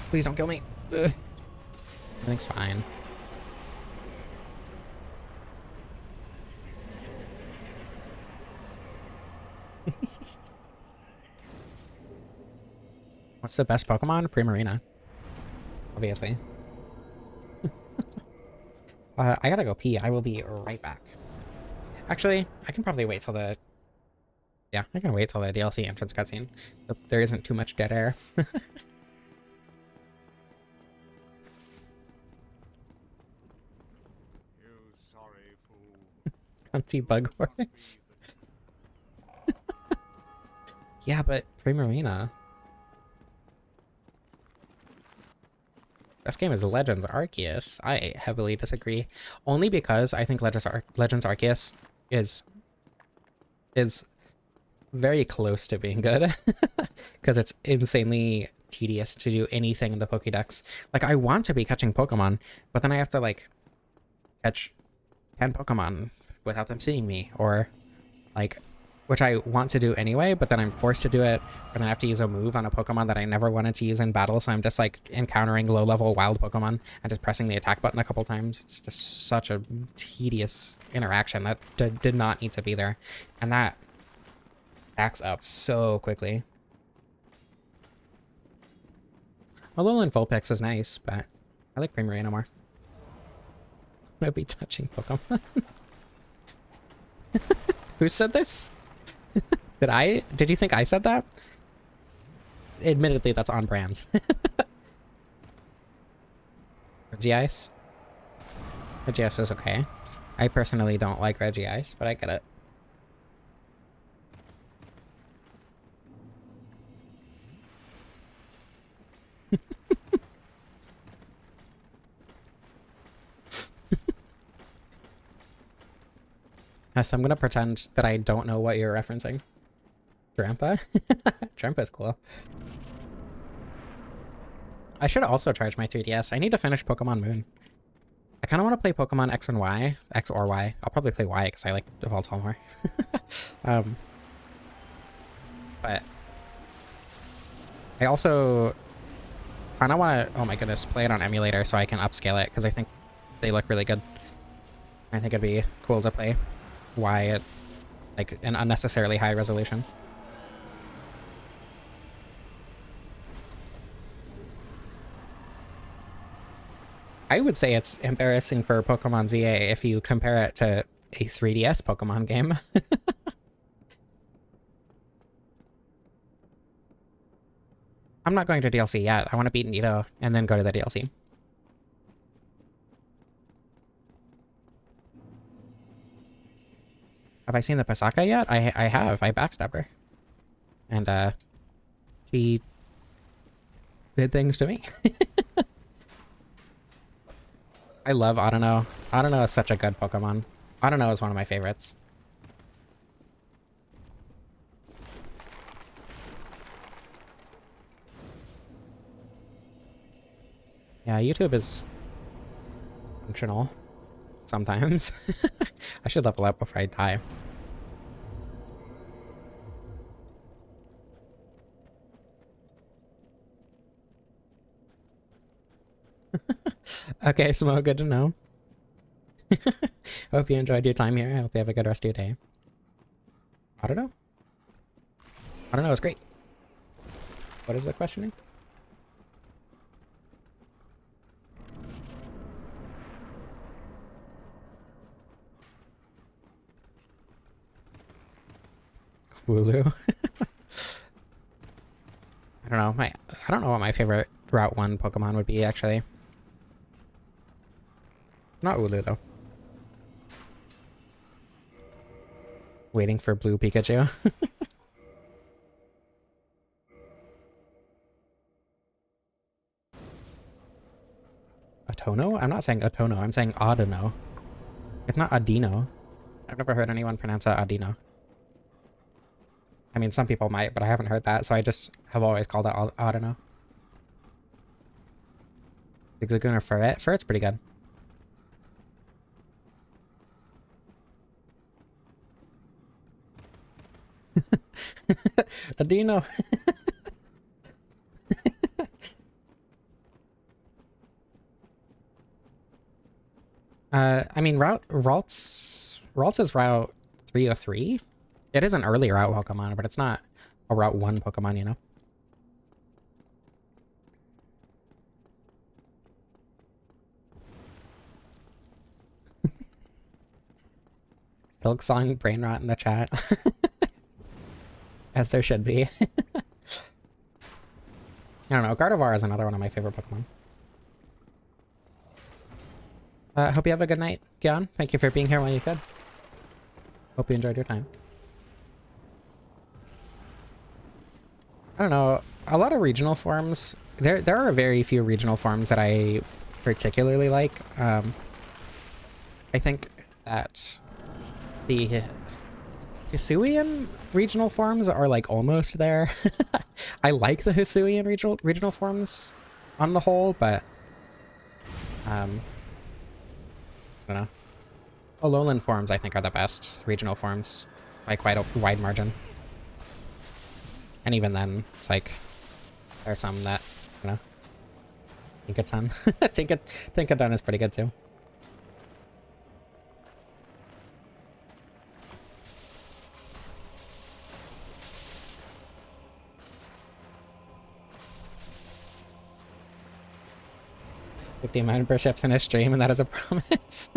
S1: Please don't kill me. Ugh. Everything's fine. What's the best Pokemon? Primarina. Obviously. I gotta go pee. I will be right back. Actually, I can probably wait till the... Yeah, I can wait till the DLC entrance cutscene. There isn't too much dead air. Cunty bug horse. Yeah, but Primarina. This game is Legends Arceus. I heavily disagree. Only because I think Legends Arceus is very close to being good. Because it's insanely tedious to do anything in the Pokédex. Like, I want to be catching Pokemon, but then I have to, like, catch 10 Pokemon without them seeing me, or, like, which I want to do anyway, but then I'm forced to do it, and then I have to use a move on a Pokemon that I never wanted to use in battle, so I'm just, like, encountering low-level wild Pokemon and just pressing the attack button a couple times. It's just such a tedious interaction that did not need to be there, and that stacks up so quickly. Alolan Vulpix is nice, but I like Primarina more. I'm gonna be touching Pokemon. Who said this? Did you think I said that? Admittedly, that's on brand. Regice? Regice is okay. I personally don't like Regice, but I get it. Yes, I'm gonna pretend that I don't know what you're referencing. Drampa? Drampa's cool. I should also charge my 3DS. I need to finish Pokemon Moon. I kind of want to play Pokemon X and Y. X or Y. I'll probably play Y because I like Voltal more. But I also kind of want to, oh my goodness, play it on emulator so I can upscale it because I think they look really good. I think it'd be cool to play Y at like an unnecessarily high resolution. I would say it's embarrassing for Pokemon ZA if you compare it to a 3DS Pokemon game. I'm not going to DLC yet. I want to beat Nito and then go to the DLC. Have I seen the Pasaka yet? I have. I backstabbed her. And she did things to me. I love Audino. Audino is such a good Pokemon. Audino is one of my favorites. Yeah, YouTube is functional sometimes. I should level up before I die. Okay, Smo, good to know. Hope you enjoyed your time here. I hope you have a good rest of your day. I don't know. I don't know, it's great. What is the questioning? Wooloo. I don't know. I don't know what my favorite Route 1 Pokemon would be, actually. Not Wooloo, though. Waiting for blue Pikachu. Atono? I'm not saying Atono, I'm saying Audino. It's not Audino. I've never heard anyone pronounce it Audino. I mean, some people might, but I haven't heard that, so I just have always called it Audino. Zigzagoon or Furret? Furret's pretty good. Audino. I mean, Ralts is Route 303. It is an early Route Pokemon, but it's not a Route 1 Pokemon, you know? Silk Song brain rot in the chat. As there should be. I don't know, Gardevoir is another one of my favorite Pokemon. Hope you have a good night, Gyan. Thank you for being here while you could. Hope you enjoyed your time. I don't know, a lot of regional forms. There are very few regional forms that I particularly like. I think that the Hisuian regional forms are like almost there. I like the Hisuian regional forms on the whole, but I don't know. Alolan forms I think are the best regional forms by quite a wide margin. And even then, it's like there are some that, you know, Tinkaton. Tinkaton is pretty good too. $50 memberships in a stream, and that is a promise.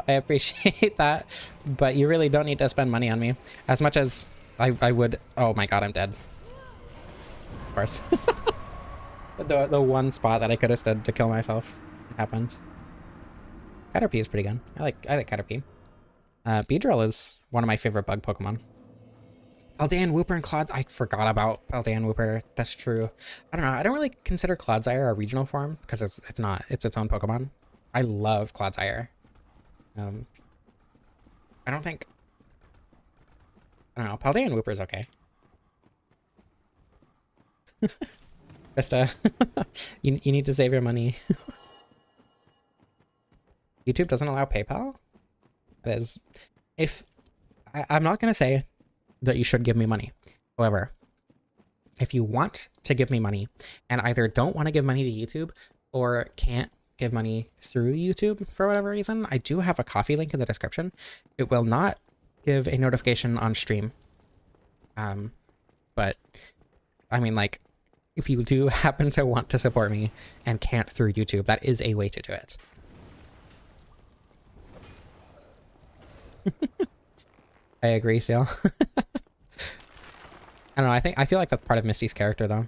S1: I appreciate that, but you really don't need to spend money on me. As much as I would... Oh my god, I'm dead. Of course. The one spot that I could have stood to kill myself happened. Caterpie is pretty good. I like Caterpie. Beedrill is one of my favorite bug Pokemon. Paldean, Wooper, and Clods. I forgot about Paldean, Wooper. That's true. I don't know. I don't really consider Clodsire a regional form because it's not. It's its own Pokemon. I love Clodsire. I don't think... I don't know. Paldean Whooper's okay. Krista, you need to save your money. YouTube doesn't allow PayPal? That is... If... I'm not going to say that you should give me money. However, if you want to give me money and either don't want to give money to YouTube or can't give money through YouTube for whatever reason, I do have a Ko-fi link in the description. It will not give a notification on stream. But I mean, like, if you do happen to want to support me and can't through YouTube, that is a way to do it. I agree, Seal. I don't know, I feel like that's part of Misty's character, though.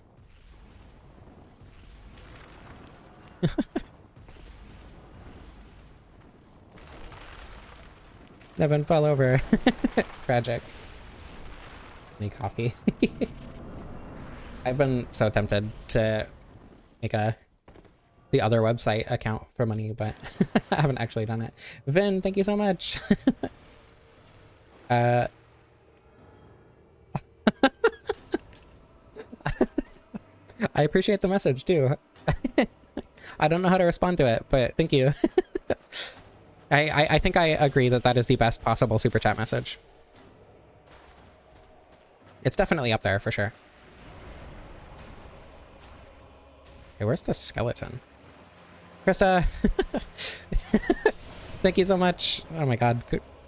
S1: Nevin fell over. Tragic. Make coffee. I've been so tempted to make the other website account for money, but I haven't actually done it. Vin, thank you so much. I appreciate the message too. I don't know how to respond to it, but thank you. I think I agree that that is the best possible super chat message. It's definitely up there for sure. Hey, where's the skeleton? Krista! Thank you so much. Oh my god,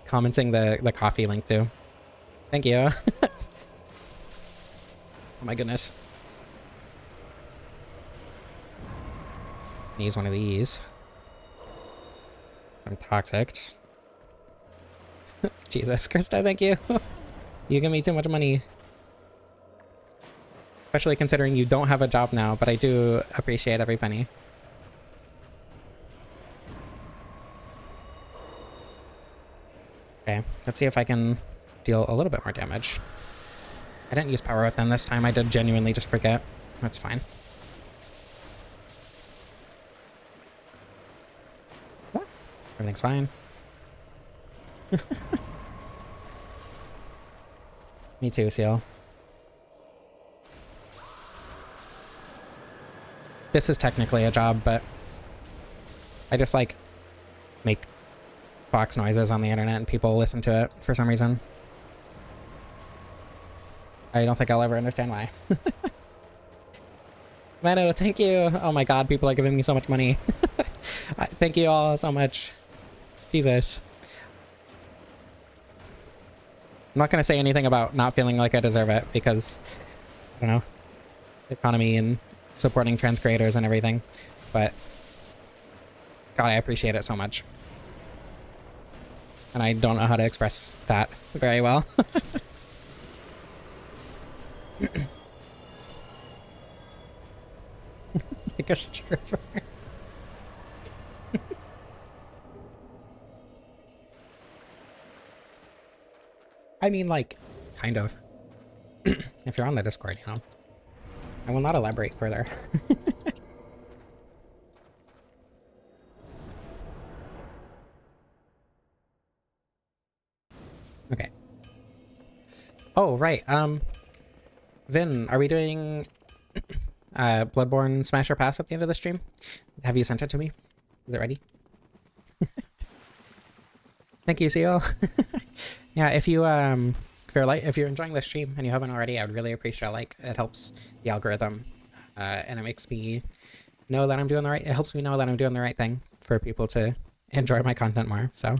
S1: commenting the coffee link too. Thank you. Oh my goodness. Use one of these. Some toxic. Jesus, Krista, thank you. You give me too much money. Especially considering you don't have a job now, but I do appreciate every penny. Okay, let's see if I can deal a little bit more damage. I didn't use power weapon this time, I did genuinely just forget. That's fine. Everything's fine. Me too, Seal. This is technically a job, but I just like make box noises on the internet and people listen to it for some reason. I don't think I'll ever understand why. Mano, thank you. Oh my god, people are giving me so much money. Thank you all so much. Jesus. I'm not going to say anything about not feeling like I deserve it because, I don't know, economy and supporting trans creators and everything, but God, I appreciate it so much. And I don't know how to express that very well. Like a stripper. I mean, like, kind of. If you're on the Discord, you know. I will not elaborate further. Okay. Oh, right. Vin, are we doing Bloodborne Smasher Pass at the end of the stream? Have you sent it to me? Is it ready? Thank you, Seal. Yeah, if you if you're enjoying this stream and you haven't already, I would really appreciate a like. It helps the algorithm, and it makes me know that I'm doing the right. It helps me know that I'm doing the right thing for people to enjoy my content more. So, all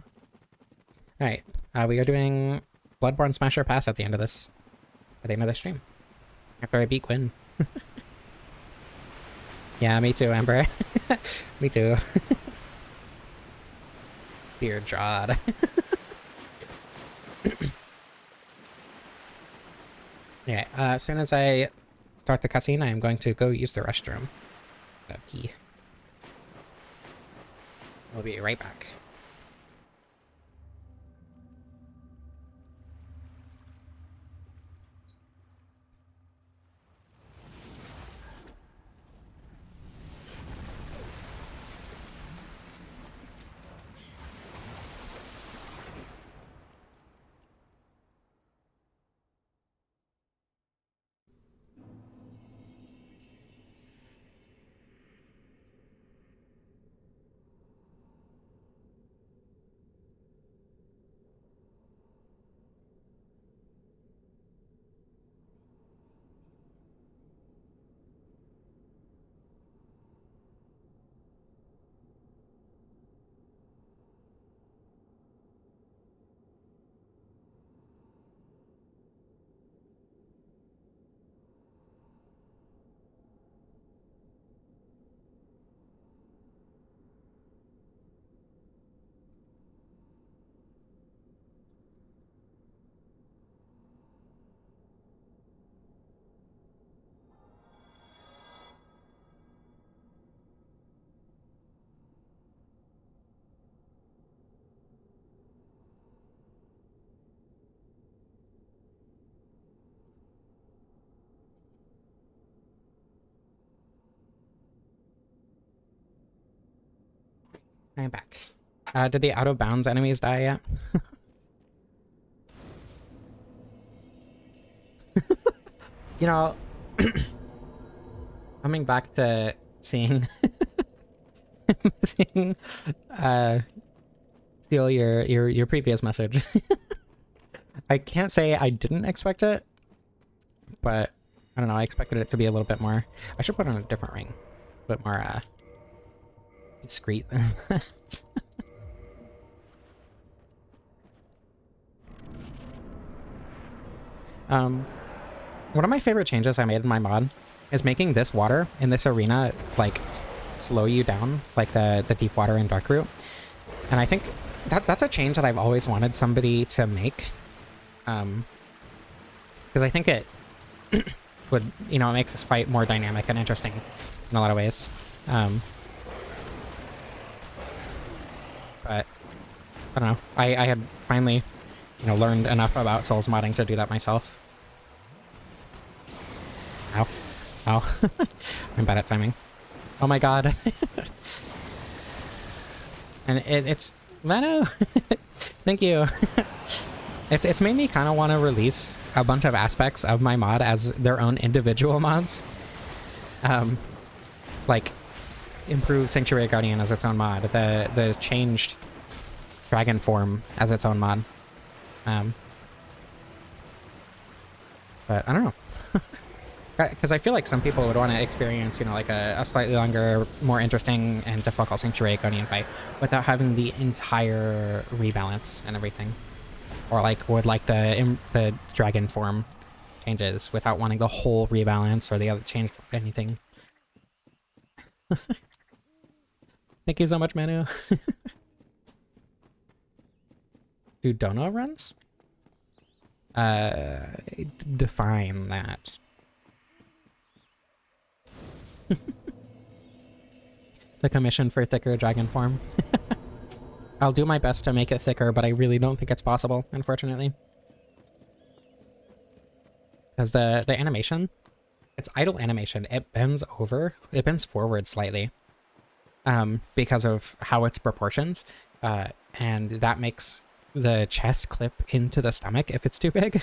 S1: right, we are doing Bloodborne Smasher Pass at the end of this stream. After I beat Quinn. Yeah, me too, Amber. Me too. Dear God. Yeah, as soon as I start the cutscene, I am going to go use the restroom. Pee. We'll be right back. I'm back. Did the out of bounds enemies die yet? You know, coming back to seeing seeing steal your previous message. I can't say I didn't expect it, but I don't know, I expected it to be a little bit more. I should put on a different ring. A bit more discreet than that. One of my favorite changes I made in my mod is making this water in this arena like slow you down, like the deep water in Dark Root. And I think that's a change that I've always wanted somebody to make. Because I think it would, you know, it makes this fight more dynamic and interesting in a lot of ways. But I don't know. I had finally, you know, learned enough about Souls modding to do that myself. Ow. Ow. I'm bad at timing. Oh my god. And it's... Manu! Thank you. It's made me kind of want to release a bunch of aspects of my mod as their own individual mods. Like, improve Sanctuary Guardian as its own mod. The changed Dragon form as its own mod. But I don't know. Because I feel like some people would want to experience, you know, like a slightly longer, more interesting and difficult Sanctuary Guardian fight without having the entire rebalance and everything. Or like would like the dragon form changes without wanting the whole rebalance or the other change anything. Thank you so much, Manu. Do dono runs? Define that. The commission for thicker dragon form. I'll do my best to make it thicker, but I really don't think it's possible, unfortunately. Because the animation, it's idle animation. It bends over, it bends forward slightly. Because of how it's proportioned. And that makes the chest clip into the stomach if it's too big.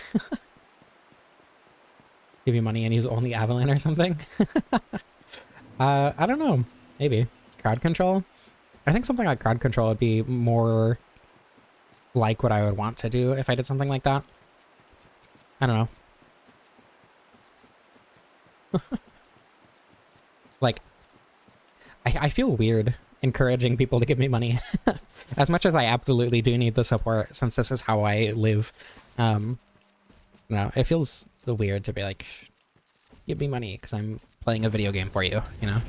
S1: Give you money and use only Avalon or something. I don't know. Maybe. Crowd control? I think something like crowd control would be more like what I would want to do if I did something like that. I don't know. Like, I feel weird encouraging people to give me money. As much as I absolutely do need the support, since this is how I live. No, it feels weird to be like, give me money because I'm playing a video game for you, you know?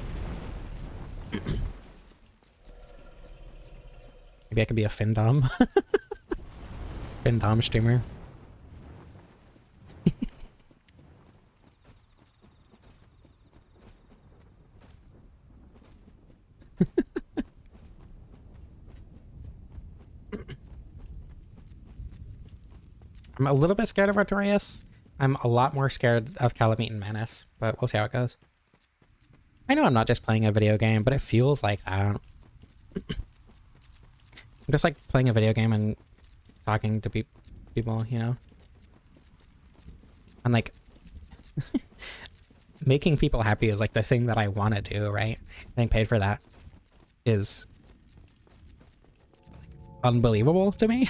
S1: Maybe I could be a Findom. Findom streamer. I'm a little bit scared of Artorias. I'm a lot more scared of Calamite and Manus, but we'll see how it goes. I know I'm not just playing a video game, but it feels like that. I'm just like playing a video game and talking to people, you know? And like, making people happy is like the thing that I want to do, right? Getting paid for that is unbelievable to me.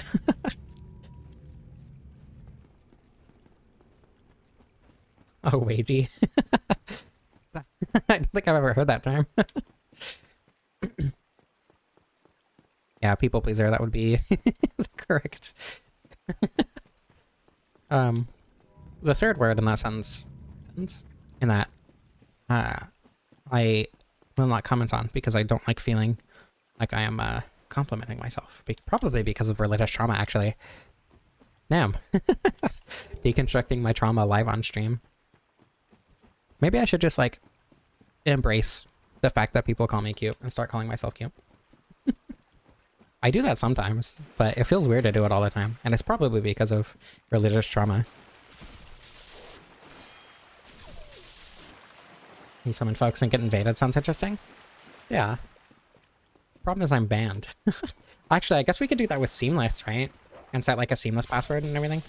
S1: Oh, wagey. I don't think I've ever heard that term. Yeah, people pleaser, that would be correct. The third word in that sentence in that I will not comment on because I don't like feeling like I am complimenting myself. Probably because of religious trauma, actually. Damn. Deconstructing my trauma live on stream. Maybe I should just like embrace the fact that people call me cute and start calling myself cute. I do that sometimes, but it feels weird to do it all the time. And it's probably because of religious trauma. You summon folks and get invaded sounds interesting? Yeah. Problem is I'm banned. Actually, I guess we could do that with seamless, right? And set like a seamless password and everything.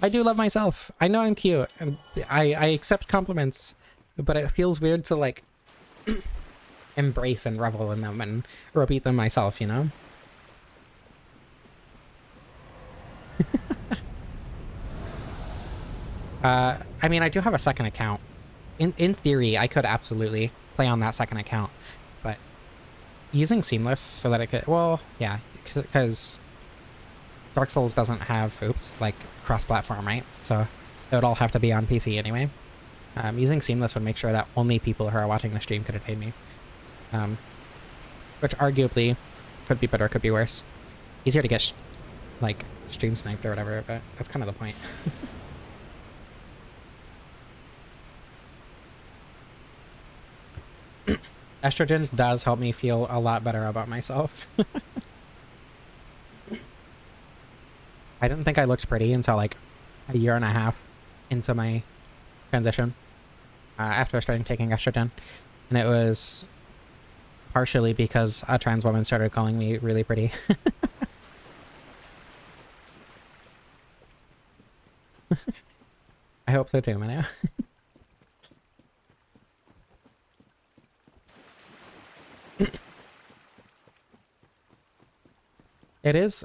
S1: I do love myself. I know I'm cute, and I accept compliments, but it feels weird to like embrace and revel in them and repeat them myself, you know? I mean, I do have a second account. In theory, I could absolutely play on that second account, but using Seamless so that it could, well, yeah, because Dark Souls doesn't have, oops, like cross-platform, right? So it would all have to be on PC anyway. Using Seamless would make sure that only people who are watching the stream could attend me. Which arguably could be better, could be worse. Easier to get, like, stream sniped or whatever, but that's kind of the point. Estrogen does help me feel a lot better about myself. I didn't think I looked pretty until like a year and a half into my transition after starting taking estrogen. And it was partially because a trans woman started calling me really pretty. I hope so too, Manu. It is,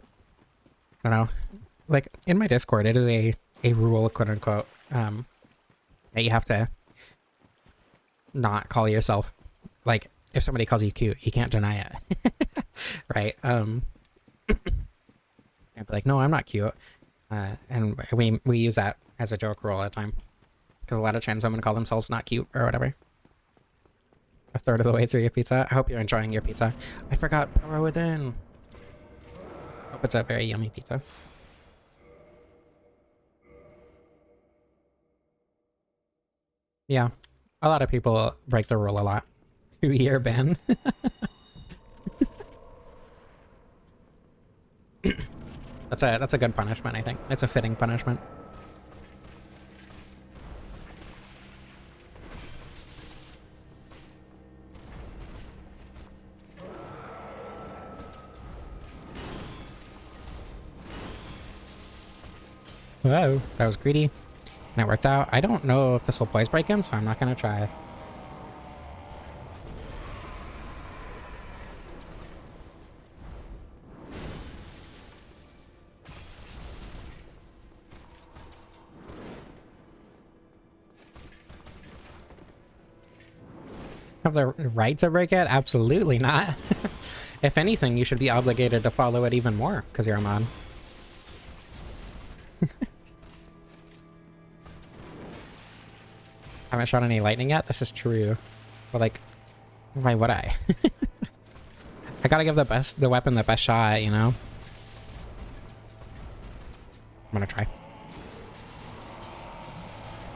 S1: I don't know, like in my Discord, it is a rule, quote unquote, that you have to not call yourself, like, if somebody calls you cute, you can't deny it. Right? I'd be like, no, I'm not cute. And we use that as a joke rule all the time. Because a lot of trans women call themselves not cute or whatever. A third of the way through your pizza. I hope you're enjoying your pizza. I forgot Power Within. Hope it's a very yummy pizza. Yeah. A lot of people break the rule a lot. 2-year ban. That's a good punishment, I think. It's a fitting punishment. Whoa, that was greedy. And it worked out. I don't know if this will poise break him, so I'm not gonna try. Have the right to break it? Absolutely not. If anything, you should be obligated to follow it even more, because you're a mod. Haven't shot any lightning yet? This is true. But like, why would I? I gotta give the weapon the best shot, you know? I'm gonna try.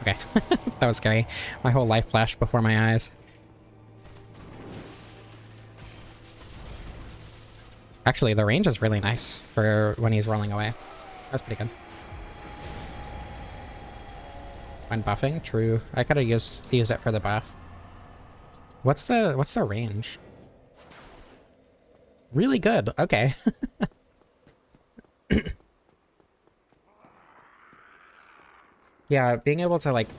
S1: Okay. That was scary. My whole life flashed before my eyes. Actually, the range is really nice for when he's rolling away. That's pretty good. When buffing? True. I could have used it for the buff. What's the range? Really good. Okay. Yeah, being able to like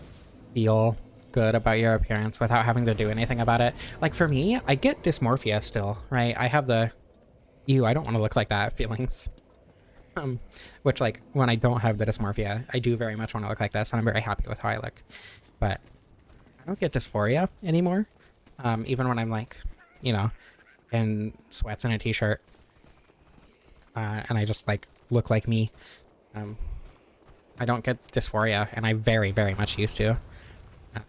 S1: feel good about your appearance without having to do anything about it. Like for me, I get dysmorphia still, right? I have the ew, I don't want to look like that feelings. Which like when I don't have the dysmorphia, I do very much want to look like this, and I'm very happy with how I look. But I don't get dysphoria anymore. Even when I'm like, you know, in sweats and a t-shirt, and I just like look like me. I don't get dysphoria, and I very, very much used to.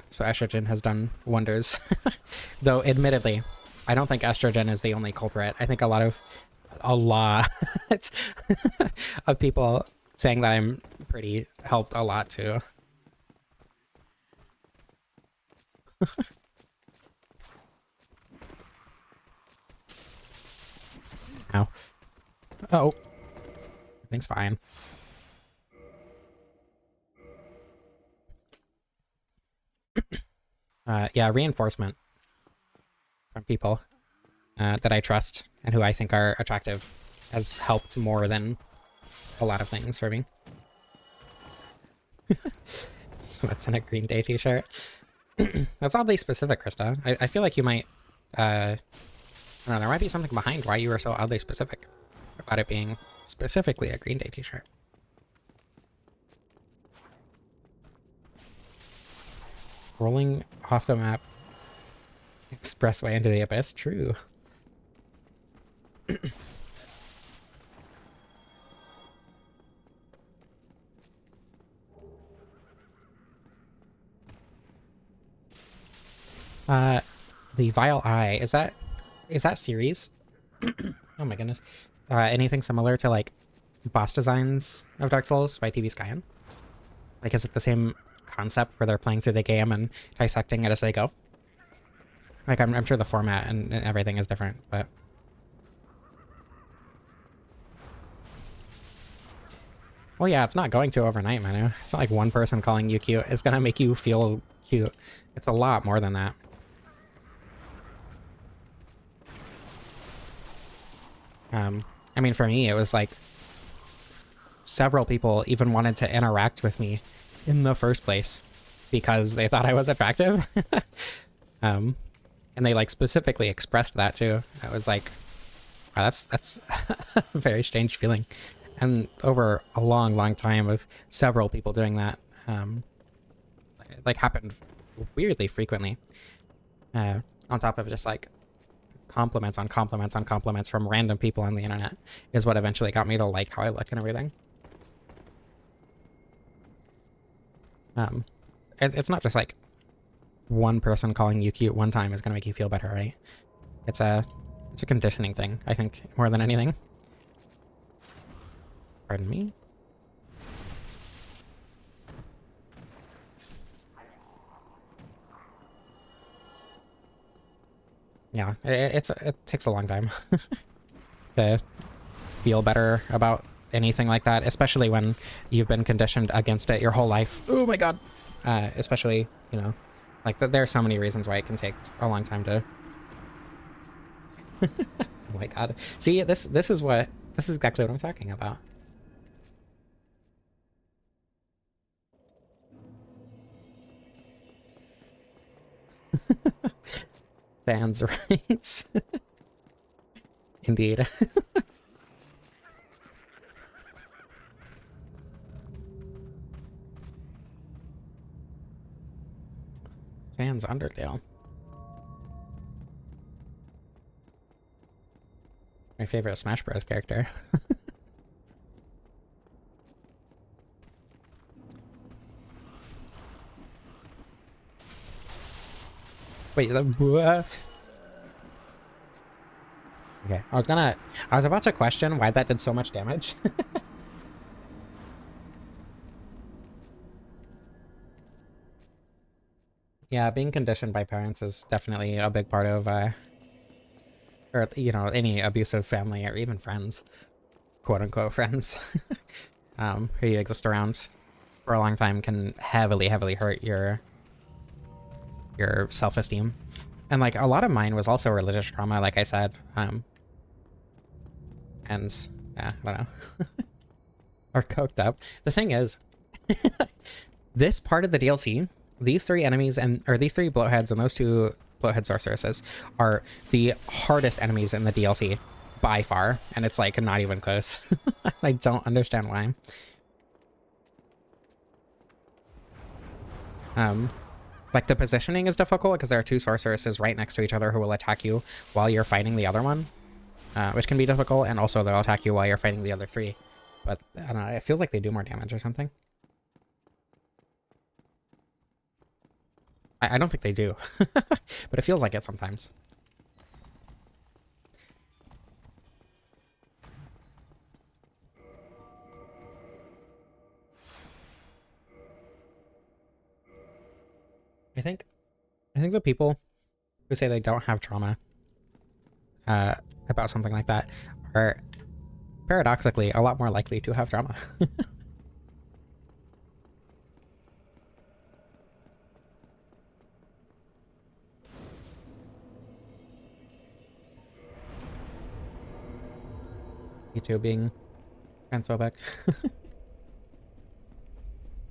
S1: So estrogen has done wonders. Though, admittedly, I don't think estrogen is the only culprit. I think a lot of people saying that I'm pretty helped a lot too. Ow. Oh. Everything's fine. Yeah, reinforcement from people that I trust and who I think are attractive has helped more than a lot of things for me. What's in a Green Day t-shirt? That's oddly specific, Krista. I feel like you might, I don't know, there might be something behind why you were so oddly specific about it being specifically a Green Day t-shirt. Rolling off the map. Expressway into the abyss? True. The Vile Eye, is that series? Oh my goodness. Anything similar to like boss designs of Dark Souls by TV Skyen? Like, is it the same concept where they're playing through the game and dissecting it as they go? Like, I'm sure the format and everything is different, but... Well, yeah, it's not going to overnight, Manu. It's not like one person calling you cute is gonna make you feel cute. It's a lot more than that. I mean, for me, it was like several people even wanted to interact with me in the first place because they thought I was attractive. And they like specifically expressed that too. I was like, wow, that's a very strange feeling. And over a long time of several people doing that, like happened weirdly frequently. On top of just like compliments on compliments on compliments from random people on the internet is what eventually got me to like how I look and everything. It's not just like one person calling you cute one time is gonna make you feel better, right? It's a conditioning thing, I think, more than anything. Pardon me? Yeah, it takes a long time to feel better about anything like that, especially when you've been conditioned against it your whole life. Oh my god! Especially, you know, like there are so many reasons why it can take a long time to... Oh my god. See, this is exactly what I'm talking about. Sans rights. Indeed. Sans Undertale. My favorite Smash Bros. Character. Wait, what? Okay, I was about to question why that did so much damage. Yeah, being conditioned by parents is definitely a big part of, or, you know, any abusive family or even friends, quote-unquote friends, who you exist around for a long time can heavily hurt your self-esteem. And, like, a lot of mine was also religious trauma, like I said, and, yeah, I don't know. Or coked up. The thing is, this part of the DLC, these three enemies or these three bloatheads and those two bloathead sorceresses are the hardest enemies in the DLC by far, and it's like not even close. I don't understand why. Like the positioning is difficult because there are two sorceresses right next to each other who will attack you while you're fighting the other one, which can be difficult, and also they'll attack you while you're fighting the other three. But I don't know, it feels like they do more damage or something. I don't think they do, but it feels like it sometimes. I think the people who say they don't have trauma about something like that are paradoxically a lot more likely to have trauma. You two being transphobic.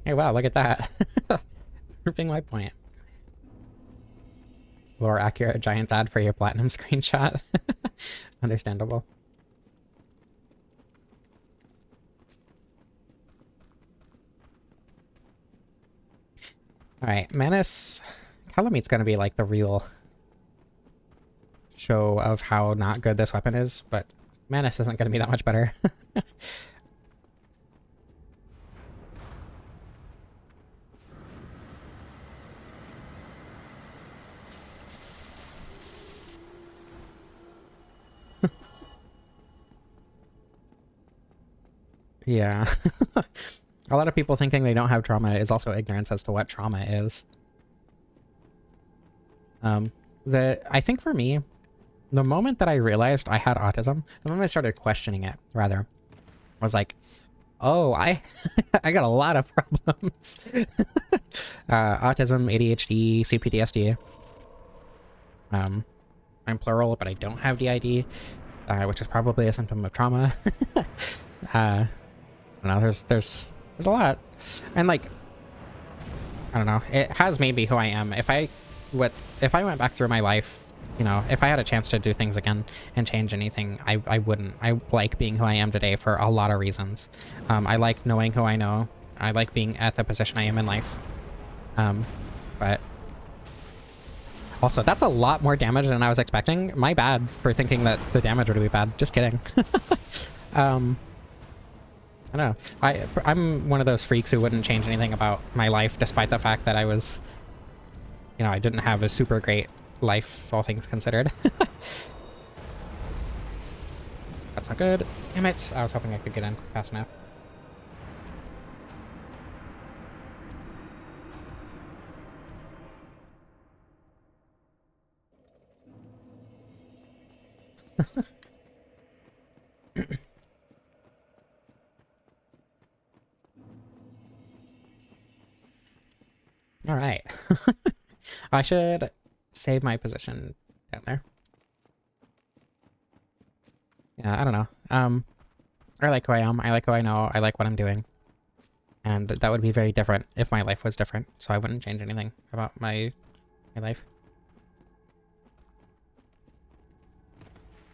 S1: Hey, wow, look at that. Proving my point. More accurate giant ad for your platinum screenshot. Understandable. Alright, Menace. Calameet's gonna be like the real show of how not good this weapon is, but Menace isn't gonna be that much better. Yeah. A lot of people thinking they don't have trauma is also ignorance as to what trauma is. I think for me, the moment that I realized I had autism, the moment I started questioning it, rather, was like, oh, I got a lot of problems. Autism, ADHD, CPTSD. I'm plural, but I don't have DID, which is probably a symptom of trauma. I don't know, there's a lot. And like, I don't know, it has made me who I am. If I went back through my life, you know, if I had a chance to do things again and change anything, I wouldn't. I like being who I am today for a lot of reasons. I like knowing who I know. I like being at the position I am in life. But also, that's a lot more damage than I was expecting. My bad for thinking that the damage would be bad. Just kidding. I don't know. I'm one of those freaks who wouldn't change anything about my life, despite the fact that I was, you know, I didn't have a super great life, all things considered. That's not good. Damn it. I was hoping I could get in fast enough. All right. I should save my position down there. Yeah, I don't know. I like who I am. I like who I know. I like what I'm doing. And that would be very different if my life was different. So I wouldn't change anything about my life.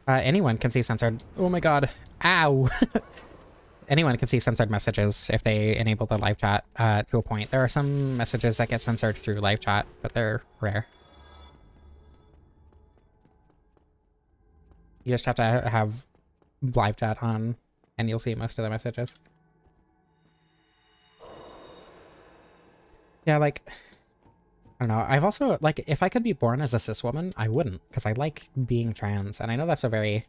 S1: Anyone can see censored. Oh my god. Ow! Anyone can see censored messages if they enable the live chat to a point. There are some messages that get censored through live chat, but they're rare. You just have to have live chat on, and you'll see most of the messages. Yeah, like, I don't know. I've also, like, if I could be born as a cis woman, I wouldn't, because I like being trans, and I know that's a very...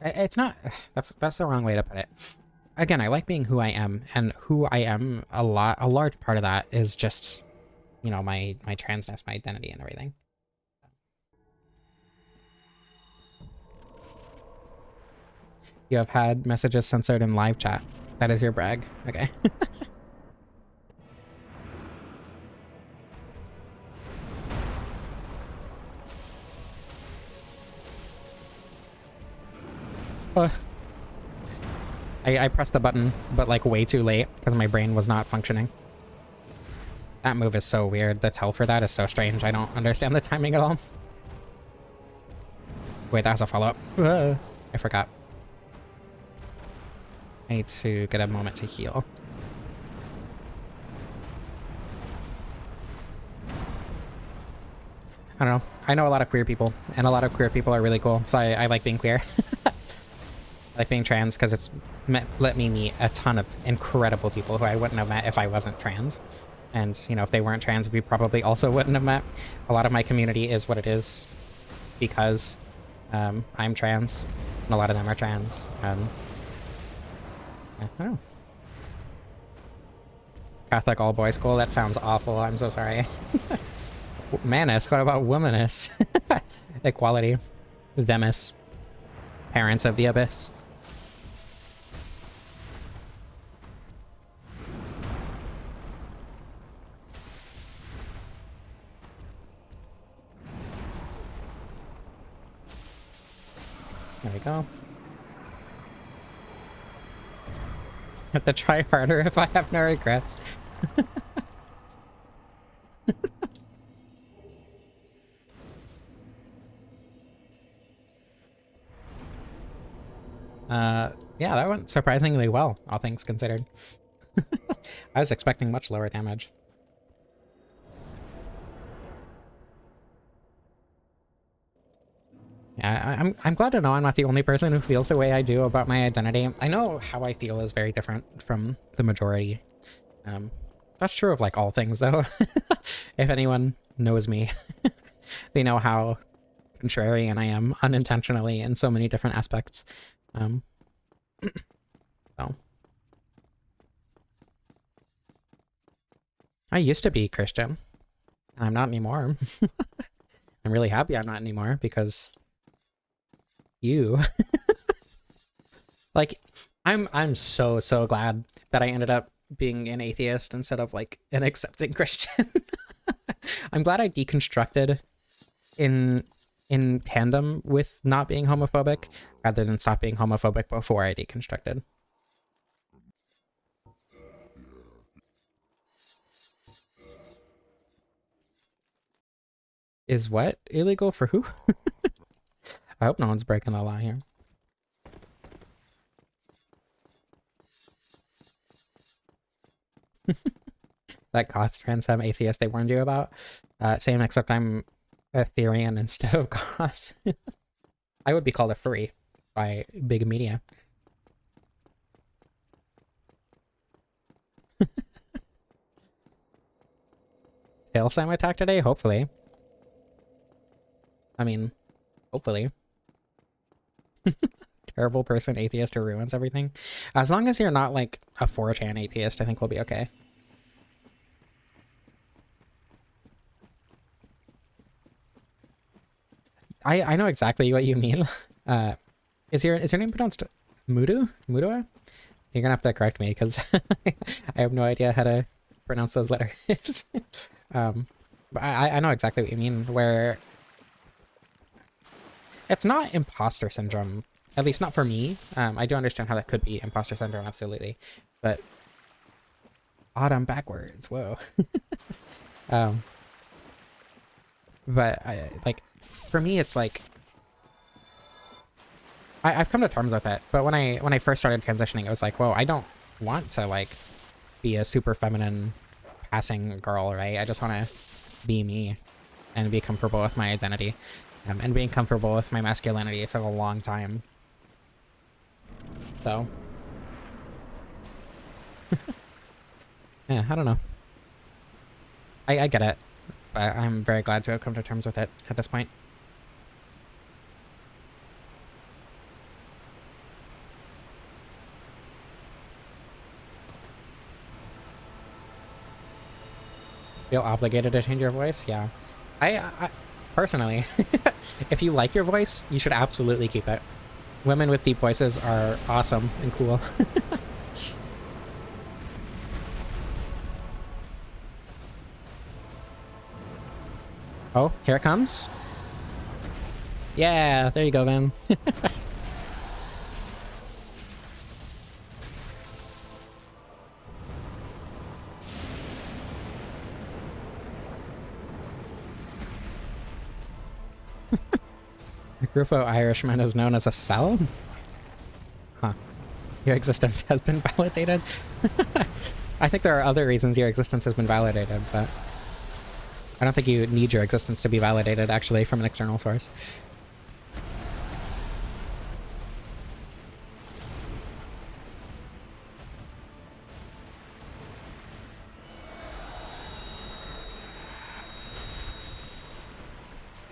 S1: It's not... That's the wrong way to put it. Again, I like being who I am, and who I am, a large part of that is just, you know, my transness, my identity and everything. You have had messages censored in live chat. That is your brag. Okay. I pressed the button, but like way too late because my brain was not functioning. That move is so weird. The tell for that is so strange. I don't understand the timing at all. Wait, that has a follow-up. I forgot. I need to get a moment to heal. I don't know. I know a lot of queer people, and a lot of queer people are really cool, so I like being queer. I like being trans because it's let me meet a ton of incredible people who I wouldn't have met if I wasn't trans. And, you know, if they weren't trans, we probably also wouldn't have met. A lot of my community is what it is because I'm trans, and a lot of them are trans. I don't know. Catholic all-boys school? That sounds awful. I'm so sorry. Manus? What about womanus? Equality. Themis. Parents of the abyss. There we go. have to try harder if I have no regrets. Yeah, that went surprisingly well, all things considered. I was expecting much lower damage. Yeah, I'm glad to know I'm not the only person who feels the way I do about my identity. I know how I feel is very different from the majority. That's true of like all things though. If anyone knows me, they know how contrarian I am unintentionally in so many different aspects. So I used to be Christian, and I'm not anymore. I'm really happy I'm not anymore because you like I'm so glad that I ended up being an atheist instead of like an accepting Christian. I'm glad I deconstructed in tandem with not being homophobic rather than stop being homophobic before I deconstructed. Is what illegal for who? I hope no one's breaking the law here. That goth trans atheist they warned you about? Same, except I'm Etherean instead of goth. I would be called a furry by big media. Tail Sam attack today? Hopefully. I mean, hopefully. Terrible person atheist who ruins everything. As long as you're not like a 4chan atheist, I think we'll be okay. I know exactly what you mean. Is your name pronounced Mudu? Mudua? You're gonna have to correct me because I have no idea how to pronounce those letters. But I know exactly what you mean, where it's not imposter syndrome, at least not for me. I do understand how that could be imposter syndrome, absolutely. But autumn backwards, whoa. But like, for me, it's like I've come to terms with it. But when I first started transitioning, it was like, whoa, I don't want to like be a super feminine passing girl, right? I just want to be me and be comfortable with my identity. And being comfortable with my masculinity took a long time. So yeah, I don't know. I get it, but I'm very glad to have come to terms with it at this point. Feel obligated to change your voice? Yeah. I personally, if you like your voice, you should absolutely keep it. Women with deep voices are awesome and cool. Oh, here it comes. Yeah, there you go, man. A group of Irishmen is known as a cell? Huh. Your existence has been validated? I think there are other reasons your existence has been validated, but I don't think you need your existence to be validated, actually, from an external source.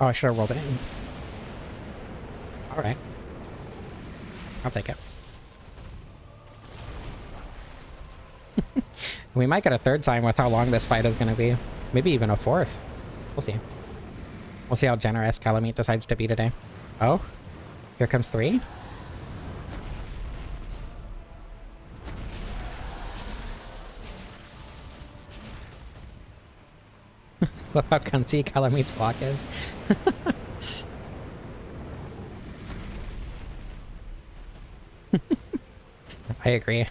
S1: Oh, I should have rolled it in. Alright. I'll take it. We might get a third time with how long this fight is going to be. Maybe even a fourth. We'll see. We'll see how generous Calamite decides to be today. Oh, here comes 3. Look how cunty Calamite's walk is. I agree.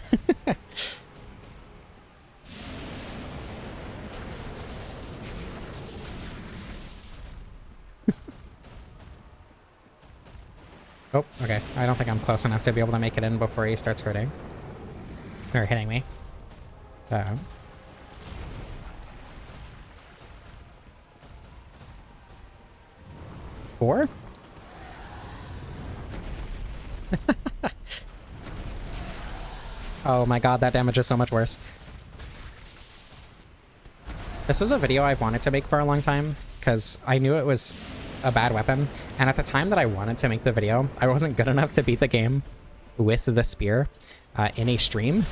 S1: Oh, okay. I don't think I'm close enough to be able to make it in before he starts hurting. Or hitting me. 4? Oh my god, that damage is so much worse. This was a video I've wanted to make for a long time, because I knew it was a bad weapon, and at the time that I wanted to make the video, I wasn't good enough to beat the game with the spear in a stream,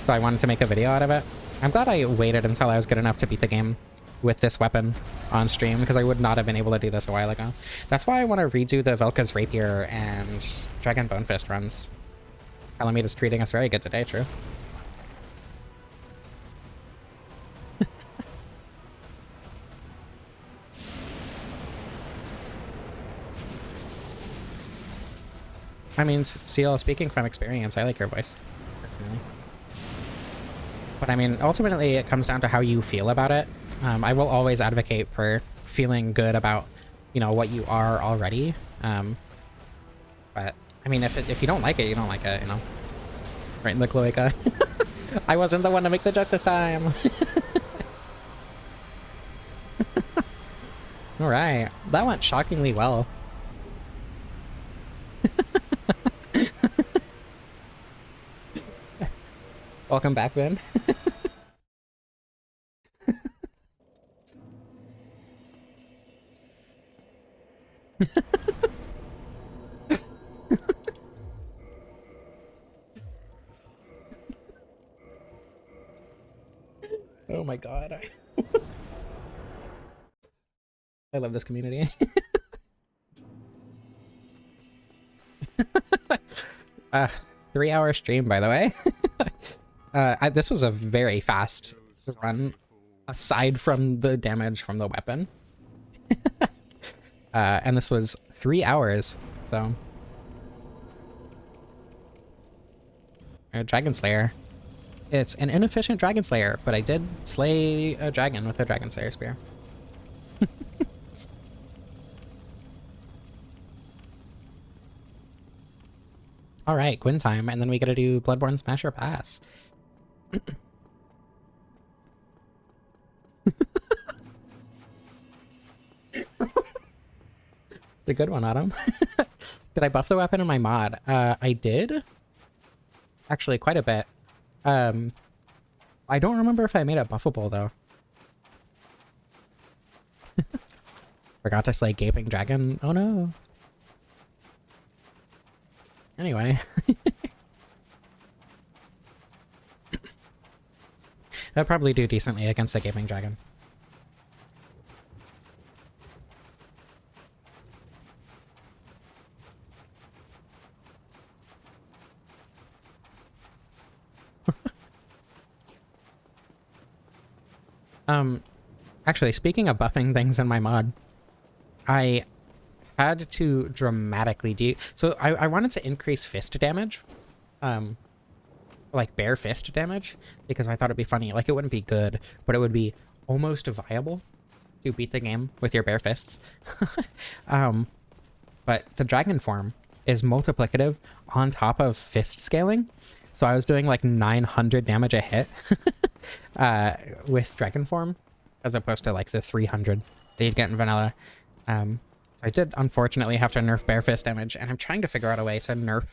S1: so I wanted to make a video out of it. I'm glad I waited until I was good enough to beat the game with this weapon on stream, because I would not have been able to do this a while ago. That's why I want to redo the Velka's Rapier and Dragon Bone Fist runs. Calamite is treating us very good today, true. I mean, Seal, speaking from experience, I like your voice, personally. But I mean, ultimately, it comes down to how you feel about it. I will always advocate for feeling good about, you know, what you are already. But, I mean, if you don't like it, you don't like it, you know? Right in the cloaca. I wasn't the one to make the joke this time! Alright, that went shockingly well. Welcome back, Ben. Oh my god. I love this community. 3-hour stream, by the way. This was a very fast run, aside from the damage from the weapon. And this was 3 hours, so... Dragonslayer. It's an inefficient Dragonslayer, but I did slay a dragon with a Dragonslayer spear. Alright, Gwyn time, and then we gotta do Bloodborne Smasher Pass. It's a good one, Autumn. Did I buff the weapon in my mod? I did. Actually, quite a bit. I don't remember if I made it buffable, though. Forgot to slay Gaping Dragon. Oh no. Anyway. I'll probably do decently against the Gaping Dragon. Actually, speaking of buffing things in my mod, I had to dramatically so I wanted to increase fist damage, like bare fist damage, because I thought it'd be funny. Like, it wouldn't be good, but it would be almost viable to beat the game with your bare fists. But the dragon form is multiplicative on top of fist scaling, so I was doing like 900 damage a hit with dragon form, as opposed to like the 300 that you'd get in vanilla. I did unfortunately have to nerf bare fist damage, and I'm trying to figure out a way to nerf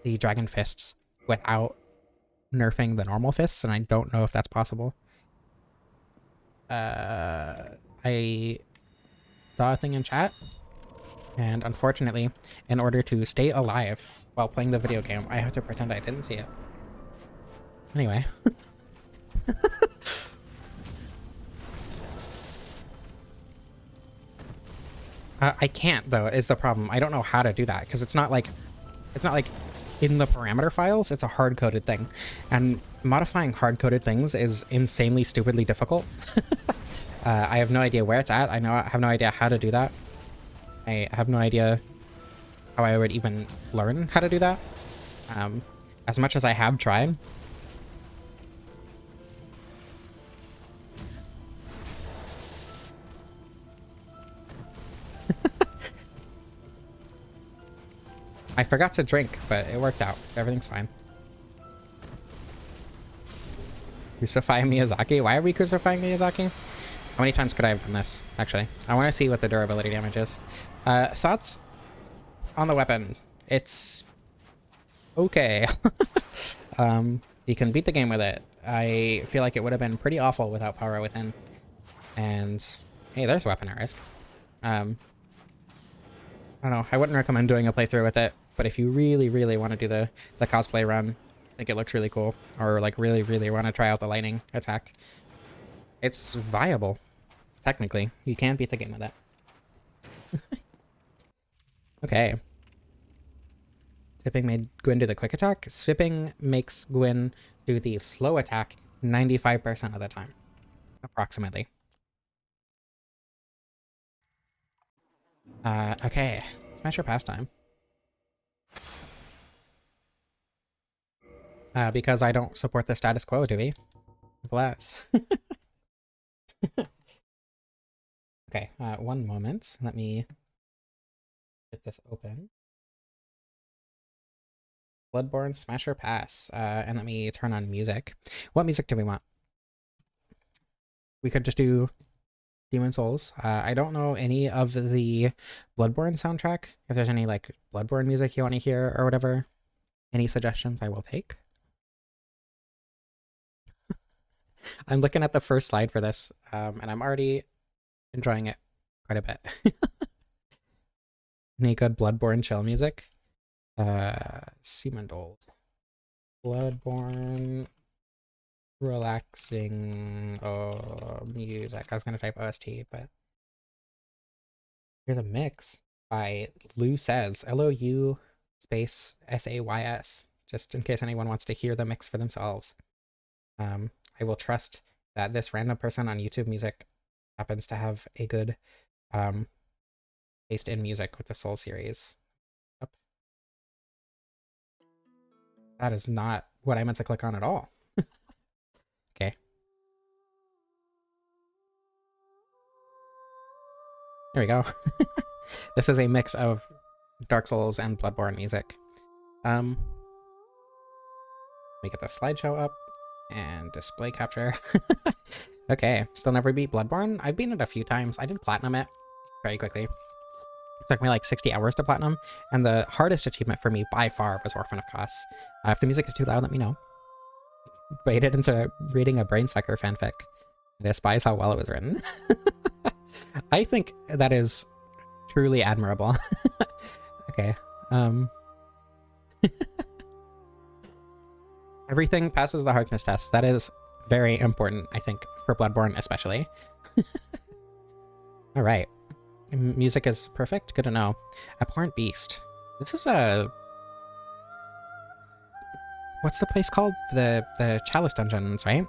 S1: the dragon fists without nerfing the normal fists, and I don't know if that's possible. I saw a thing in chat, and unfortunately, in order to stay alive while playing the video game, I have to pretend I didn't see it. Anyway. I can't, though, is the problem. I don't know how to do that, because it's not like in the parameter files. It's a hard-coded thing, and modifying hard-coded things is insanely stupidly difficult. I have no idea where it's at. I have no idea how to do that. I have no idea how I would even learn how to do that. As much as I have tried. I forgot to drink, but it worked out. Everything's fine. Crucify Miyazaki? Why are we crucifying Miyazaki? How many times could I have done this, actually? I want to see what the durability damage is. Thoughts on the weapon? It's okay. You can beat the game with it. I feel like it would have been pretty awful without power within. And hey, there's weapon at risk. I don't know. I wouldn't recommend doing a playthrough with it, but if you really, really want to do the cosplay run, I think it looks really cool. Or like really, really want to try out the lightning attack, it's viable. Technically, you can beat the game with it. Okay. Sipping made Gwyn do the quick attack. Sipping makes Gwyn do the slow attack 95% of the time. Approximately. Okay. Smash your pastime. Because I don't support the status quo, do we? Bless. Okay, one moment. Let me get this open. Bloodborne Smasher Pass. And let me turn on music. What music do we want? We could just do Demon Souls. I don't know any of the Bloodborne soundtrack. If there's any like Bloodborne music you want to hear or whatever, any suggestions I will take. I'm looking at the first slide for this, and I'm already enjoying it quite a bit. Any good Bloodborne chill music? Seamandold. Bloodborne relaxing music. I was gonna type OST, but here's a mix by Lou Says, Lou space SAYS, just in case anyone wants to hear the mix for themselves. I will trust that this random person on YouTube Music happens to have a good taste in music with the Soul series. Yep. That is not what I meant to click on at all. Okay. There we go. This is a mix of Dark Souls and Bloodborne music. Let me get the slideshow up and display capture. Okay, still never beat Bloodborne. I've beaten it a few times. I did platinum it very quickly. It took me like 60 hours to platinum, and the hardest achievement for me by far was Orphan of Kos. If the music is too loud, let me know. Baited into reading a Brainsucker fanfic. I despise how well it was written. I think that is truly admirable. Okay. Everything passes the hardness test. That is very important, I think, for Bloodborne especially. All right. Music is perfect. Good to know. Abhorrent Beast. This is a... What's the place called? The Chalice Dungeons, right?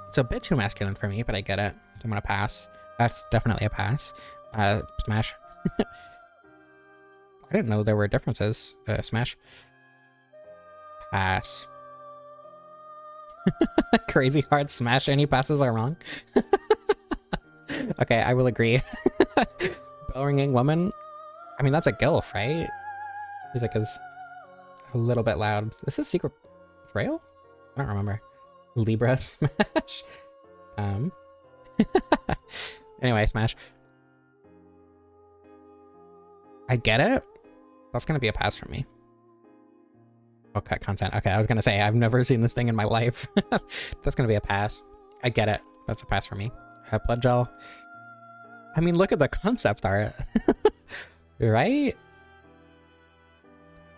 S1: It's a bit too masculine for me, but I get it. I'm gonna pass. That's definitely a pass. Smash. I didn't know there were differences. Smash. Pass. Crazy hard smash. Any passes are wrong. Okay, I will agree. Bell ringing woman. I mean, that's a gilf, right? Music is a little bit loud. This is Secret Trail? I don't remember. Libra smash. Anyway, smash. I get it. That's gonna be a pass for me. Okay, content. Okay, I was gonna say I've never seen this thing in my life. That's gonna be a pass. I get it. That's a pass for me. Blood gel. I mean, look at the concept art. Right?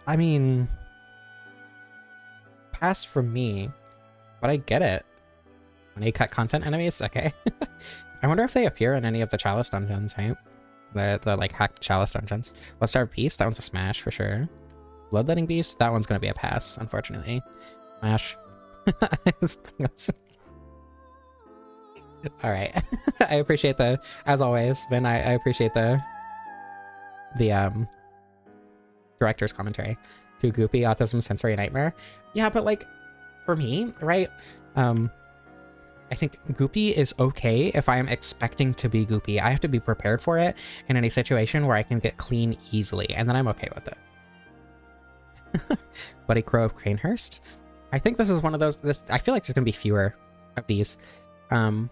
S1: I mean, pass for me, but I get it. When they cut content enemies, okay. I wonder if they appear in any of the Chalice dungeons, right? The like hacked Chalice dungeons. Let's start Beast. That one's a smash for sure. Bloodletting Beast. That one's gonna be a pass, unfortunately. Smash. All right. I appreciate the, as always, Ben. I appreciate the director's commentary. Too goopy, autism, sensory nightmare. Yeah, but like, for me, right? I think goopy is okay if I am expecting to be goopy. I have to be prepared for it and in a situation where I can get clean easily, and then I'm okay with it. Buddy Crow of Cranehurst. I think this is one of those, I feel like there's gonna be fewer of these in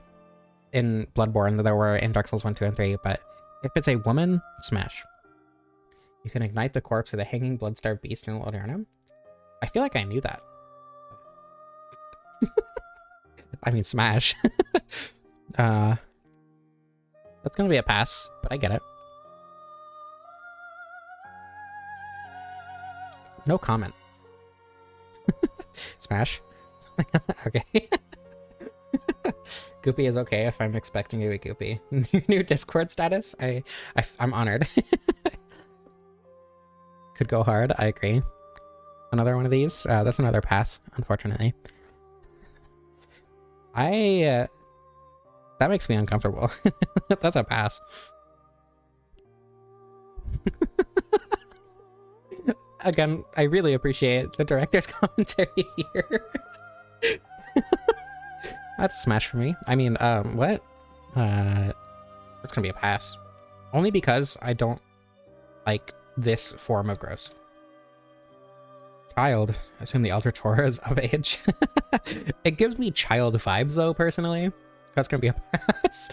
S1: Bloodborne than there were in Dark Souls 1, 2, and 3, but if it's a woman, smash. You can ignite the corpse of the hanging blood-starved beast in Lodernum. I feel like I knew that. I mean, smash. That's gonna be a pass, but I get it. No comment. Smash. Okay. Goopy is okay if I'm expecting to be goopy. New Discord status? I'm honored. Could go hard, I agree. Another one of these? That's another pass, unfortunately. That makes me uncomfortable. That's a pass. Again, I really appreciate the director's commentary here. That's a smash for me. I mean, what? That's gonna be a pass. Only because I don't like this form of gross. Child. I assume the Elder Torah is of age. It gives me child vibes, though, personally. That's gonna be a pass.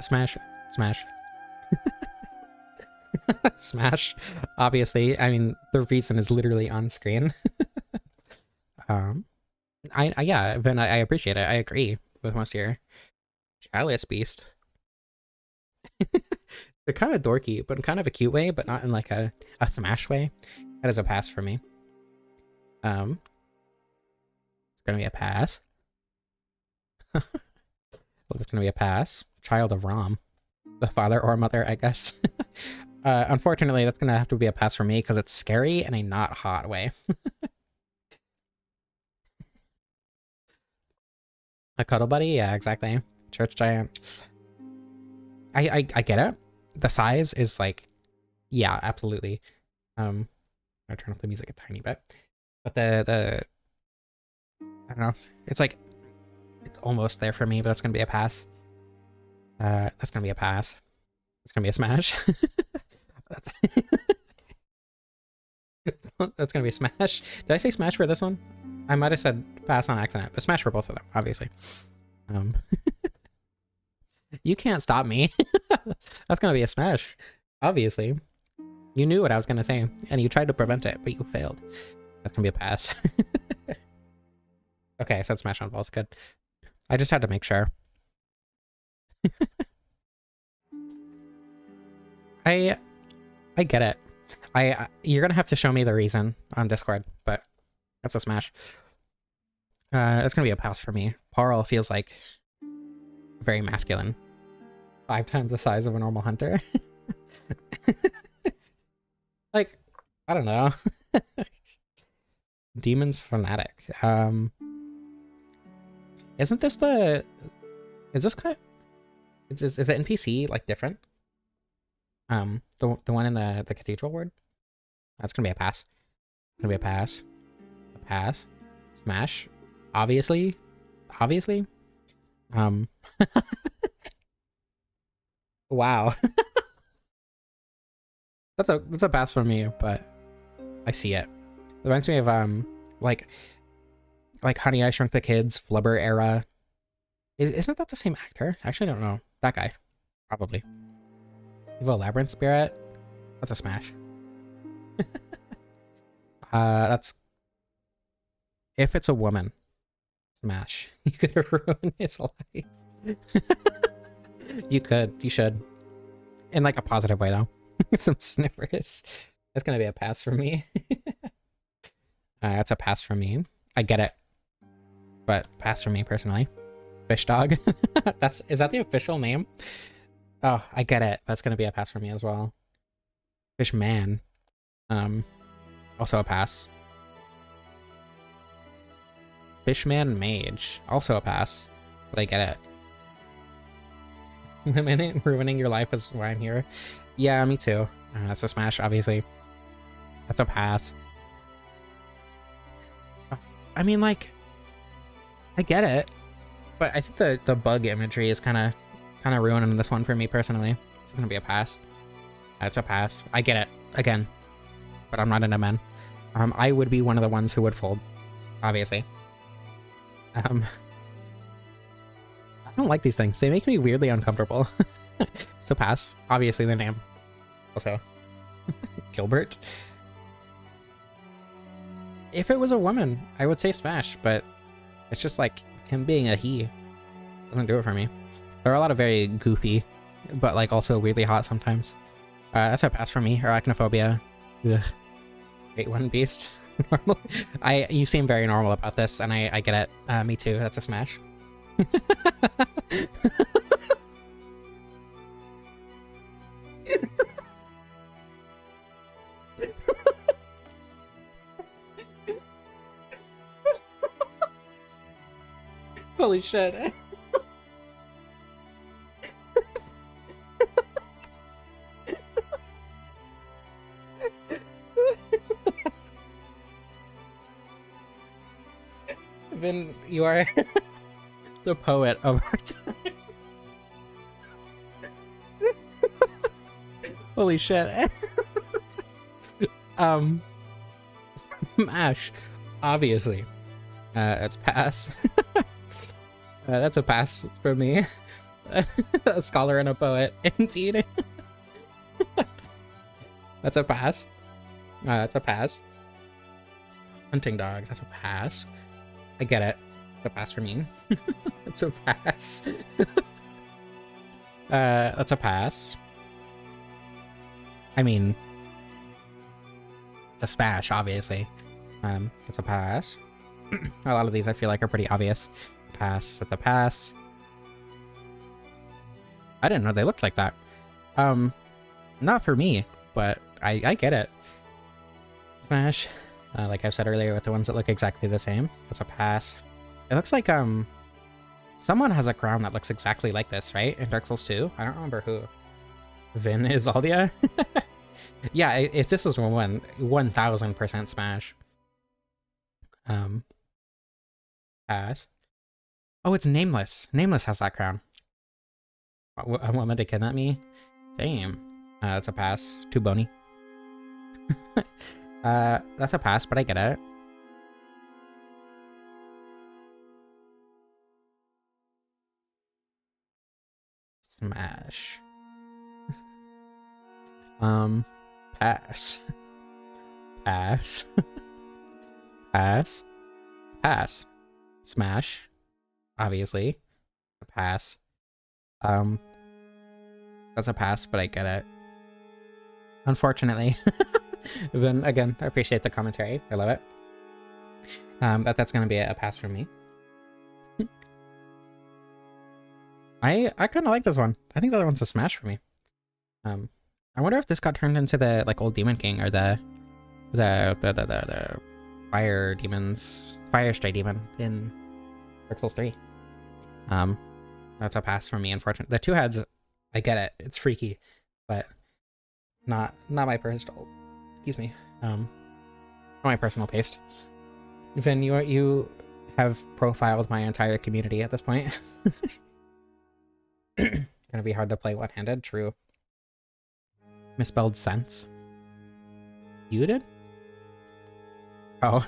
S1: Smash. Smash. Smash. Obviously. I mean, the reason is literally on screen. Yeah, Ben, I appreciate it. I agree with most of your childless beast. They're kind of dorky, but in kind of a cute way, but not in like a smash way. That is a pass for me. It's gonna be a pass. Well, it's gonna be a pass. Child of Rom. The father or mother, I guess. Unfortunately, that's gonna have to be a pass for me because it's scary in a not hot way. A cuddle buddy? Yeah, exactly. Church giant. I get it. The size is like, yeah, absolutely. I'll turn off the music a tiny bit. But I don't know. It's like, it's almost there for me, but that's gonna be a pass. That's gonna be a pass. It's gonna be a smash. That's that's gonna be a smash. Did I say smash for this one? I might have said pass on accident, but smash for both of them, obviously. You can't stop me. That's gonna be a smash, obviously. You knew what I was gonna say, and you tried to prevent it, but you failed. That's gonna be a pass. Okay, I said smash on both. Good. I just had to make sure. I get it. You're gonna have to show me the reason on Discord, but that's a smash. It's gonna be a pass for me. Parl feels like very masculine. 5 times the size of a normal hunter. Like, I don't know. Demon's Fanatic. Isn't this the... Is this kind of... Is the NPC, like, different? The one in the Cathedral Ward? That's gonna be a pass. Gonna be a pass. A pass. Smash. Obviously. Obviously. Wow. That's a pass for me, but I see it. It reminds me of like Honey, I Shrunk the Kids, Flubber era. Isn't that the same actor? I actually don't know. That guy. Probably. Evil Labyrinth Spirit. That's a smash. That's... If it's a woman. Smash. You could ruin his life. You could. You should. In like a positive way, though. Some sniffers. That's gonna be a pass for me. That's a pass for me. I get it. But pass for me, personally. Fish dog. Is that the official name? Oh, I get it. That's gonna be a pass for me as well. Fish man. Also a pass. Fishman Mage. Also a pass. But I get it. Women ruining your life is why I'm here. Yeah, me too. That's a smash, obviously. That's a pass. I mean, like, I get it, but I think the bug imagery is kind of ruining this one for me personally. It's gonna be a pass. It's a pass. I get it again, but I'm not into men. I would be one of the ones who would fold, obviously. I don't like these things. They make me weirdly uncomfortable. So pass. Obviously the name. Also, Gilbert. If it was a woman, I would say smash, but it's just like him being a he doesn't do it for me. There are a lot of very goofy, but like also weirdly hot sometimes. That's a pass for me. Arachnophobia. Ugh. Great one, beast. Normal. You seem very normal about this, and I get it. Me too. That's a smash. Holy shit. Vin, you are the poet of our time. Holy shit. Smash. Obviously. That's pass. That's a pass for me. A scholar and a poet, indeed. That's a pass. That's a pass. Hunting dogs, that's a pass. I get it. It's a pass for me. It's a pass. That's a pass. I mean, it's a smash, obviously. That's a pass. A lot of these I feel like are pretty obvious. Pass. That's a pass. I didn't know they looked like that. Not for me, but I get it. Smash. Like I've said earlier, with the ones that look exactly the same. That's a pass. It looks like someone has a crown that looks exactly like this, right? In Dark Souls 2? I don't remember who. Vin is Aldia? Yeah, if this was 1000% smash. Pass. Oh, it's Nameless. Nameless has that crown. A woman to kidnap me? Damn. That's a pass. Too bony. That's a pass, but I get it. Smash. Pass. Pass. Pass. Pass. Smash. Obviously. A pass. That's a pass, but I get it. Unfortunately. Then again, I appreciate the commentary. I love it. But that's gonna be a pass from me. I kind of like this one. I think the other one's a smash for me. I wonder if this got turned into the like old Demon King or the fire demons, fire stray demon in Dark Souls 3. That's a pass for me. Unfortunately, the two heads, I get it. It's freaky, but not my personal. Excuse me. Not my personal taste. Vin, you have profiled my entire community at this point. Gonna be hard to play one-handed. True. Misspelled sense. You did? Oh.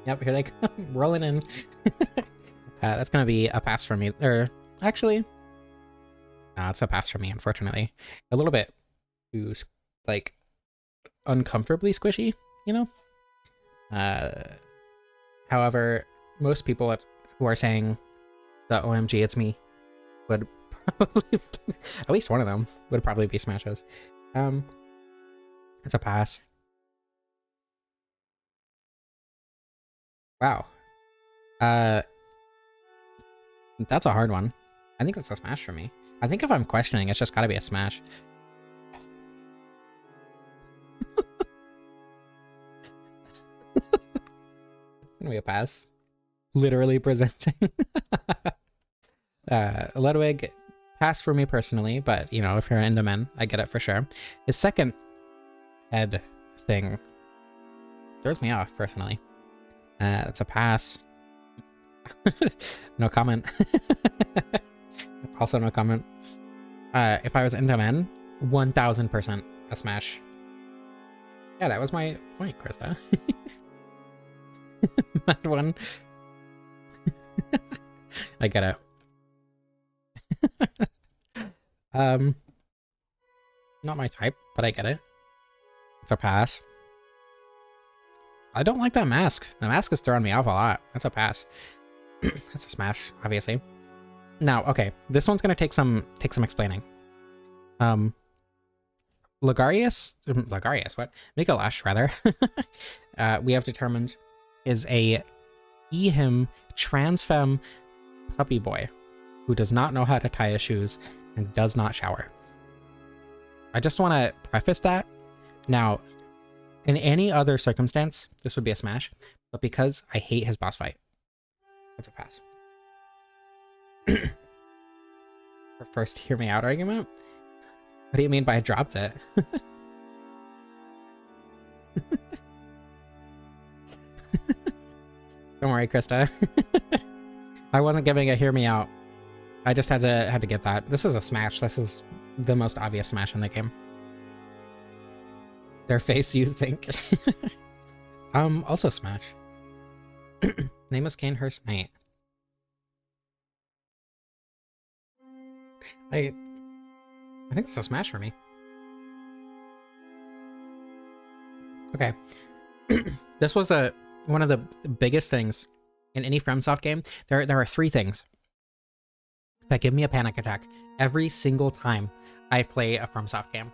S1: Yep, here they come. Rolling in. That's gonna be a pass for me. Or actually, no, it's a pass for me. Unfortunately, a little bit too like uncomfortably squishy, you know. However, most people who are saying the OMG it's me would probably at least one of them would probably be smashes. It's a pass. Wow. That's a hard one. I think that's a smash for me. I think if I'm questioning, it's just gotta be a smash. It's gonna be a pass. Literally presenting. Ludwig, pass for me personally, but you know, if you're into men, I get it for sure. His second head thing throws me off, personally. It's a pass. No comment. Also no comment. If I was into men, 1000% a smash. Yeah, that was my point, Krista. That one. I get it. Not my type, but I get it. It's a pass. I don't like that mask. The mask is throwing me off a lot. That's a pass. That's a smash, obviously. Now, okay, this one's gonna take some explaining. Lagarius, what? Mikolash, rather. We have determined is a he/him trans femme puppy boy who does not know how to tie his shoes and does not shower. I just want to preface that. Now, in any other circumstance, this would be a smash, but because I hate his boss fight, that's a pass. For first hear me out argument? What do you mean by I dropped it? Don't worry, Krista. I wasn't giving a hear me out. I just had to get that. This is a smash. This is the most obvious smash in the game. Their face, you think? Also smash. Name is Canehurst Knight. I think it's a smash for me. Okay. This was one of the biggest things in any FromSoft game. There are 3 things that give me a panic attack every single time I play a FromSoft game.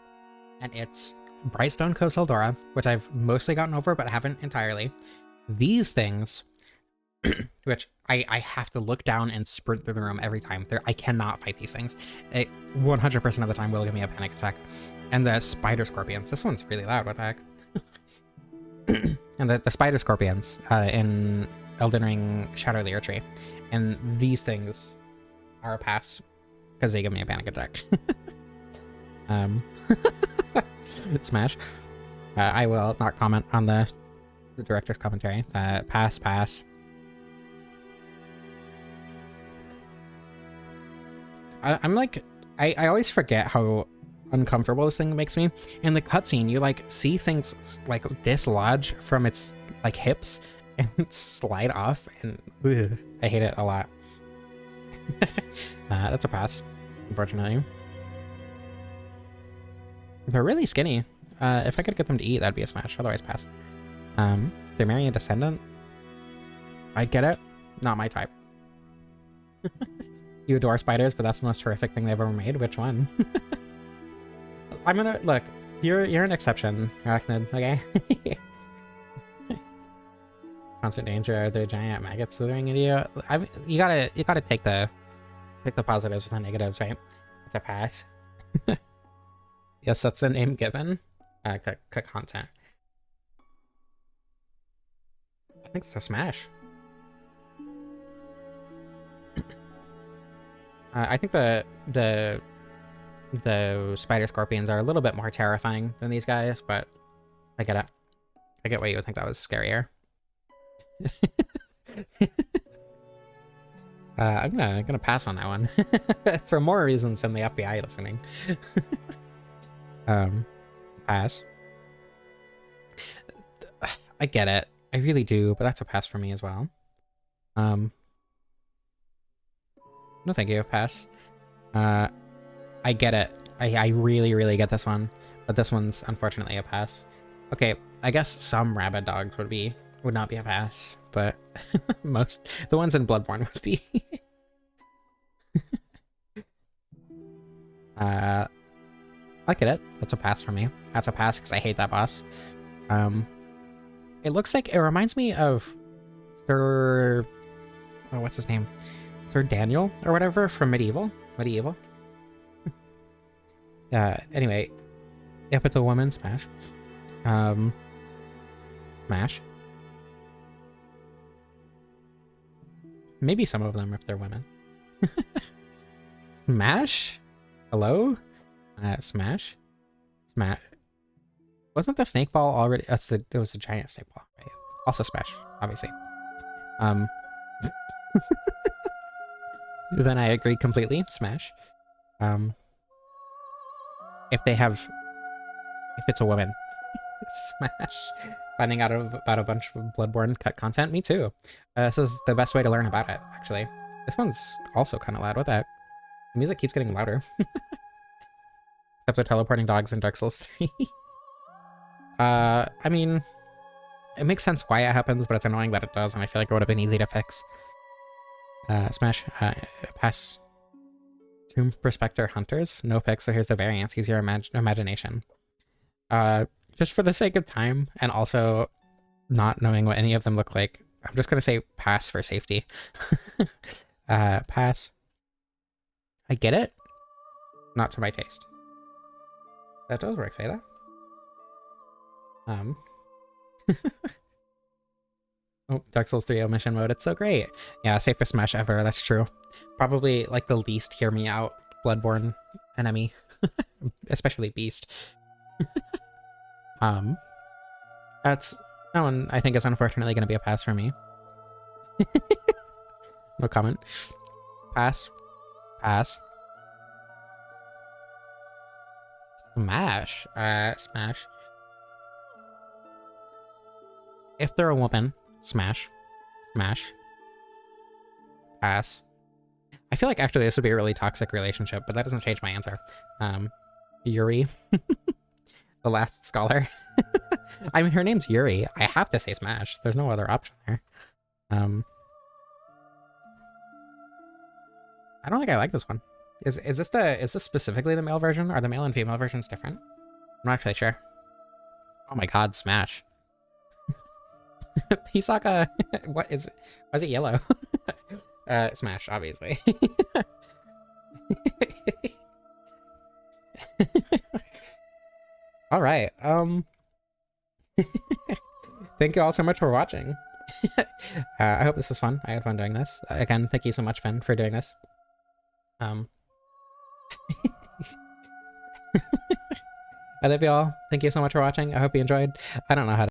S1: And it's Brightstone Coast Eldora, which I've mostly gotten over, but haven't entirely. These things, which I have to look down and sprint through the room every time. I cannot fight these things. It 100% of the time will give me a panic attack. And the spider scorpions. This one's really loud, what the heck? And the spider scorpions in Elden Ring Shadow Layer Tree. And these things are a pass because they give me a panic attack. Smash. I will not comment on the director's commentary. Pass. I'm like, I always forget how uncomfortable this thing makes me. In the cutscene, you like see things like dislodge from its like hips and slide off, and ugh, I hate it a lot. That's a pass, unfortunately. They're really skinny. If I could get them to eat, that'd be a smash. Otherwise, pass. They're marrying a descendant. I get it. Not my type. You adore spiders, but that's the most horrific thing they've ever made. Which one? I'm gonna look. You're an exception, Arachnid. Okay. Constant danger. Are there giant maggots slithering into you? You gotta take the positives with the negatives, right? It's a pass. Yes, that's the name given. Content. I think it's a smash. I think the spider scorpions are a little bit more terrifying than these guys, but I get it. I get why you would think that was scarier. I'm gonna pass on that one for more reasons than the FBI listening. Pass. I get it. I really do, but that's a pass for me as well. No thank you, pass. I get it. I really, really get this one, but this one's unfortunately a pass. Okay, I guess some rabid dogs would not be a pass, but the ones in Bloodborne would be. I get it. That's a pass for me. That's a pass because I hate that boss. It looks like it reminds me of Sir... Oh, what's his name? Sir Daniel or whatever from Medieval. Anyway, if it's a woman, smash. Smash. Maybe some of them if they're women. Smash? Hello? Smash? Smash. Wasn't the snake ball already? It was a giant snake ball, right? Also Smash, obviously. Then I agree completely. Smash. If it's a woman, Smash. Finding out about a bunch of Bloodborne cut content, me too. This is the best way to learn about it, actually. This one's also kind of loud. What that? The music keeps getting louder. Except for teleporting dogs in Dark Souls 3. I mean, it makes sense why it happens, but it's annoying that it does, and I feel like it would have been easy to fix. Smash. Pass. Tomb Prospector Hunters. No pics, so here's the variants. Use your imagination. Just for the sake of time, and also not knowing what any of them look like, I'm just gonna say pass for safety. Pass. I get it. Not to my taste. That does work, Fayda. Oh, Dark Souls 3 omission mode. It's so great. Yeah, safest Smash ever. That's true. Probably like the least hear me out Bloodborne enemy, especially Beast. That one I think is unfortunately going to be a pass for me. No comment. Pass. Pass. Smash. Smash. If they're a woman, Smash. Smash. Pass. I feel like actually this would be a really toxic relationship, but that doesn't change my answer. Yuri. The last scholar. I mean, her name's Yuri. I have to say Smash. There's no other option there. I don't think I like this one. Is this specifically the male version? Are the male and female versions different? I'm not actually sure. Oh my god, Smash. Pisaka, why is it yellow? Smash, obviously. All right. Thank you all so much for watching. I hope this was fun. I had fun doing this. Again, thank you so much, Finn, for doing this. I love you all. Thank you so much for watching. I hope you enjoyed. I don't know how to